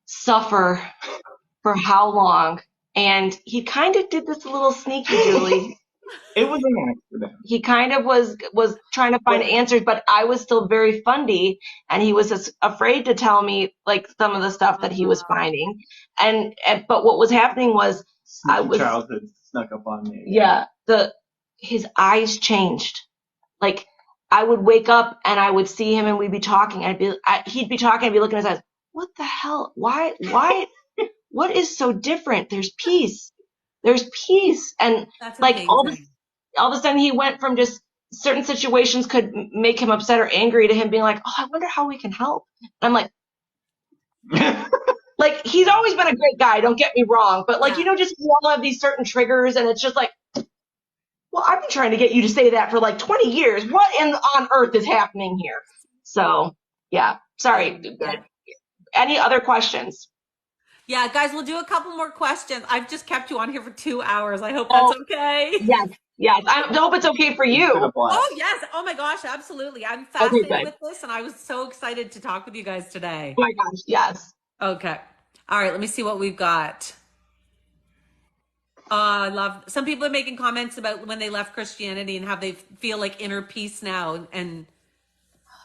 suffer for how long, and he kind of did this a little sneaky, Julie. It was an accident. He kind of was trying to find answers, but I was still very fundy, and he was afraid to tell me like some of the stuff that he was finding. But what was happening was childhood snuck up on me. Yeah, his eyes changed. Like I would wake up and I would see him and we'd be talking. He'd be talking. I'd be looking at his eyes. What the hell? Why? What is so different? There's peace. And that's like amazing. all of a sudden he went from just certain situations could make him upset or angry to him being like, oh, I wonder how we can help. And I'm like, like he's always been a great guy. Don't get me wrong. But like, just we all have these certain triggers and it's just like, well, I've been trying to get you to say that for like 20 years. What on earth is happening here? So yeah, sorry. Any other questions? Yeah, guys, we'll do a couple more questions. I've just kept you on here for 2 hours. I hope that's okay. Yes. I hope it's okay for you. Oh, yes. Oh, my gosh. Absolutely. I'm fascinated with this, and I was so excited to talk with you guys today. Oh, my gosh. Yes. Okay. All right. Let me see what we've got. I love some people are making comments about when they left Christianity and how they feel like inner peace now. And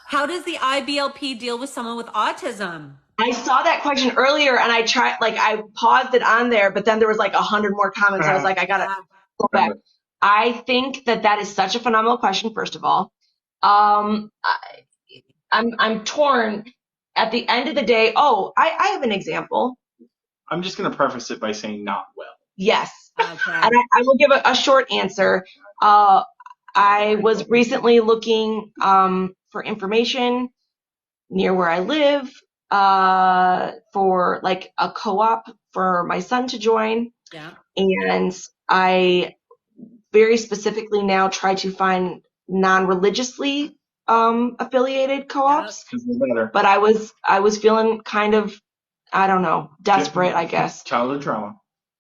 how does the IBLP deal with someone with autism? I saw that question earlier and I paused it on there, but then there was like 100 more comments. I was like, I gotta go back. I think that is such a phenomenal question. First of all, I'm torn. At the end of the day, I have an example. I'm just gonna preface it by saying not well. Yes, and I will give a short answer. I was recently looking for information near where I live. For like a co-op for my son to join. Yeah. And I very specifically now try to find non-religiously affiliated co-ops. Yeah. But I was feeling kind of I don't know, desperate, I guess. Childhood trauma.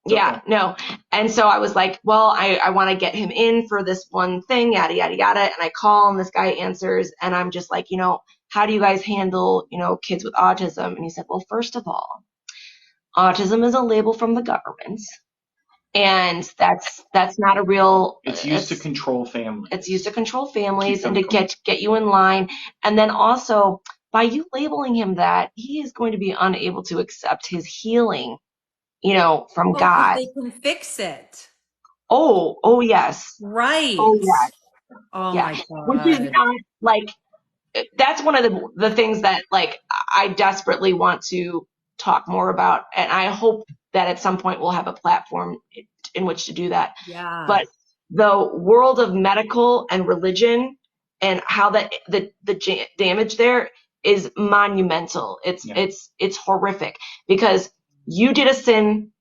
It's Yeah, okay. no. And so I was like, well, I want to get him in for this one thing, yada, yada, yada. And I call and this guy answers and I'm just like, how do you guys handle, kids with autism? And he said, well, first of all, autism is a label from the government. And that's not a real. It's used to control families. It's used to control families and to get you in line. And then also, by you labeling him that, he is going to be unable to accept his healing, from God. They can fix it. Oh yes. Right. Oh yes. Oh Yeah. my God. Which is not like, that's one of the things that like I desperately want to talk more about. And I hope that at some point we'll have a platform in which to do that. Yeah. But the world of medical and religion and how the damage there is monumental. It's horrific because you did a sin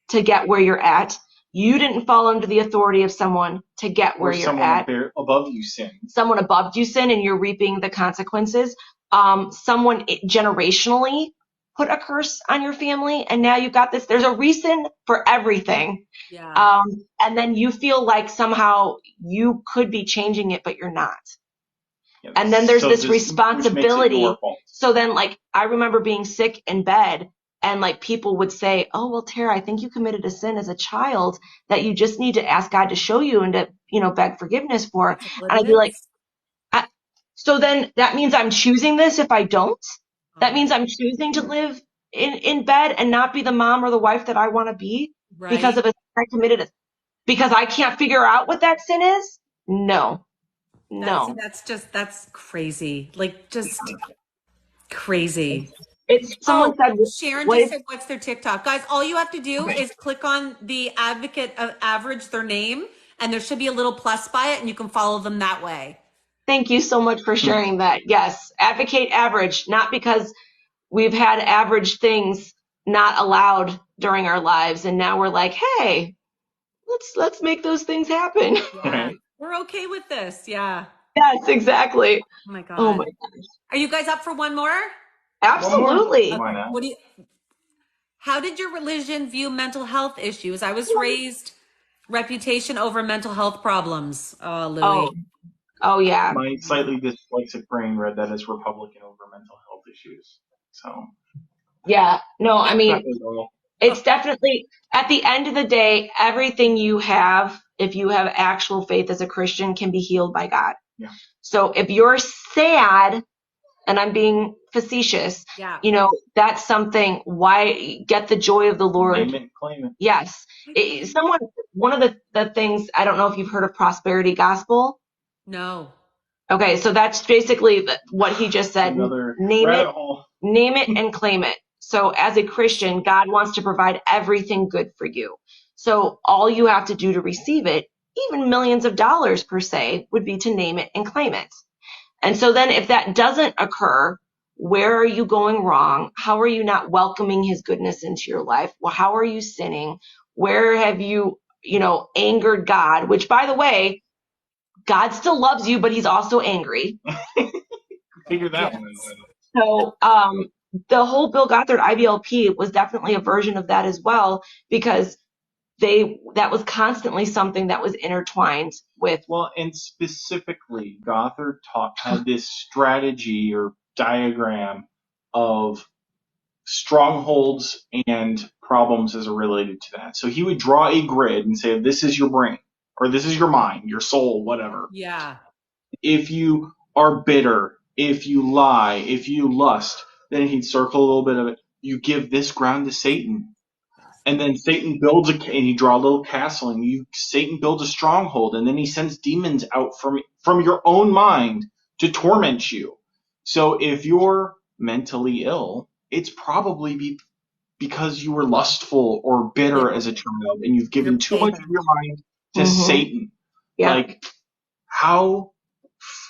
to get where you're at. You didn't fall under the authority of someone to get where you're at. Someone above you sin. Someone above you sin and you're reaping the consequences. Someone generationally put a curse on your family and now you've got this. There's a reason for everything. Yeah. And then you feel like somehow you could be changing it, but you're not. Yeah, and then there's this responsibility. So then like, I remember being sick in bed and like people would say, oh, well, Tara, I think you committed a sin as a child that you just need to ask God to show you and to, beg forgiveness for. And I'd be like, so then that means I'm choosing this if I don't? That means I'm choosing to live in bed and not be the mom or the wife that I want to be because of a sin I committed, because I can't figure out what that sin is? No. That's crazy. Like just crazy. Someone said, Sharon just said, what's their TikTok? Guys, all you have to do is click on the advocate of average, their name, and there should be a little plus by it and you can follow them that way. Thank you so much for sharing that. Yes. Advocate average, not because we've had average things not allowed during our lives. And now we're like, hey, let's make those things happen. Yeah. We're okay with this. Yeah. Yes, exactly. Oh my God. Oh my gosh. Are you guys up for one more? Absolutely. Why not? How did your religion view mental health issues? I was raised reputation over mental health problems. Oh, Louie. Oh yeah. My slightly dyslexic brain read that as Republican over mental health issues. So. Yeah. No, I mean, it's definitely, at the end of the day, everything you have, if you have actual faith as a Christian, can be healed by God. Yeah. So if you're sad, and I'm being facetious, that's something, why get the joy of the Lord? Name it, claim it. Yes. One of the things, I don't know if you've heard of prosperity gospel. No. Okay. So that's basically what he just said. Name it and claim it. So as a Christian, God wants to provide everything good for you. So all you have to do to receive it, even millions of dollars per se, would be to name it and claim it. And so then if that doesn't occur, where are you going wrong? How are you not welcoming his goodness into your life? Well, how are you sinning? Where have you, angered God? Which, by the way, God still loves you, but he's also angry. Figure that one So out. the whole Bill Gothard IBLP was definitely a version of that as well, because that was constantly something that was intertwined with. Well, and specifically, Gothard had this strategy or diagram of strongholds and problems as related to that. So he would draw a grid and say, this is your brain, or this is your mind, your soul, whatever. Yeah. If you are bitter, if you lie, if you lust, then he'd circle a little bit of it. You give this ground to Satan. And then Satan builds and you draw a little castle, and Satan builds a stronghold, and then he sends demons out from your own mind to torment you. So if you're mentally ill, it's probably because you were lustful or bitter as a child, and you've given too much of your mind to Satan. Yeah. Like, how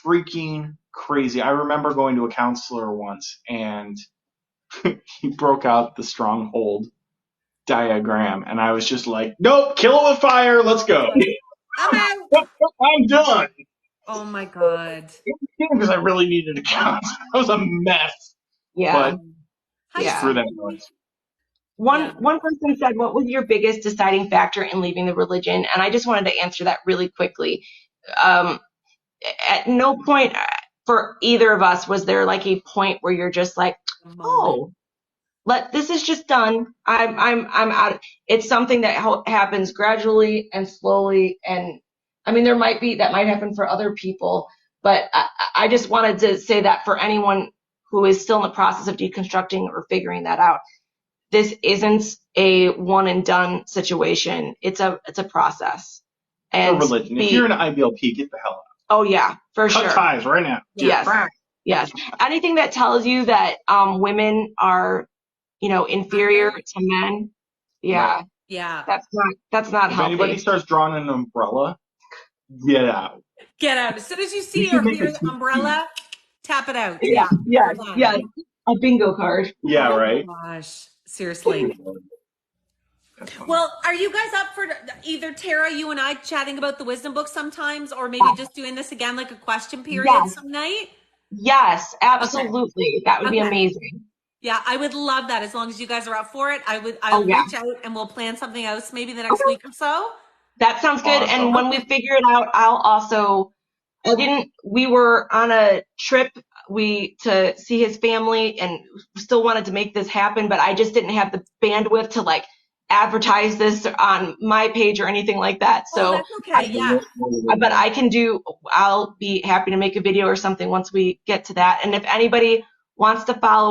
freaking crazy. I remember going to a counselor once, and he broke out the stronghold diagram, and I was just like, nope, kill it with fire, let's go. I'm done. Oh my God. Because I really needed a counselor. That was a mess. Yeah. But just through that noise. Yeah. one person said, what was your biggest deciding factor in leaving the religion? And I just wanted to answer that really quickly. Um, at no point for either of us was there like a point where you're just like, A moment. oh, this is just done. I'm out. It's something that happens gradually and slowly. And I mean, that might happen for other people, but I just wanted to say that for anyone who is still in the process of deconstructing or figuring that out, this isn't a one and done situation. It's a process. It's a And religion. If you're an IBLP, get the hell out. oh yeah, for Cut sure. ties right now. Yeah. Yes. Yes. Anything that tells you that women are, inferior to men, yeah, Yeah. that's not If anybody healthy. starts drawing an umbrella, get out. Get out. As soon as you We see should your make a here's umbrella, tap it out. Yeah, Yeah. yeah, We're done. yeah. A bingo card. Yeah, Oh right. my gosh. Seriously. That's fine. Well, are you guys up for either Tara, you and I chatting about the wisdom book sometimes, or maybe just doing this again like a question period Yes, some night? yes, Okay. absolutely. That would be Okay. amazing. Yeah, I would love that as long as you guys are up for it. Oh I'll yeah. reach out and we'll plan something else maybe the next Okay. week or so. That sounds good. And Awesome. when we Okay. figure it out, we were on a trip to see his family and still wanted to make this happen, but I just didn't have the bandwidth to like advertise this on my page or anything like that. Oh, So, that's okay. Yeah. but I'll be happy to make a video or something once we get to that. And if anybody wants to follow